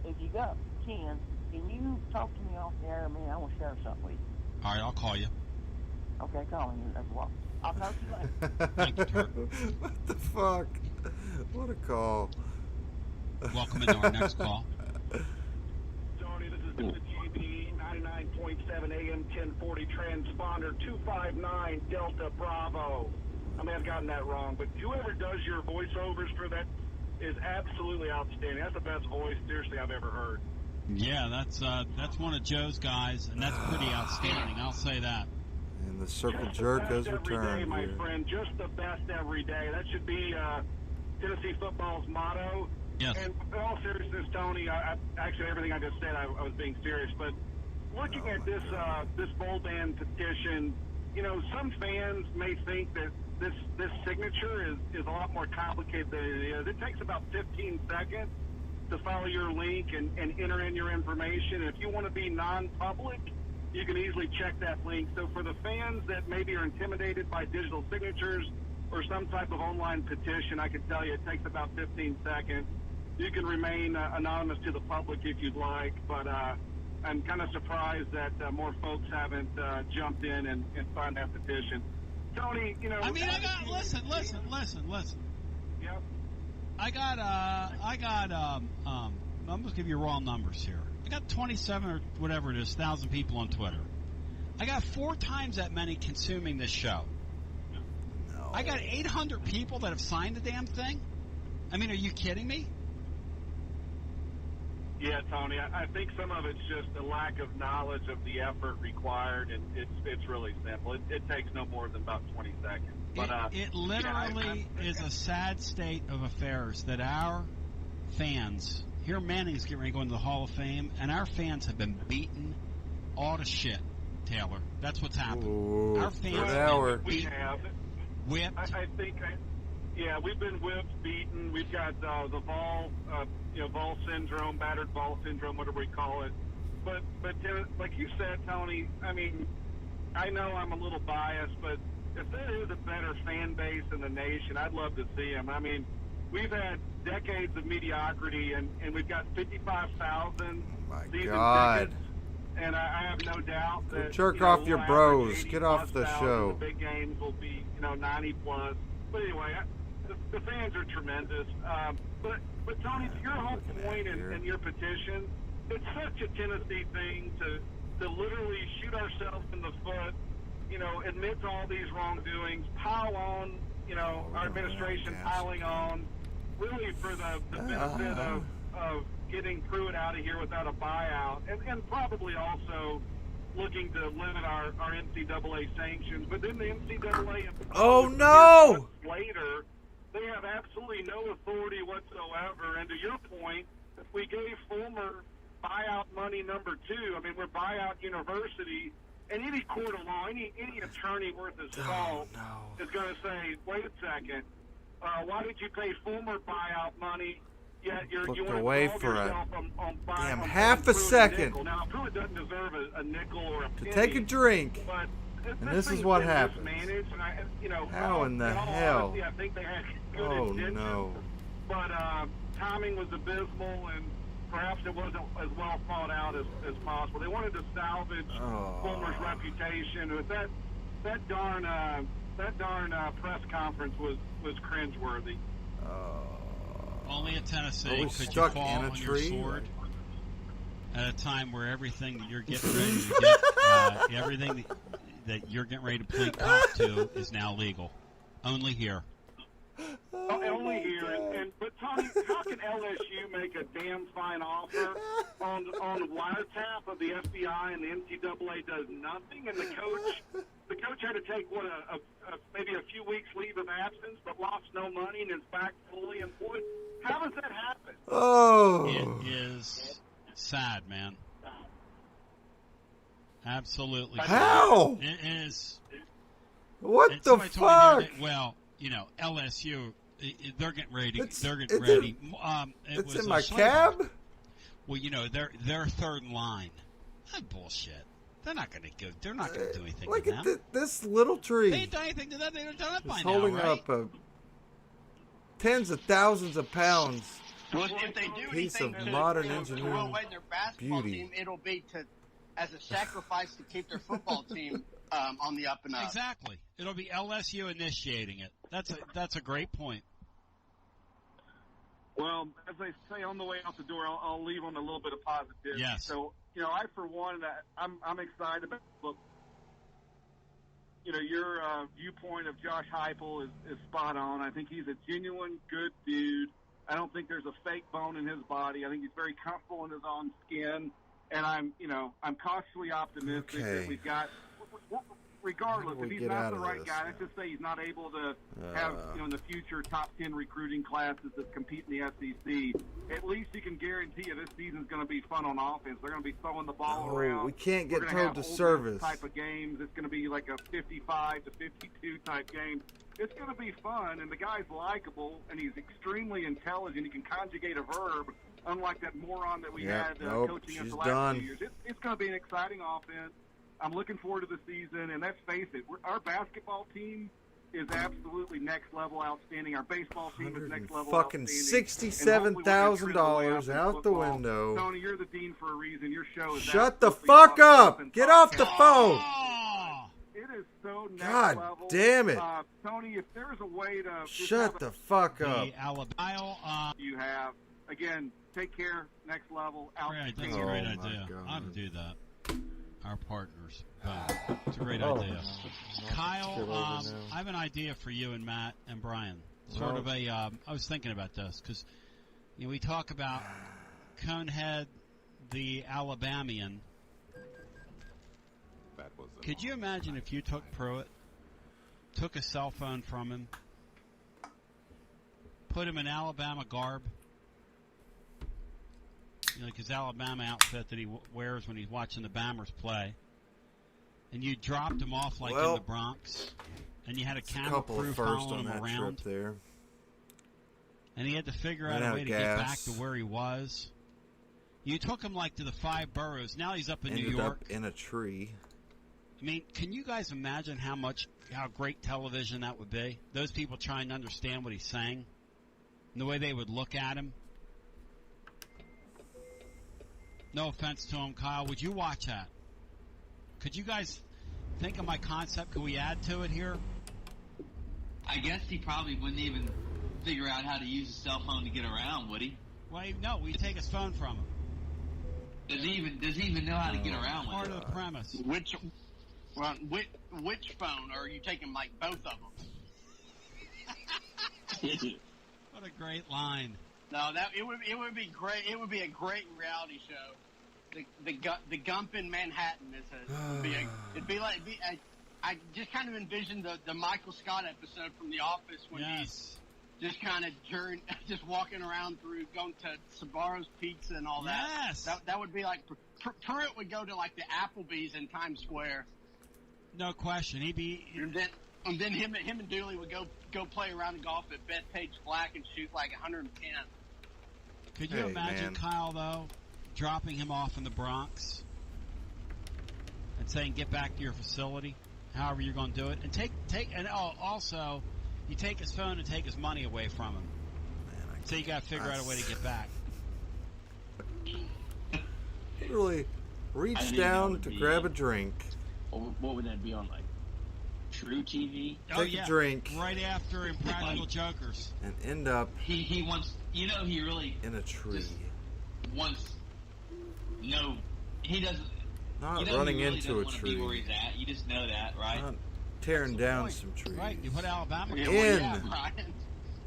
if you got 10, can you talk to me off the air, man? I want to share something with you. All right, I'll call you. Okay, call me. That's what. I'll talk to you later. Thank you, Turk. What the fuck? What a call. Welcome into our next call. Tony, this is WJB 99.7 AM 1040 transponder 259 Delta Bravo. I may have gotten that wrong, but whoever does your voiceovers for that is absolutely outstanding. That's the best voice, seriously, I've ever heard. Yeah, that's one of Joe's guys, and that's pretty outstanding. I'll say that. And the circle Just the jerk best has every day, returned my here. friend. Just the best every day. That should be Tennessee football's motto. Yes. And in all seriousness, Tony, actually everything I just said, I was being serious. But looking at this this bowl ban petition, you know, some fans may think that this signature is a lot more complicated than it is. It takes about 15 seconds to follow your link and enter in your information. If you want to be non-public, you can easily check that link. So for the fans that maybe are intimidated by digital signatures or some type of online petition, I can tell you it takes about 15 seconds. You can remain anonymous to the public if you'd like, but I'm kind of surprised that more folks haven't jumped in and signed that petition. Tony, you know... I mean, listen. Yep. I'm going to give you raw numbers here. I got 27 or whatever it is, 1,000 people on Twitter. I got 4 times that many consuming this show. No. I got 800 people that have signed the damn thing. I mean, are you kidding me? Yeah, Tony, I think some of it's just a lack of knowledge of the effort required, and it's really simple. It takes no more than about 20 seconds. But it literally is a sad state of affairs that our fans, here Manning's getting ready to go into the Hall of Fame, and our fans have been beaten all to shit, Taylor. That's what's happened. Ooh, our fans have we have. Whipped. I think, we've been whipped, beaten. We've got the Vol, Vol syndrome, battered Vol syndrome, whatever we call it. But like you said, Tony, I mean, I know I'm a little biased, but if there is a better fan base in the nation, I'd love to see them. I mean, we've had decades of mediocrity, and we've got 55,000 season tickets. And I have no doubt that jerk off your bros. Get off the show. The big games will be 90 plus. But anyway, the fans are tremendous. But Tony, to your whole point and your petition, it's such a Tennessee thing to literally shoot ourselves in the foot. Admit to all these wrongdoings, pile on. Our administration piling on, really for the benefit of getting Pruitt out of here without a buyout, and probably also looking to limit our NCAA sanctions. But then the NCAA, oh no! Later, they have absolutely no authority whatsoever. And to your point, we gave Fulmer buyout money number 2. I mean, we're buyout university, and any court of law, any attorney worth his salt is going to say, wait a second, why did you pay Fulmer buyout money? Yet you want to away involve for yourself on half a second. Now, Pruitt doesn't deserve a nickel or a penny. To take a drink. But and this is what happens. And How in the hell? Honesty, I think they had good intentions. No. But timing was abysmal, and perhaps it wasn't as well thought out as possible. They wanted to salvage Fulmer's reputation. But that darn press conference was cringeworthy. Only in Tennessee could you fall on your sword at a time where everything that you're getting ready to get, everything that you're getting ready to plead cop to is now legal. Only here. Only here. But Tony, how can LSU make a damn fine offer on wiretap of the FBI and the NCAA does nothing, and the coach had to take maybe a few weeks leave of absence, but lost no money and is back fully employed? How does that happen? Oh, it is sad, man. Absolutely. How? It is. What the fuck? LSU, they're getting ready. It's in my cab. Well, they're third in line. That's bullshit. They're not going to go. They're not going to do anything. Look to at them. this little tree. They ain't done anything to that. They're done it by now, holding right? up tens of thousands of pounds. Well, if they do piece anything of modern to engineering roll away their basketball beauty. team, it'll be as a sacrifice to keep their football team on the up and up. Exactly. It'll be LSU initiating it. That's a great point. Well, as they say on the way out the door, I'll leave on a little bit of positivity. Yes. So, I for one, I'm excited about. Look, your viewpoint of Josh Heupel is spot on. I think he's a genuine good dude. I don't think there's a fake bone in his body. I think he's very comfortable in his own skin, and I'm cautiously optimistic that we've got. regardless, How do if we he's get not out the of right this guy, now? let's just say he's not able to have, in the future, top 10 recruiting classes that compete in the SEC, at least he can guarantee you this season's going to be fun on offense. They're going to be throwing the ball around. We can't We're get gonna towed have to Ole Miss service. type of games. It's going to be like a 55 to 52 type game. It's going to be fun, and the guy's likable, and he's extremely intelligent. He can conjugate a verb, unlike that moron that we had coaching us the last 2 years. It's going to be an exciting offense. I'm looking forward to the season, and let's face it, our basketball team is absolutely next level outstanding. Our baseball team is next level fucking outstanding. $67,000 out the window. Tony, you're the dean for a reason. Your show is Shut the absolutely fuck awesome up! and Get off the phone! It is so next God level. damn it. Tony, if there's a way to Shut the fuck up. You have. Again, take care. Next level. Great, that's a great idea. I ought to do that. Our partners. It's a great Oh, idea. no. Kyle, I have an idea for you and Matt and Brian. Sort of a, I was thinking about this because we talk about Conehead, the Alabamian. Could you imagine if you took Pruitt, took a cell phone from him, put him in Alabama garb, like his Alabama outfit that he wears when he's watching the Bombers play, and you dropped him off like in the Bronx, and you had a camera crew following him around there, and he had to figure out a way to get back to where he was. You took him like to the 5 boroughs. Now he's up in New York. Up in a tree. I mean, can you guys imagine how great television that would be? Those people trying to understand what he's saying, and the way they would look at him. No offense to him, Kyle. Would you watch that? Could you guys think of my concept? Could we add to it here? I guess he probably wouldn't even figure out how to use a cell phone to get around, would he? Well, no, we take his phone from him. Does he even know how to get around with Part it? of the premise. Which phone? Or are you taking like both of them? What a great line. No, it would be great. It would be a great reality show. The Gump in Manhattan I just kind of envisioned the Michael Scott episode from The Office when he's just kind of just walking around through, going to Sbarro's Pizza and all that. Yes. That would be like Pruitt would go to like the Applebee's in Times Square. No question. And then him and Dooley would go play around the golf at Bethpage Black and shoot like 110. Could you imagine, Kyle, though, dropping him off in the Bronx and saying, get back to your facility, however you're going to do it, and also, you take his phone and take his money away from him. So you got to figure out a way to get back. Literally reach down to grab a drink. What would that be on, like, True TV? Take a drink. Right after Impractical Jokers. And end up He wants, he really in a tree. Wants, he doesn't. Not he running really into a doesn't tree. Be where he's at. You just know that, right? Not tearing down some trees. Right, you put Alabama in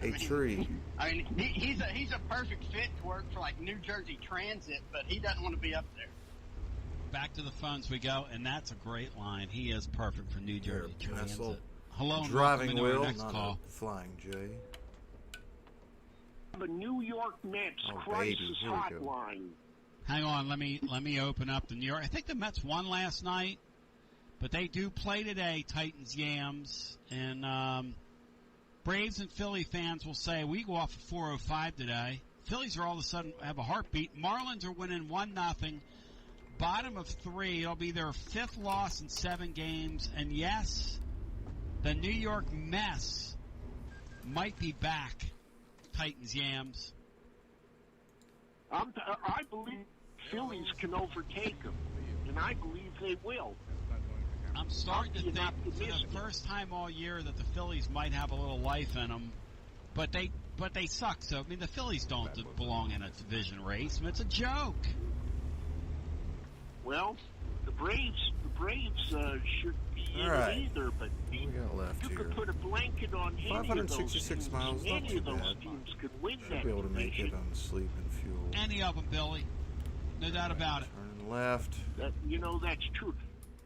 a tree. I mean, he's a perfect fit to work for like New Jersey Transit, but he doesn't want to be up there. Back to the phones we go, and that's a great line. He is perfect for New Jersey Transit. Hello, and driving welcome wheel, into our next not call. a flying J. The New York Mets baby, crisis here we go. hotline. Hang on, let me open up the New York. I think the Mets won last night, but they do play today, Titans Yams, and Braves and Philly fans will say we go off at 4:05 today. Phillies are all of a sudden have a heartbeat. Marlins are winning 1-0. Bottom of 3. It'll be their 5th loss in 7 games, and yes, the New York Mets might be back. Titans Yams. I believe Phillies can overtake them, and I believe they will. I'm starting to think for the first time all year that the Phillies might have a little life in them, but they suck. So I mean, the Phillies don't belong in a division race. I mean, it's a joke. Well, the Braves should be in either, but we got left you here. could put a blanket on any of those 566 teams. miles, not Any too of those bad. teams could win Should that be able to make division. it on sleep and fuel. Any of them, Billy. No doubt about it. Turning left. That's true.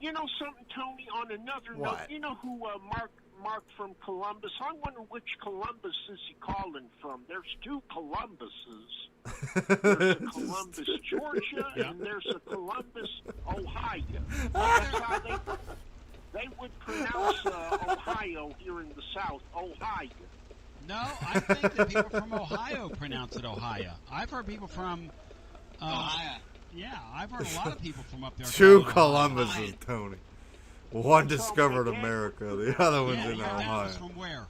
you know something, Tony? On another note, What? you know who Mark from Columbus? I wonder which Columbus is he calling from. There's two Columbuses. There's a Columbus, Georgia, and there's a Columbus, Ohio. That's how they would pronounce Ohio here in the South, Ohio. No, I think that people from Ohio pronounce it Ohio. I've heard people from Ohio. Yeah, I've heard a lot of people from up there. Two call it Ohio. Columbuses, Tony. One discovered America, the other one's in your dad Ohio. was from where?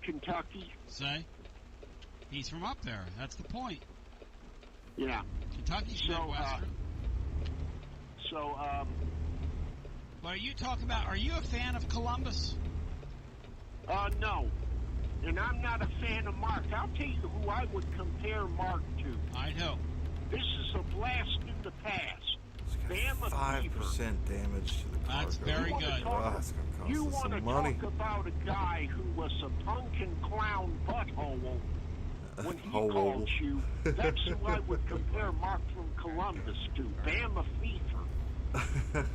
Kentucky. Say? He's from up there. That's the point. Yeah. Kentucky's Midwestern. But are you talking about, are you a fan of Columbus? No. And I'm not a fan of Mark. I'll tell you who I would compare Mark to. I know. This is a blast in the past. Bama 5% fever. damage to the cargo. That's very good. Oh, that's going to cost You us want to some money. talk about a guy who was a punkin' clown butthole when he called you. That's who I would compare Mark from Columbus to. Bama fever.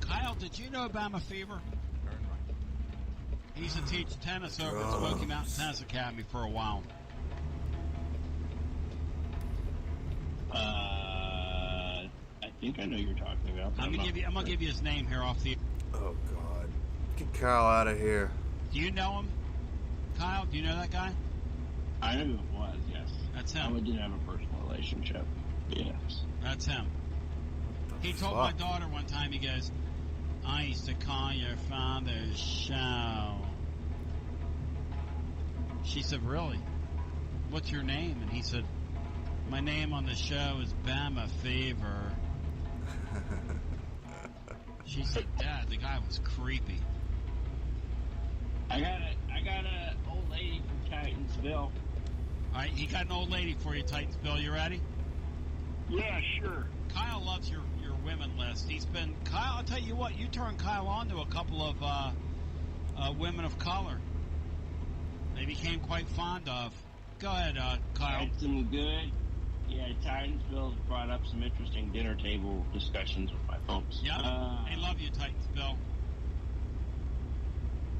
Kyle, did you know Bama Fever? He used to teach tennis over at Smoky Mountain Tennis Academy for a while. I think I know who you're talking about. I'm gonna give you his name here off the. Oh God! Get Kyle out of here. Do you know him, Kyle? Do you know that guy? I know who it was. Yes. That's him. I didn't have a personal relationship. Yes. That's him. He told my daughter one time. He goes, "I used to call your father's show." She said, "Really? What's your name?" And he said, "My name on the show is Bama Fever." She said, "Dad, the guy was creepy." I got a old lady from Titans,ville. All right, he got an old lady for you, Titans,ville. You ready? Yeah, sure. Kyle loves your women list. He's been Kyle. I'll tell you what. You turned Kyle on to a couple of women of color. They became quite fond of. Go ahead, Kyle. Had some good. Yeah, Titans,ville's brought up some interesting dinner table discussions with my folks. Yeah, they love you, Titans,ville.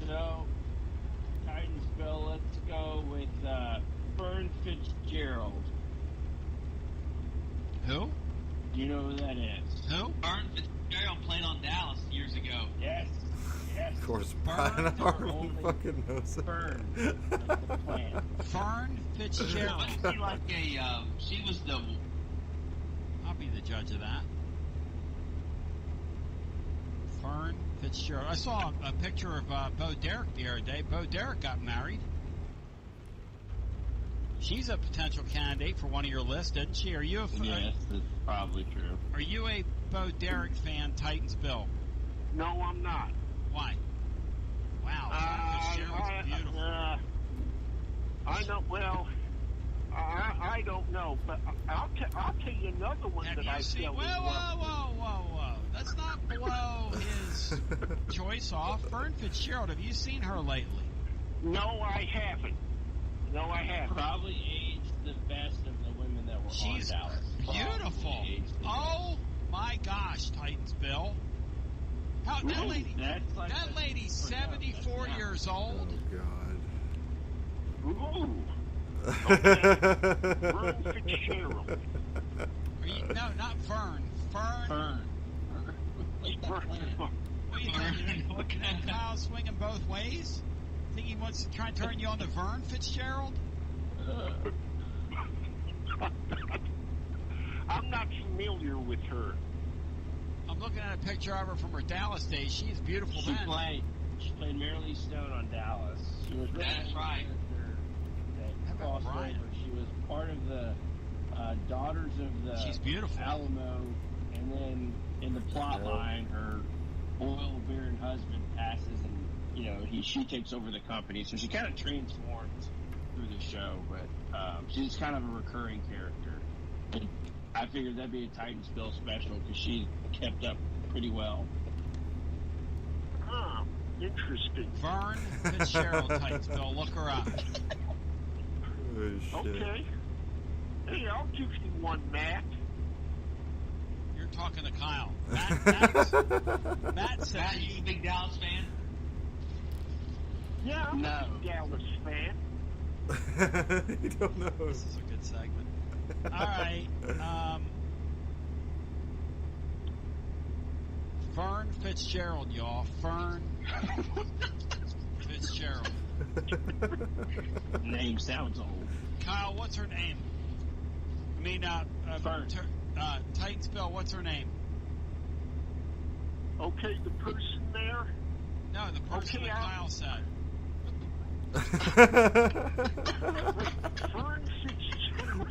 So, Titans,ville, let's go with Fern Fitzgerald. Who? Do you know who that is? Who? Fern Fitzgerald played on Dallas years ago. Yes. Of course, Brian Harlan fucking knows it. Fern. Like the plant. Fern Fitzgerald. Wasn't she like she was the... I'll be the judge of that. Fern Fitzgerald. I saw a picture of Bo Derek the other day. Bo Derek got married. She's a potential candidate for one of your lists, isn't she? Are you a Yes, that's probably true. Are you a Bo Derek fan, Titans,ville? No, I'm not. Why? Wow, Fern Fitzgerald's beautiful. I know. Well, I don't know, but I'll tell you another one Have that you I seen? fell in love Whoa! Let's not blow his choice off. Fern Fitzgerald. Have you seen her lately? No, I haven't. Probably aged the best of the women that were She's on Dallas. beautiful. Oh my gosh, Titans,ville. How that lady? Like that lady's 74 years old. Ooh. Fern Fitzgerald. No, not Fern. Fern. What are you looking at Kyle swinging both ways? Think he wants to try and turn you on to Vern Fitzgerald? I'm not familiar with her. I'm looking at a picture of her from her Dallas days. She's beautiful She then. played Marilee Stone on Dallas. She was That's right. That crossed over. She was part of the Daughters of the She's beautiful. Alamo, and then in the plot line, her oil baron husband passes, and she takes over the company. So she kind of transforms through the show, but she's kind of a recurring character. And I figured that'd be a Titans,ville special because she kept up pretty well. Huh. Interesting. Vern Fitzgerald, Titans,ville. Look her up. Okay. Hey, I'll give you one, Matt. You're talking to Kyle. Matt said Matt, you a big Dallas fan? Yeah, I'm a big Dallas fan. You don't know. This is a good segment. All right. Fern Fitzgerald, y'all. Fern Fitzgerald. Name sounds old. Kyle, what's her name? I mean, Fern. Titans-Bill, what's her name? Okay, the person there. No, the person that Kyle said. Fern Fitzgerald.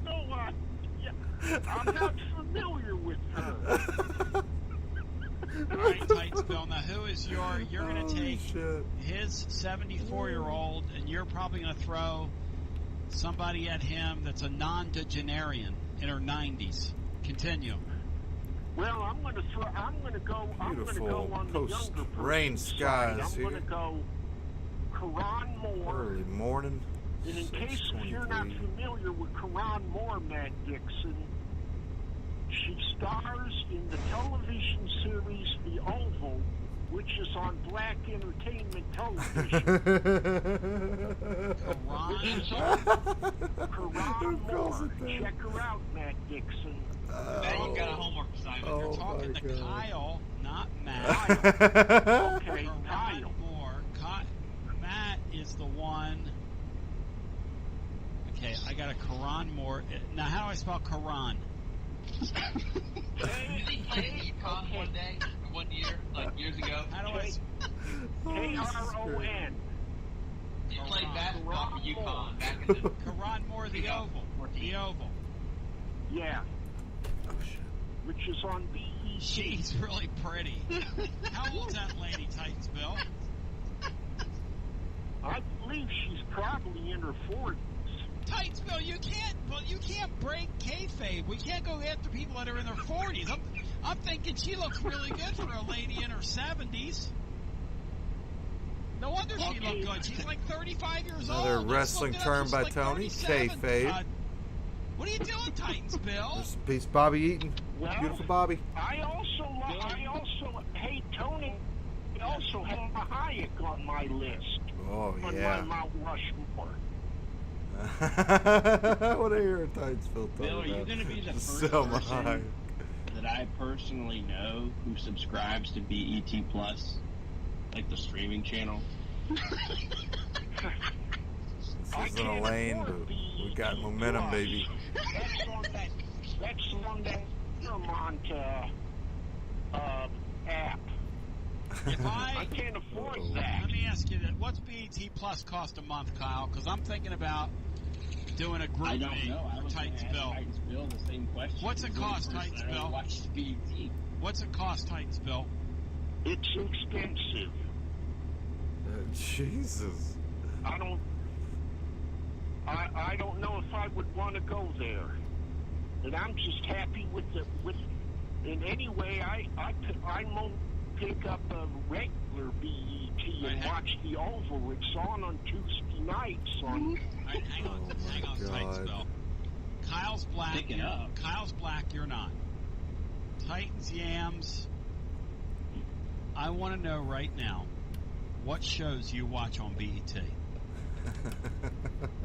No idea. I'm not familiar with her. All right, Titans-Bill. Now, who is you're going to take shit. his 74-year-old, and you're probably going to throw somebody at him that's a non-degenarian in her 90s. Continue. Well, I'm going to go on the younger person's rain skies side. I'm here. going to go Karan Moore. Early morning. And in case if you're not 6:23. familiar with Karan Moore, Matt Dixon, she stars in the television series The Oval, which is on Black Entertainment Television. Karan Moore. Check her out, Matt Dixon. Matt, you got a homework assignment. You're talking to Kyle, not Matt. Okay, Kyle. Moore. Matt is the one. Okay, I got a Karan Moore. Now, how do I spell Karan? Did he play UConn one day, or 1 year, like years ago? How do I? K-R-O-N. He played basketball for UConn back in the... Karan Moore, the Oval. The Oval. Yeah. Which is on BET. She's really pretty. How old's that lady, Titans-Bill? I believe she's probably in her 40s. Titans-Bill, you can't break kayfabe. We can't go after people that are in their 40s. I'm thinking she looks really good for a lady in her 70s. No wonder she looked good. She's like 35 years old. Another wrestling term by Tony. Kayfabe. What are you doing, Titans-Bill? Rest in peace, Bobby Eaton. Well, Beautiful Bobby. I also, hey, Tony, I also have Hayek on my list. Oh, on yeah. my Mount Rushmore. I want to hear a Titans-Bill talk Bill, are you about going to be the first Selma person Hayek. that I personally know who subscribes to BET Plus, like the streaming channel? This isn't a lane, but we got momentum, baby. That's on that Paramount app. If I can't afford that. Let me ask you that. What's BET Plus cost a month, Kyle? Because I'm thinking about doing a group I don't meeting know. I for was going to ask Titans-Bill. Titans-Bill the same question. What's it cost, Titans-Bill? Watch BET. What's it cost, Titans-Bill? It's expensive. Jesus. I don't know if I would want to go there. And I'm just happy with in any way I won't pick up a regular BET and watch the Oval. It's on Tuesday nights on. Hang on, Titans-Bill. Kyle's black. Picking up. Kyle's black. You're not. Titans Yams. I want to know right now what shows you watch on BET.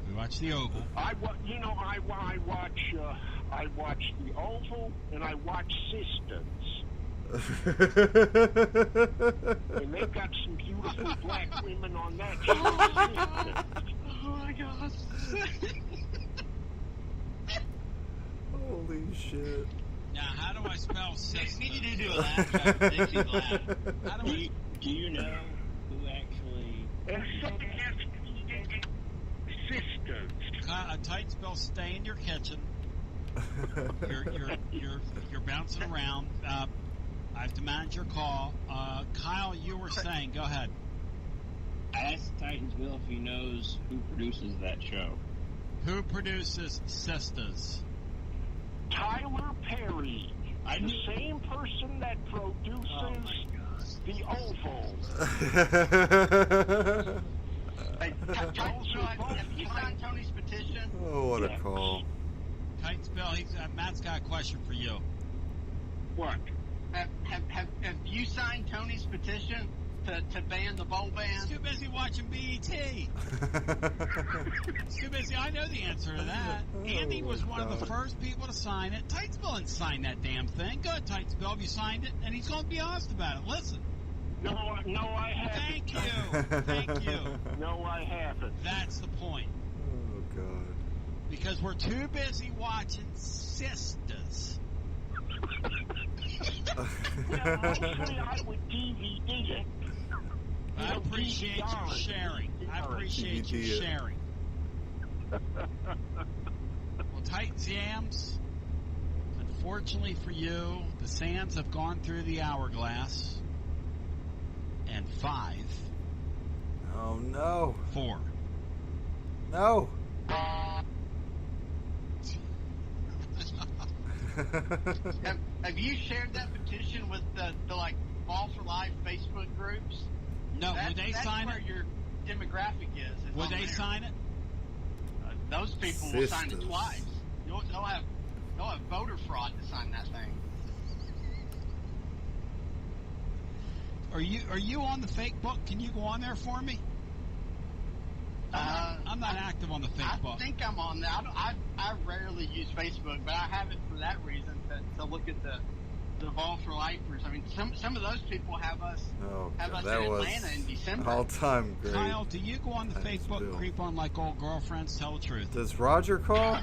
We watch the Oval. I watch the Oval and I watch Sisters. And they've got some beautiful black women on that show. Oh my gosh. Holy shit. Now, how do I spell sisters? We need to do a laugh track. Dixie's laugh. How do I... Do you know who actually... Sisters. Titans-Bill, stay in your kitchen. You're bouncing around. I have to manage your call. Kyle, you were saying, go ahead. Ask Titans-Bill if he knows who produces that show. Who produces Sisters? Tyler Perry. The same person that produces the Oval. Hey, you signed Tony's petition? Oh, what a call. Titans Bill, Matt's got a question for you. What? Have you signed Tony's petition to ban the bowl band? He's too busy watching BET. He's too busy. I know the answer to that. Andy was one of the first people to sign it. Titans Bill didn't sign that damn thing. Go ahead, Titans Bill. Have you signed it? And he's going to be honest about it. Listen. No, I haven't. Thank you. Thank you. No, I haven't. That's the point. Oh, God. Because we're too busy watching sisters. Yeah, mostly I would DVD it. I appreciate you sharing. I appreciate you sharing. Well, Titans Yams, unfortunately for you, the sands have gone through the hourglass. And 5. Oh, no. 4. No. Have you shared that petition with the like Ball for Life Facebook groups? No, would they sign it? That's where your demographic is. Would they sign it? Those people will sign it twice. They'll have voter fraud to sign that thing. Are you on the fake book? Can you go on there for me? I'm not active on the fake book. I think I'm on there. I rarely use Facebook, but I have it for that reason to look at the Ball for Lifers. I mean, some of those people have us in Atlanta in December. All time great. Kyle, do you go on the fake book and creep on like old girlfriends? Tell the truth. Does Roger call?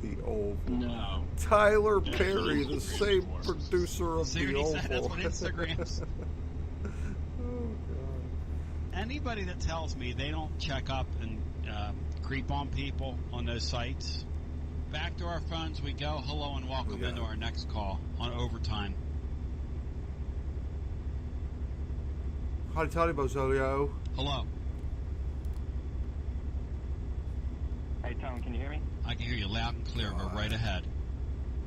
The old no. Tyler Perry, the same producer of the old. That's what Instagram's. Oh, God. Anybody that tells me they don't check up and creep on people on those sites, back to our phones we go. Hello and welcome into our next call on Overtime. Howdy, toddy, Bozolio. Hello. Hey, Tom, can you hear me? I can hear you loud and clear. Go right ahead.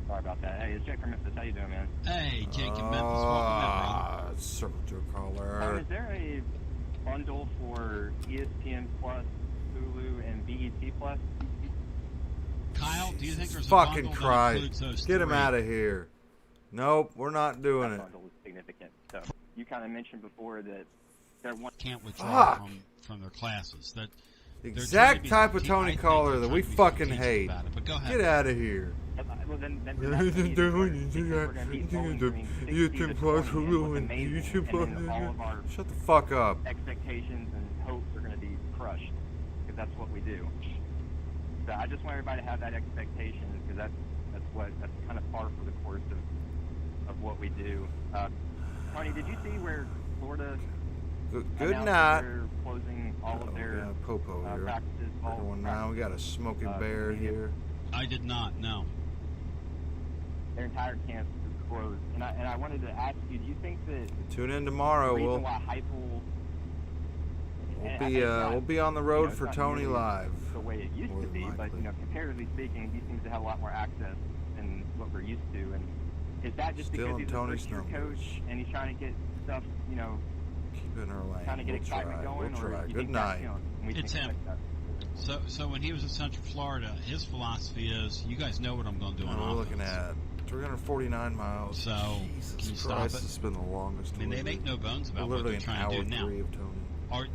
Sorry about that. Hey, it's Jake from Memphis. How you doing, man? Hey, Jake in Memphis. Welcome in, brother. Circle to a caller. Tom, is there a bundle for ESPN Plus, Hulu, and BET Plus? Kyle, do you think there's a fucking bundle Christ. that includes those Get him three? out of here. Nope, we're not doing That it. bundle is significant. So you kind of mentioned before that there can't withdraw from their classes. That exact type of Tony caller that we fucking hate. But go ahead. Get out of here. Well, then that's the YouTube Plus, Hulu, and YouTube Plus. Shut the fuck up. Expectations and hopes are going to be crushed because that's what we do. So I just want everybody to have that expectation because that's kind of par for the course of what we do. Tony, did you see where Florida Good night. they're closing all of their Popo here. practices? Everyone now, we got a smoking bear here. I did not know. Their entire campus is closed, and I wanted to ask you: do you think that Tune in tomorrow. the reason why Heupel We'll be on the road for Tony Live. the way it used to be, but comparatively speaking, he seems to have a lot more access than what we're used to. And is that just Still because in he's Tony's a first-year numbers. coach and he's trying to get stuff, Keep in her lane. trying to get excitement going? We'll or try. do you Good think that's night. him? And we It's think him. that's So when he was in Central Florida, his philosophy is, you guys know what I'm going to do on We're offense. looking at 349 miles. So, can you Jesus stop Christ, it? this has been the longest. I mean, they make no bones about what literally they're trying an to hour do now. 3 of Tony.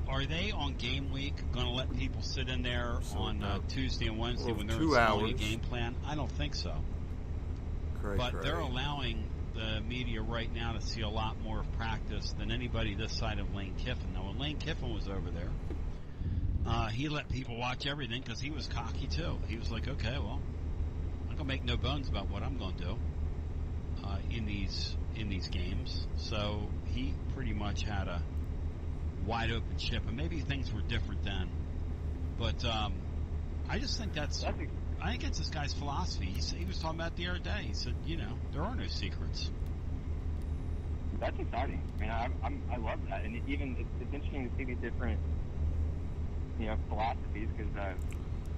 Are they on game week going to let people sit in there on Tuesday and Wednesday when they're 2 installing a hours. game plan? I don't think so. Cray, But cray. they're allowing the media right now to see a lot more of practice than anybody this side of Lane Kiffin. Now, when Lane Kiffin was over there, he let people watch everything because he was cocky too. He was like, okay, well, I'm going to make no bones about what I'm going to do in these games. So he pretty much had a wide open ship, and maybe things were different then. But I just think I think it's this guy's philosophy. He was talking about it the other day. He said, there are no secrets. That's exciting. I mean, I love that, and even it's interesting to see the different, philosophies because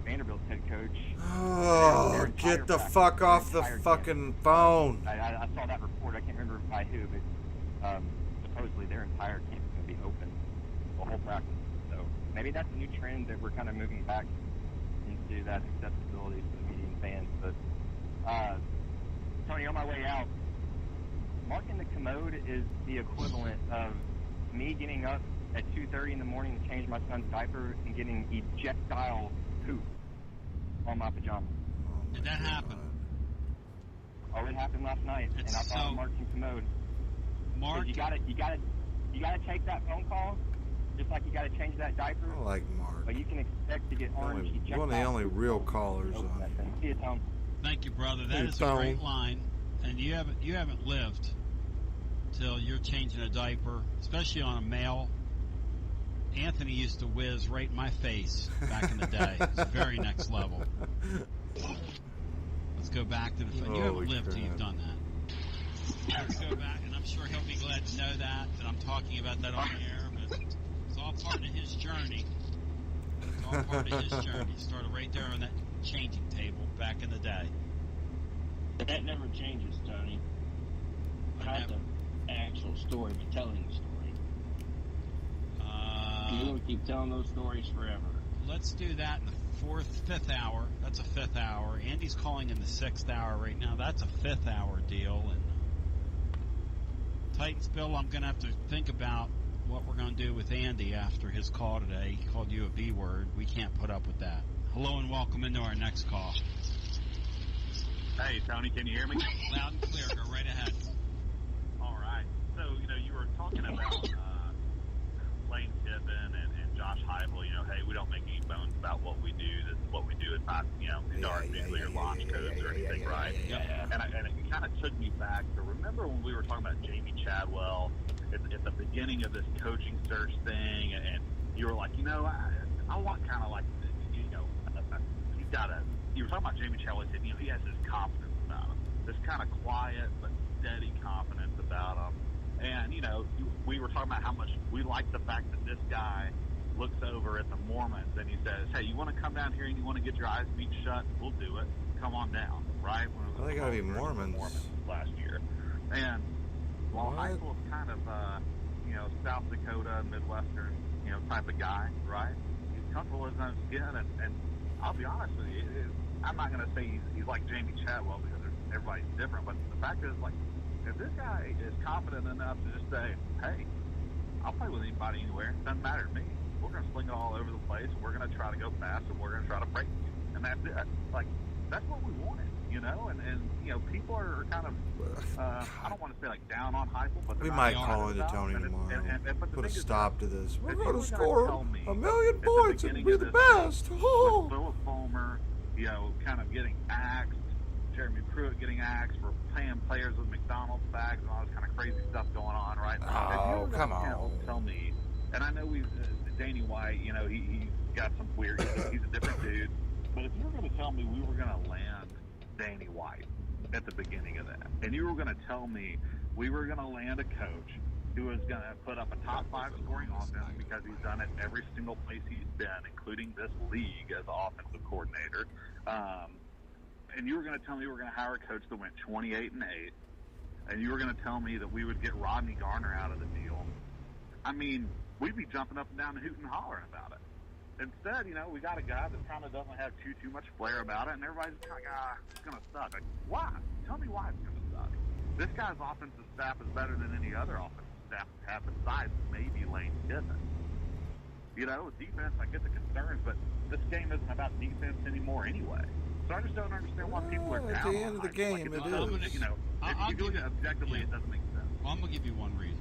Vanderbilt's head coach. Oh, their entire get the practice, fuck their off the entire fucking phone. I saw that report. I can't remember by who, but supposedly their entire camp is going to be open the whole practice. So maybe that's a new trend that we're kind of moving back into that accessibility for the median fans. But Tony, on my way out, marking the commode is the equivalent of me getting up at 2:30 in the morning to change my son's diaper and getting ejectile poop on my pajamas. Did that happen? Oh, it happened last night, and I thought of marking commode. Mark, you gotta take that phone call, just like you gotta change that diaper. I like Mark. But you can expect to get orange ejectile. One of the only real callers on that thing. See you, Tom. Thank you, brother. That Hey, is Tom. a great line, and you haven't lived till you're changing a diaper, especially on a male. Anthony used to whiz right in my face back in the day. It's the very next level. Let's go back to the phone. You haven't lived till you've done that. Let's go back, and I'm sure he'll be glad to know that I'm talking about that on the air, but it's all part of his journey. It's all part of his journey. Started right there on that changing table back in the day. That never changes, Tony. Not the actual story, but telling the story. You're going to keep telling those stories forever. Let's do that in the fifth hour. That's a fifth hour. Andy's calling in the 6th hour right now. That's a 5th hour deal. And Titans Bill, I'm going to have to think about what we're going to do with Andy after his call today. He called you a B word. We can't put up with that. Hello and welcome into our next call. Hey, Tony, can you hear me? Loud and clear. Go right ahead. All right. So, you were talking about Lane Kiffin and Josh Heupel. Hey, we don't make any bones about what we do. This is what we do. It's not, these aren't nuclear launch codes or anything, right? And it kind of took me back to remember when we were talking about Jamie Chadwell at the beginning of this coaching search thing, and you were like, I want kind of like, he's got a. You were talking about Jamie Chadwell. Said, he has this confidence about him, this kind of quiet but steady confidence about him. And, we were talking about how much we like the fact that this guy looks over at the Mormons and he says, hey, you want to come down here and you want to get your eyes beat shut? We'll do it. Come on down, right? Well, they got to be Mormons. Last year. And while Heupel is kind of, South Dakota, Midwestern, type of guy, right? He's comfortable in his own skin. And I'll be honest with you, I'm not going to say he's like Jamie Chadwell because everybody's different, but the fact is, like, if this guy is confident enough to just say, hey, I'll play with anybody anywhere, it doesn't matter to me. We're going to sling it all over the place, and we're going to try to go fast, and we're going to try to break you. And that's it. Like, that's what we wanted, And people are kind of, I don't want to say, like, down on Heupel, but we might call into Tony tomorrow. Put a stop to this. We're going to score 1,000,000 points and be the best. With Philip Fulmer, kind of getting axed, Jeremy Pruitt getting axed for paying players with McDonald's bags and all this kind of crazy stuff going on, right? Oh, come on. Tell me, and I know Danny White, he's got some weird, he's a different dude, but if you were going to tell me we were going to land Danny White at the beginning of that, and you were going to tell me we were going to land a coach who was going to put up a top 5 scoring offense because he's done it every single place he's been, including this league as offensive coordinator, and you were going to tell me we were going to hire a coach that went 28-8, and you were going to tell me that we would get Rodney Garner out of the deal. I mean, we'd be jumping up and down and hooting and hollering about it. Instead, we got a guy that kind of doesn't have too much flair about it, and everybody's kind of it's going to suck. Like, why? Tell me why it's going to suck. This guy's offensive staff is better than any other offensive staff we have besides maybe Lane Kiffin. Defense, I get the concerns, but this game isn't about defense anymore anyway. So I just don't understand why people are down. At the end of the game, it is. If you look at it objectively, it doesn't make sense. Well, I'm going to give you one reason.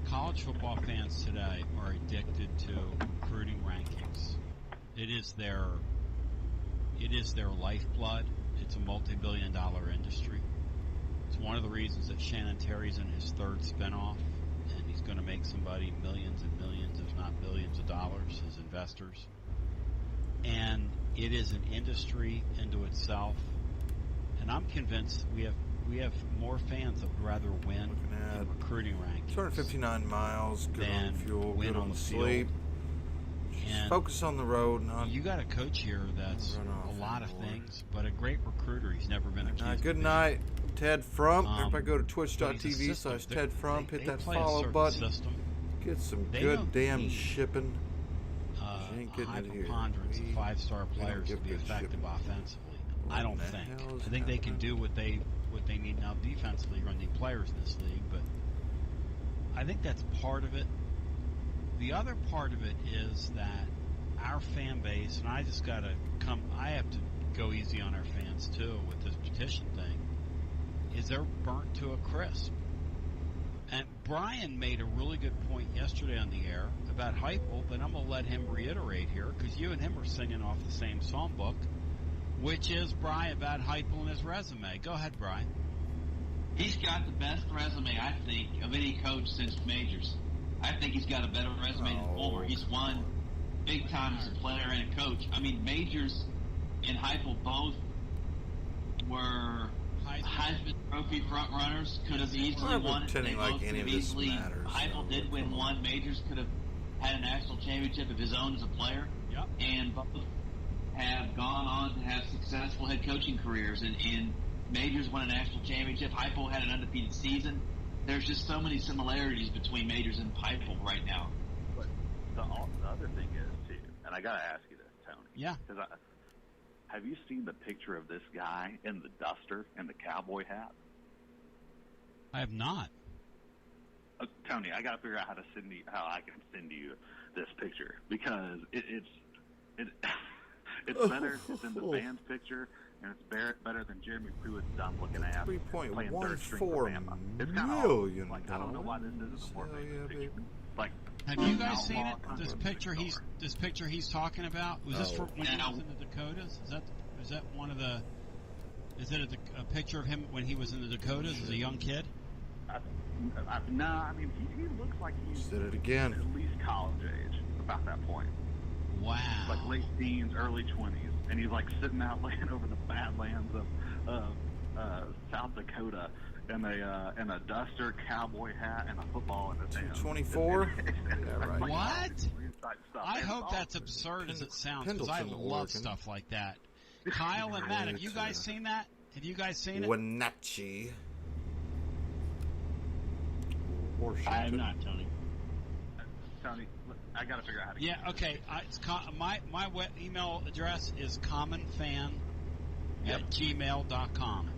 College football fans today are addicted to recruiting rankings. It is their lifeblood. It's a multi-billion-dollar industry. It's one of the reasons that Shannon Terry's in his 3rd spinoff, and he's going to make somebody millions and millions, if not billions of dollars as investors. And it is an industry into itself. And I'm convinced we have more fans that would rather win in recruiting rankings. 259 miles, good on fuel, good on sleep. And focus on the road. You got a coach here that's a lot of things, but a great recruiter. He's never been accused. Good night, Ted Frump. Everybody go to twitch.tv/Ted Frump. Hit that follow button. Get some good damn shipping. high preponderance of five-star players to be effective offensively. I don't think. I think they can do what they need now defensively. You're going to need players in this league, but I think that's part of it. The other part of it is that our fan base, and I just got to I have to go easy on our fans too with this petition thing, is they're burnt to a crisp. And Brian made a really good point yesterday on the air about Heupel, but I'm going to let him reiterate here because you and him are singing off the same songbook, which is, Brian, about Heupel and his resume. Go ahead, Brian. He's got the best resume, I think, of any coach since Majors. I think he's got a better resume than Fulmer. He's won big time as a player and a coach. I mean, Majors and Heupel both were Heisman Trophy front runners. Could have easily won it. They both could have easily. Heupel did win one. Majors could have had a national championship of his own as a player. Yep. And both have gone on to have successful head coaching careers. And Majors won a national championship. Heupel had an undefeated season. There's just so many similarities between Majors and Heupel right now. But the other thing is, too, and I got to ask you this, Tony. Yeah. Because have you seen the picture of this guy in the duster and the cowboy hat? I have not. Tony, I got to figure out how I can send you this picture because it's better than the band's picture, and it's better than Jeremy Pruitt's dumb-looking ass playing third string for Bama. It's kind of like, I don't know why this isn't a more famous picture. Like, have you guys seen it? This picture he's talking about, was this for when he was in the Dakotas? Is that one of the? Is it a picture of him when he was in the Dakotas as a young kid? No, I mean he looks like he's did it again. At least college age, about that point. Wow. Like late teens, early 20s, and he's like sitting out looking over the badlands of South Dakota in a duster, cowboy hat, and a football in his hand. 24. Yeah, right. What? I hope that's absurd as it sounds because I love stuff like that. Kyle and Matt, have you guys seen that? Have you guys seen it? Wenatchee. I have not, Tony. Tony, I got to figure out how to. Yeah, okay. My email address is commonfan@gmail.com.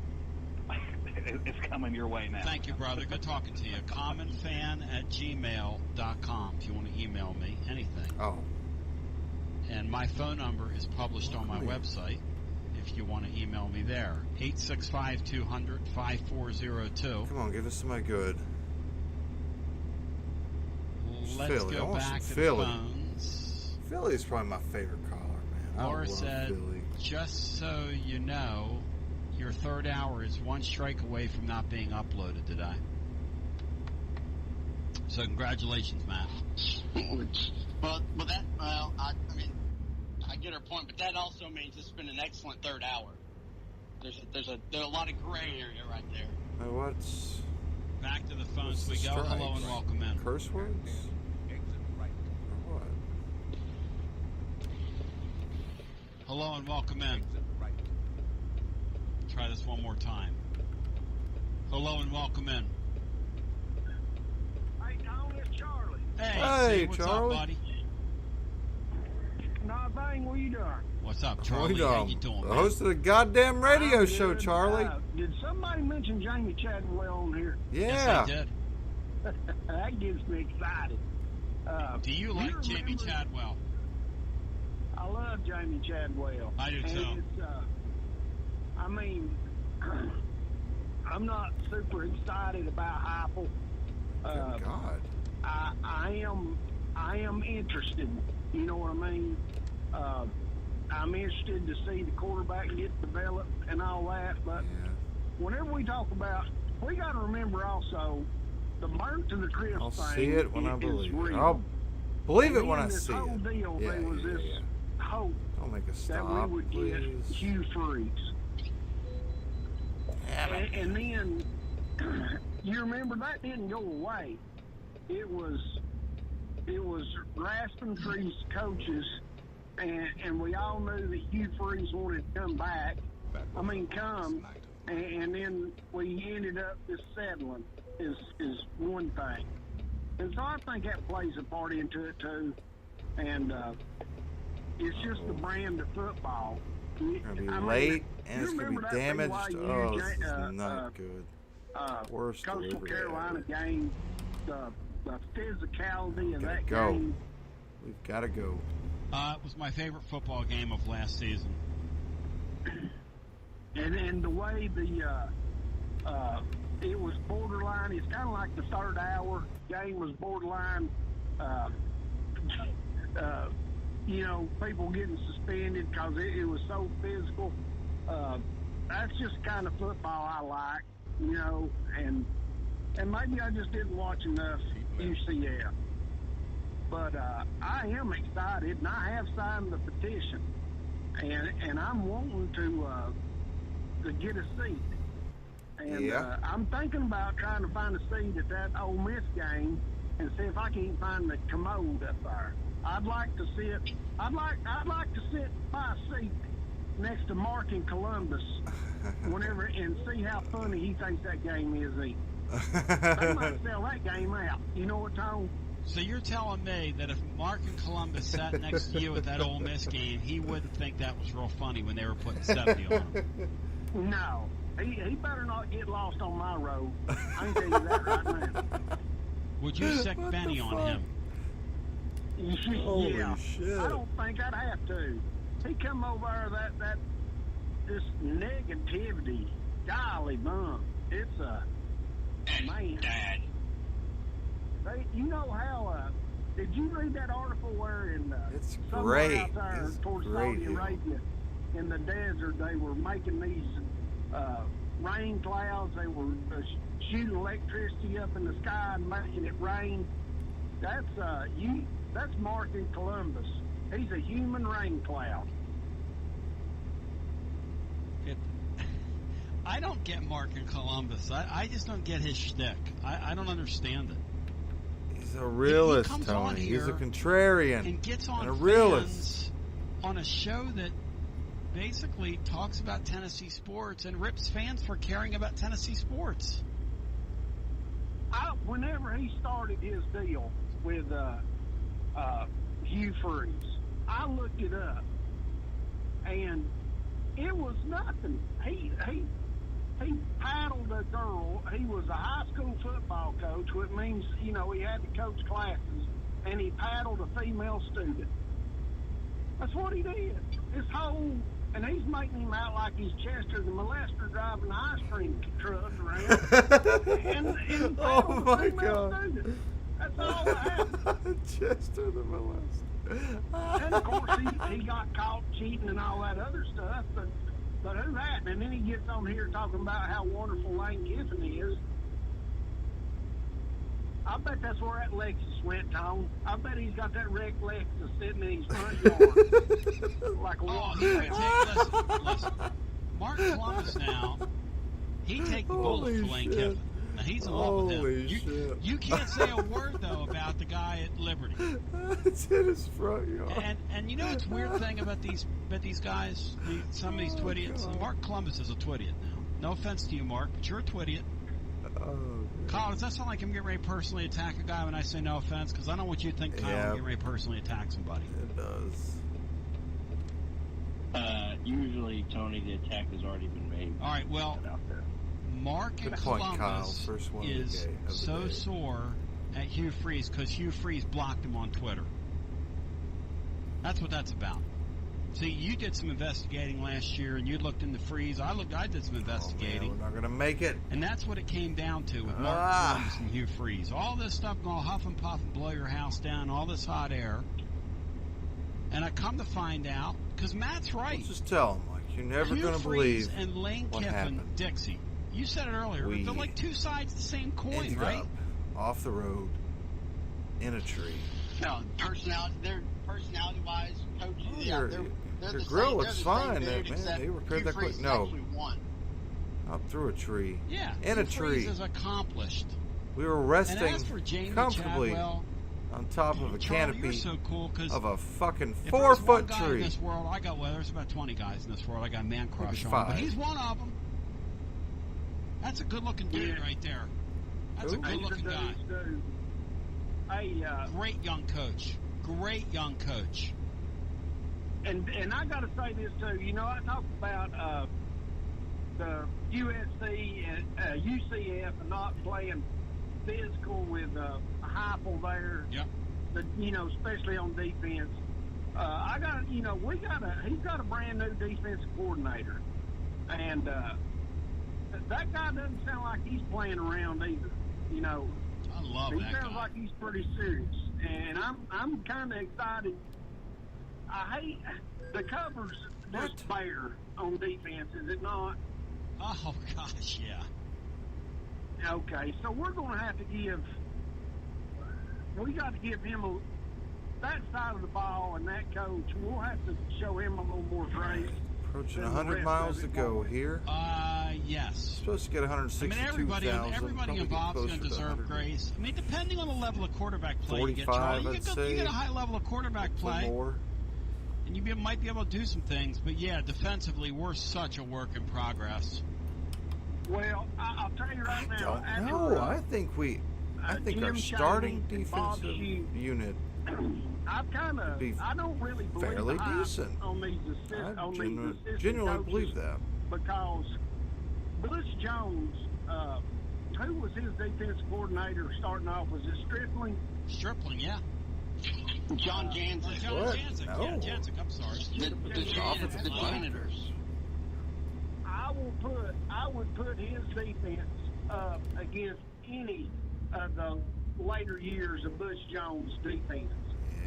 It's coming your way now. Thank you, brother. Good talking to you. commonfan@gmail.com if you want to email me anything. Oh. And my phone number is published on my website if you want to email me there. 865-200-5402. Come on, give us somebody good. Let's Philly. go back to Philly. the phones. Philly's probably my favorite caller, man. Laura I love said, Philly. just so you know, your third hour is one strike away from not being uploaded today. So congratulations, Matt. I mean, I get her point, but that also means it's been an excellent third hour. There's a lot of gray area right there. What's back to the phones we go? strike? Hello and welcome in. Curse words? Or what? Hello and welcome in. Try this one more time. Hello and welcome in. Hey, Tony, it's Charlie. Hey, what's Charlie. up, buddy? Nothing. What you doing? What's up, Charlie? How you doing, The man? host of the goddamn radio show, Charlie. Did somebody mention Jamie Chadwell on here? Yeah. Yes, they did. That gets me excited. Do you like Jamie Chadwell? I love Jamie Chadwell. I do and too. It's, I mean, I'm not super excited about Heupel. Good God. I am interested. You know what I mean? I'm interested to see the quarterback get developed and all that. But whenever we talk about, we got to remember also the burnt to the crisp I'll thing. see it when I is believe it. real. I'll believe it And when in I this see whole it. Deal, Yeah, there was yeah, this yeah. hope Don't make us that stop, we would please. get Hugh Freeze. And then you remember that didn't go away. It was Raston Freeze coaches, and we all knew that Hugh Freeze wanted to come back. And then we ended up just settling is one thing. And so I think that plays a part into it too. And It's just the brand of football. It's going to be late, and it's going to be damaged. Oh, this is not good. Worst Coastal delivery Carolina ever. game, the physicality of that Go. game. We've got to go. It was my favorite football game of last season. And the way it was borderline. It's kind of like the third hour game was borderline. People getting suspended because it was so physical. That's just the kind of football I like, and maybe I just didn't watch enough UCF. But I am excited, and I have signed the petition, and I'm wanting to get a seat. And I'm thinking about trying to find a seat at that Ole Miss game and see if I can't find the commode up there. I'd like to sit by a seat next to Mark in Columbus whenever and see how funny he thinks that game is. They might sell that game out. You know what, Tom? So you're telling me that if Mark in Columbus sat next to you at that Ole Miss game, he wouldn't think that was real funny when they were putting 70 on him? No. He better not get lost on my road. I can tell you that right now. Would you sick Benny on him? Holy yeah. shit. I don't think I'd have to. He come over there, this negativity. Golly bum. It's man. Dad. You know how, did you read that article where it's somewhere great. out there It's towards great Saudi Arabia in the desert, they were making these rain clouds. They were shooting electricity up in the sky and making it rain. That's Mark in Columbus. He's a human rain cloud. I don't get Mark in Columbus. I just don't get his shtick. I don't understand it. He's a realist, he Tony. He's a contrarian and gets on and a realist on a show that basically talks about Tennessee sports and rips fans for caring about Tennessee sports. Whenever he started his deal with Hugh Freeze, I looked it up, and it was nothing. He paddled a girl. He was a high school football coach, which means, he had to coach classes, and he paddled a female student. That's what he did. And he's making him out like he's Chester the molester driving an ice cream truck around. and oh my God. Student. That's all that happened. Chester the molester. And of course he got caught cheating and all that other stuff, but who that? And then he gets on here talking about how wonderful Lane Kiffin is. I bet that's where that Lexus went, Tom. I bet he's got that wrecked Lexus sitting in his front yard like a listen. Mark Columbus now, he'd take the bullet for Lane Kiffin. Now he's in love with him. You can't say a word though about the guy at Liberty. It's in his front yard. And you know what's weird thing about these guys, some of these twidiots. Mark Columbus is a twidiot now. No offense to you, Mark, but you're a twidioot. Kyle, does that sound like I'm getting ready to personally attack a guy when I say no offense? Because I don't want you to think Kyle I'm getting ready to personally attack somebody. It does. Usually, Tony, the attack has already been made. All right, well, Mark in Columbus is so sore at Hugh Freeze because Hugh Freeze blocked him on Twitter. That's what that's about. See, you did some investigating last year, and you looked into Freeze. I did some investigating. Man, we're not going to make it. And that's what it came down to with Mark Columbus and Hugh Freeze. All this stuff going to huff and puff and blow your house down, all this hot air. And I come to find out, because Matt's right. Let's just tell him, Mike, you're never going to believe and Lane what Kiffin, happened. Dixie, you said it earlier, they're like two sides of the same coin, right? Up off the road in a tree. No, personality-wise, coaches, their grill looks fine. They repaired that quick. No, up through a tree. Yeah, in a tree. Is accomplished. We were resting and as for Jamie comfortably Chadwell, on top of a Charlie, canopy you're so cool of a fucking 4-foot there's one guy tree. In this world, there's about 20 guys in this world I got a man crush Maybe on, 5. but he's one of them. That's a good-looking dude right there. That's a good-looking guy. Hey, great young coach. And I got to say this too. You know, I talked about the USC and UCF and not playing physical with Heupel there. Yep. Especially on defense. He's got a brand new defensive coordinator, and that guy doesn't sound like he's playing around either. I love he that sounds guy. like he's pretty serious, and I'm kind of excited. I hate the covers just bare on defense, is it not? Oh gosh, yeah. Okay, so we're going to have to we got to give him that side of the ball and that coach. We'll have to show him a little more grace. Approaching than the 100 rest miles of to it. go here. Yes. Supposed to get 162,000. Everybody involved is going to deserve grace. I mean, depending on the level of quarterback play you get, 45, Charlie, you get a high level of quarterback play. More. And you might be able to do some things. But, yeah, defensively, we're such a work in progress. Well, I'll tell you right now. No, I think Jim our starting Chaney and Bob defensive Shue, unit I don't really believe fairly the hype decent. on these assistant genuinely coaches believe that. because Butch Jones, who was his defensive coordinator starting off? Was it Stripling? Stripling, yeah. John Jansen. John Jansen. No. Yeah, Jansen. I'm sorry. The janitors. I would put his defense up against any of the later years of Butch Jones' defense.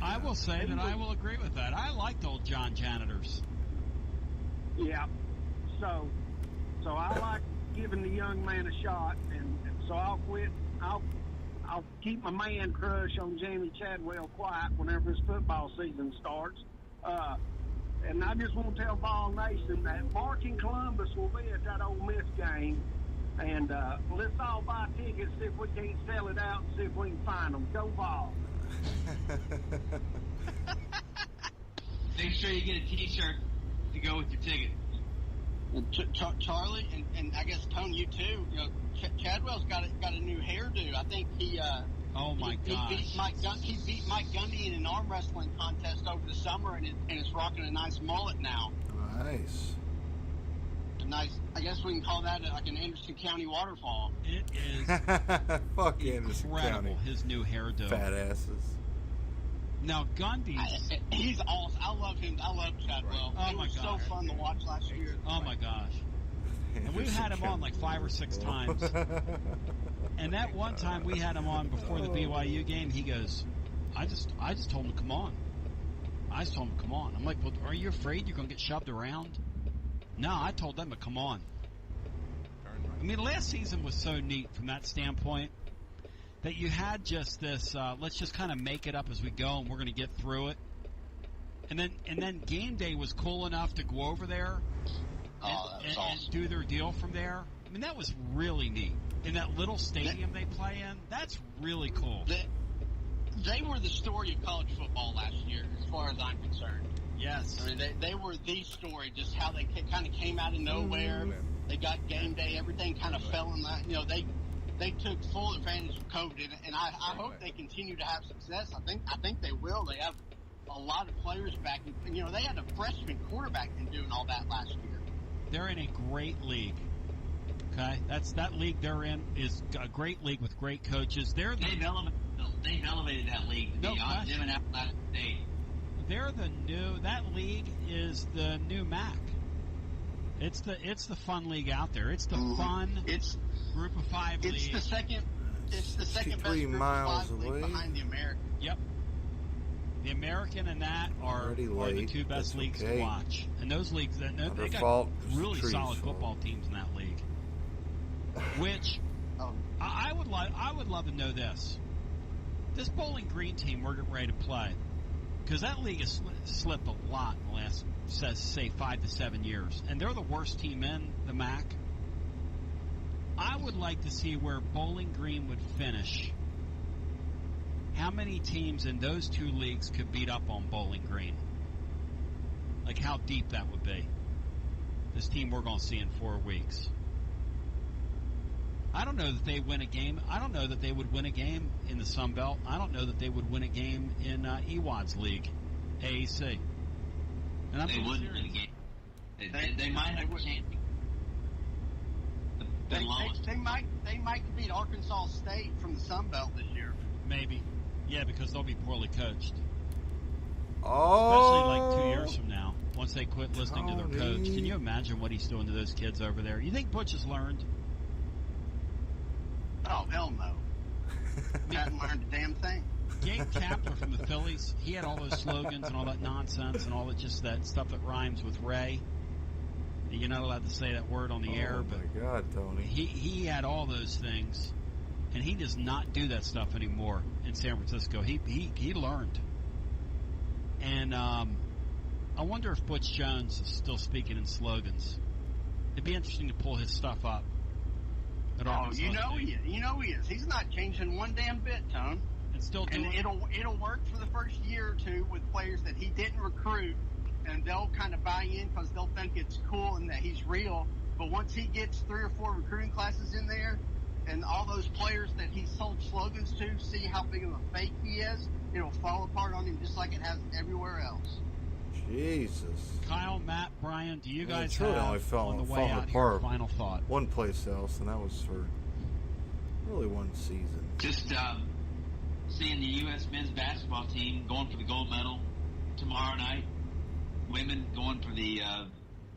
I will say that I will agree with that. I liked old John Janitors. Yeah. So I like giving the young man a shot, and so I'll quit. I'll keep my man crush on Jamie Chadwell quiet whenever his football season starts. And I just want to tell Vol Nation that Mark in Columbus will be at that Ole Miss game. And let's all buy tickets, see if we can't sell it out, and see if we can find them. Go Vol. Make sure you get a T-shirt to go with your ticket. Charlie, and I guess Tony, you too. Chadwell's got a new hairdo. I think he. Oh my gosh! He beat Mike Gundy in an arm wrestling contest over the summer, and is rocking a nice mullet now. Nice. Nice. I guess we can call that like an Anderson County waterfall. It is Fuck Anderson incredible. County. His new hairdo. Fat asses. Now Gundy's. He's awesome. I love him. I love Chadwell. Oh He my was so gosh. fun to watch last year. Oh my gosh! And we've had him on like 5 or 6 times. And that one time we had him on before the BYU game, he goes, I just told him to come on. I just told him to come on. I'm like, well, are you afraid you're going to get shoved around? No, I told them to come on. I mean, last season was so neat from that standpoint that you had just this, let's just kind of make it up as we go and we're going to get through it. And then game day was cool enough to go over there and do their deal from there. I mean, that was really neat. In that little stadium they play in, that's really cool. They were the story of college football last year, as far as I'm concerned. Yes. I mean, they were the story, just how they kind of came out of nowhere. They got game day. Everything kind of fell in that. They took full advantage of COVID, and I hope they continue to have success. I think they will. They have a lot of players back. They had a freshman quarterback been doing all that last year. They're in a great league. Okay, that league they're in is a great league with great coaches. They've elevated that league to be honest. Them and Appalachian State. They're the new. That league is the new MAC. It's the fun league out there. It's the fun. It's Group of 5 league. It's the second best 53 Group miles of 5 away. league behind the American. Yep. The American and that are the two best That's leagues okay. to watch. And those leagues, they Their got fault. really Trees' solid fault. football teams in that league. Which I would love to know this. This Bowling Green team we're getting ready to play, because that league has slipped a lot in the last, say, 5 to 7 years, and they're the worst team in the MAC. I would like to see where Bowling Green would finish. How many teams in those two leagues could beat up on Bowling Green? Like how deep that would be. This team we're going to see in 4 weeks. I don't know that they win a game. I don't know that they would win a game in the Sun Belt. I don't know that they would win a game in Ewad's league, AAC. And I'm They being wouldn't serious. in the game. They might have a chance. The lowest. They might beat Arkansas State from the Sun Belt this year. Maybe. Yeah, because they'll be poorly coached. Oh, Especially like 2 years from now, once they quit listening to their coach. Can you imagine what he's doing to those kids over there? You think Butch has learned? Oh, hell no. He hasn't learned a damn thing. Gabe Kapler from the Phillies, he had all those slogans and all that nonsense and all that, just that stuff that rhymes with Ray. You're not allowed to say that word on the air, but my God, Tony. He had all those things, and he does not do that stuff anymore in San Francisco. He learned. And I wonder if Butch Jones is still speaking in slogans. It'd be interesting to pull his stuff up. Oh, you know he is. He's not changing one damn bit, Tone. And still doing. And it'll work for the first year or two with players that he didn't recruit, and they'll kind of buy in because they'll think it's cool and that he's real. But once he gets 3 or 4 recruiting classes in there, and all those players that he sold slogans to see how big of a fake he is, it'll fall apart on him just like it has everywhere else. Jesus. Kyle, Matt, Brian, do you guys it's really only have on the way fallen out here apart a final thought? one place else, and that was for really one season. Just seeing the U.S. men's basketball team going for the gold medal tomorrow night. Women going for the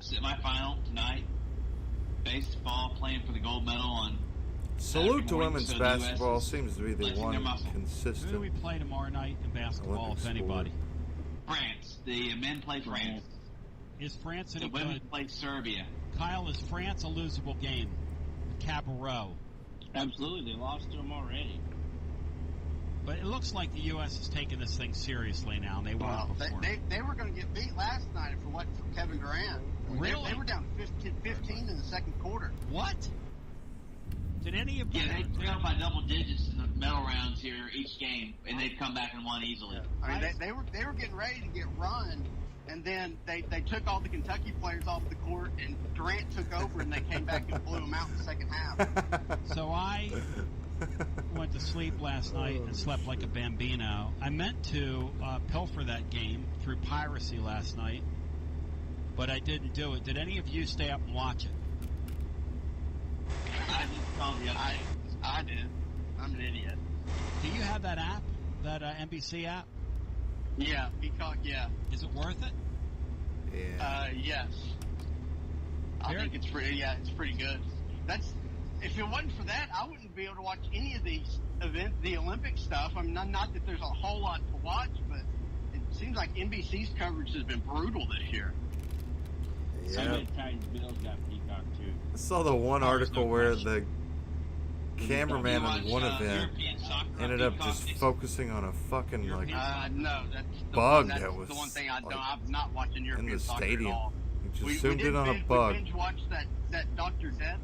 semifinal tonight. Baseball playing for the gold medal on Salute Saturday to morning. women's So the US basketball. is Seems to be the flexing their one muscle. Who do consistent. we play tomorrow night in basketball, Olympic if anybody? France. The men play France. Is France The any women good? play Serbia. Kyle, is France a losable game? Cabarrot. Absolutely, they lost to them already. But it looks like the U.S. is taking this thing seriously now, and they want to perform. They were going to get beat last night if it wasn't for Kevin Durant. Really? They were down 15 in the second quarter. What? Did any of you? Yeah, they're up by double digits in the medal rounds here each game, and they've come back and won easily. I mean, they were getting ready to get run, and then they took all the Kentucky players off the court, and Durant took over, and they came back and blew them out in the second half. So I went to sleep last night and slept like a bambino. I meant to pilfer that game through piracy last night, but I didn't do it. Did any of you stay up and watch it? I just called the other day. I did. I'm an idiot. Do you have that app, that NBC app? Yeah, Peacock, yeah. Is it worth it? Yeah. Yes. I think it's pretty good. If it wasn't for that, I wouldn't be able to watch any of these events, the Olympic stuff. I mean, not that there's a whole lot to watch, but it seems like NBC's coverage has been brutal this year. Yeah. Some of the Titans Bills got Peacock too. I saw the one article where the cameraman in one event ended up just focusing on a fucking no, that's bug that's that was the one thing I don't. like, I'm not watching European in the soccer stadium. at all. He just We zoomed in on a bug. We binge watched that Dr. Death,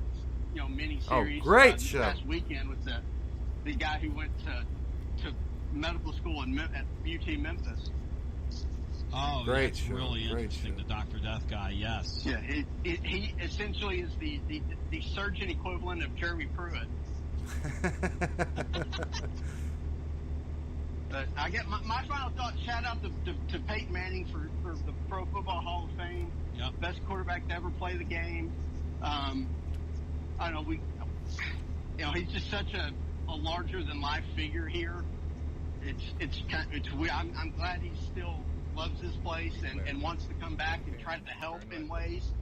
mini Oh, series. great this show. Last weekend with the guy who went to medical school at UT Memphis. Oh, Great that's show. really Great interesting. show. The Dr. Death guy, yes. Yeah, he essentially is the surgeon equivalent of Jeremy Pruitt. But I get my final thought. Shout out to Peyton Manning for the Pro Football Hall of Fame. Yep. Best quarterback to ever play the game. I don't know. He's just such a larger than life figure here. It's weird. I'm glad he still loves this place and wants to come back and try to help in ways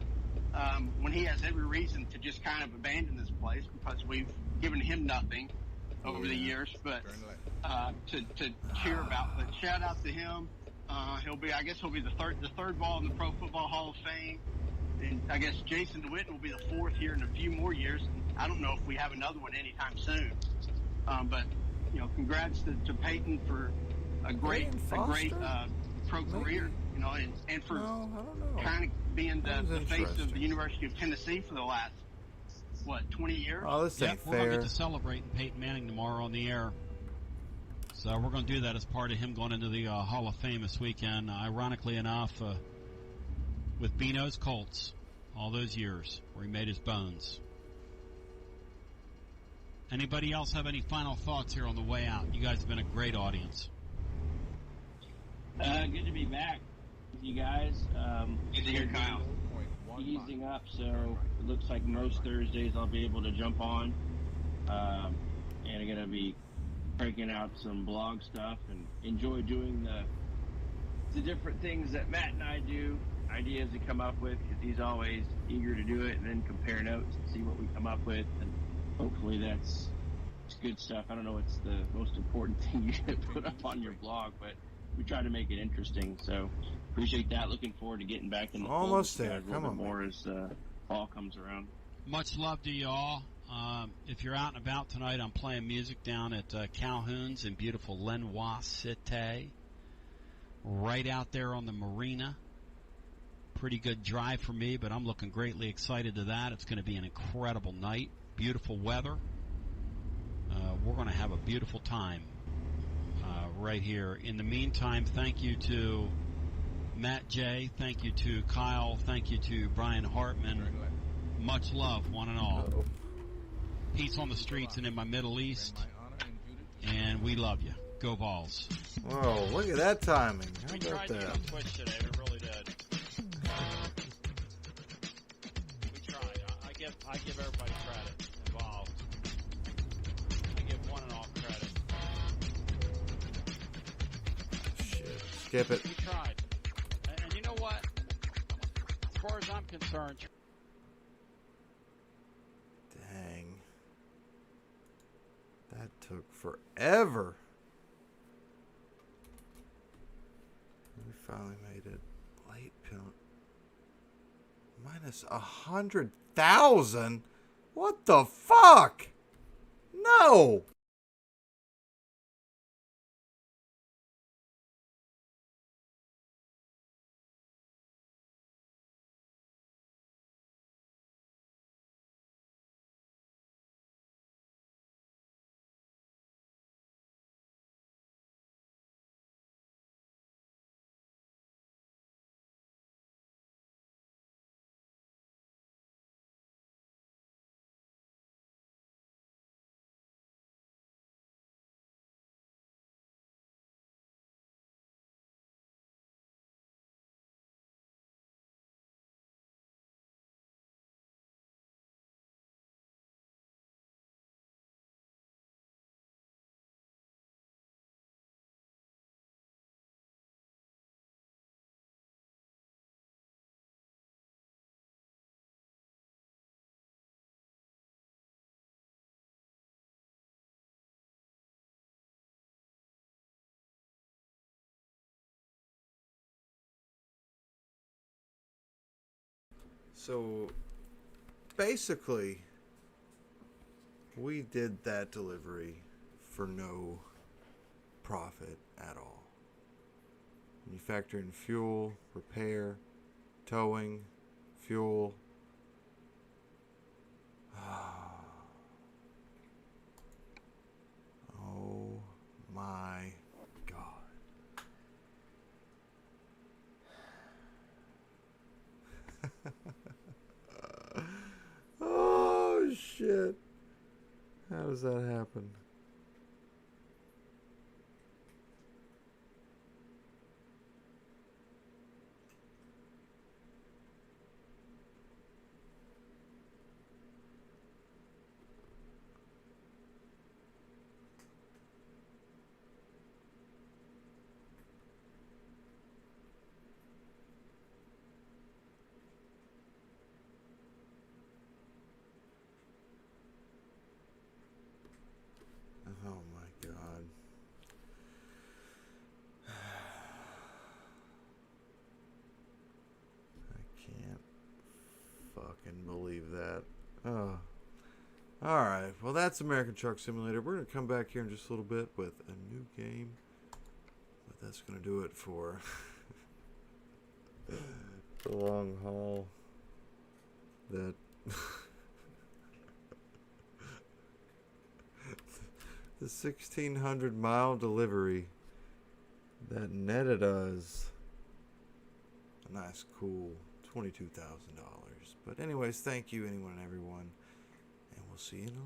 when he has every reason to just kind of abandon this place because we've given him nothing over the years. But to cheer about. But shout out to him. He'll be the third ball in the Pro Football Hall of Fame. And I guess Jason DeWitt will be the fourth here in a few more years. I don't know if we have another one anytime soon. But congrats to Peyton for a great pro career. And for kind of being the face of the University of Tennessee for the last 20 years. Oh, this ain't We're going to fair. get to celebrate Peyton Manning tomorrow on the air. So we're going to do that as part of him going into the Hall of Fame this weekend. Ironically enough, with Beano's Colts, all those years where he made his bones. Anybody else have any final thoughts here on the way out? You guys have been a great audience. Good to be back. you guys. Good to hear, Kyle. Easing up, so it looks like most Thursdays I'll be able to jump on. And I'm going to be cranking out some blog stuff and enjoy doing the different things that Matt and I do, ideas to come up with, because he's always eager to do it, and then compare notes and see what we come up with, and hopefully that's good stuff. I don't know what's the most important thing you can put up on your blog, but we try to make it interesting, so appreciate that. Looking forward to getting back in the Almost fold there. with you guys a Come little bit on, more as fall comes around. Much love to y'all. If you're out and about tonight, I'm playing music down at Calhoun's in beautiful Lenoir City, right out there on the marina. Pretty good drive for me, but I'm looking greatly excited to that. It's going to be an incredible night, beautiful weather. We're going to have a beautiful time right here. In the meantime, thank you to Matt J. Thank you to Kyle. Thank you to Brian Hartman. Much love, one and all. Peace on the streets and in my Middle East. And we love you. Go Vols. Whoa, look at that timing. How We about tried to get that? on Twitch today. We really did. We tried. I give everybody credit involved. I give one and all credit. Shit. Skip it. We tried. And you know what? As far as I'm concerned, Dang. That took forever. We finally made it. Late penalty. Minus 100,000? What the fuck? No! So, basically, we did that delivery for no profit at all. When you factor in fuel, repair, towing, fuel. Oh my God. Oh shit. How does that happen? Oh my God. I can't fucking believe that. Oh. Alright, well that's American Truck Simulator. We're going to come back here in just a little bit with a new game. But that's going to do it for the long haul. That... the 1,600 mile delivery that netted us a nice cool $22,000. But anyways, thank you anyone and everyone, and we'll see you in a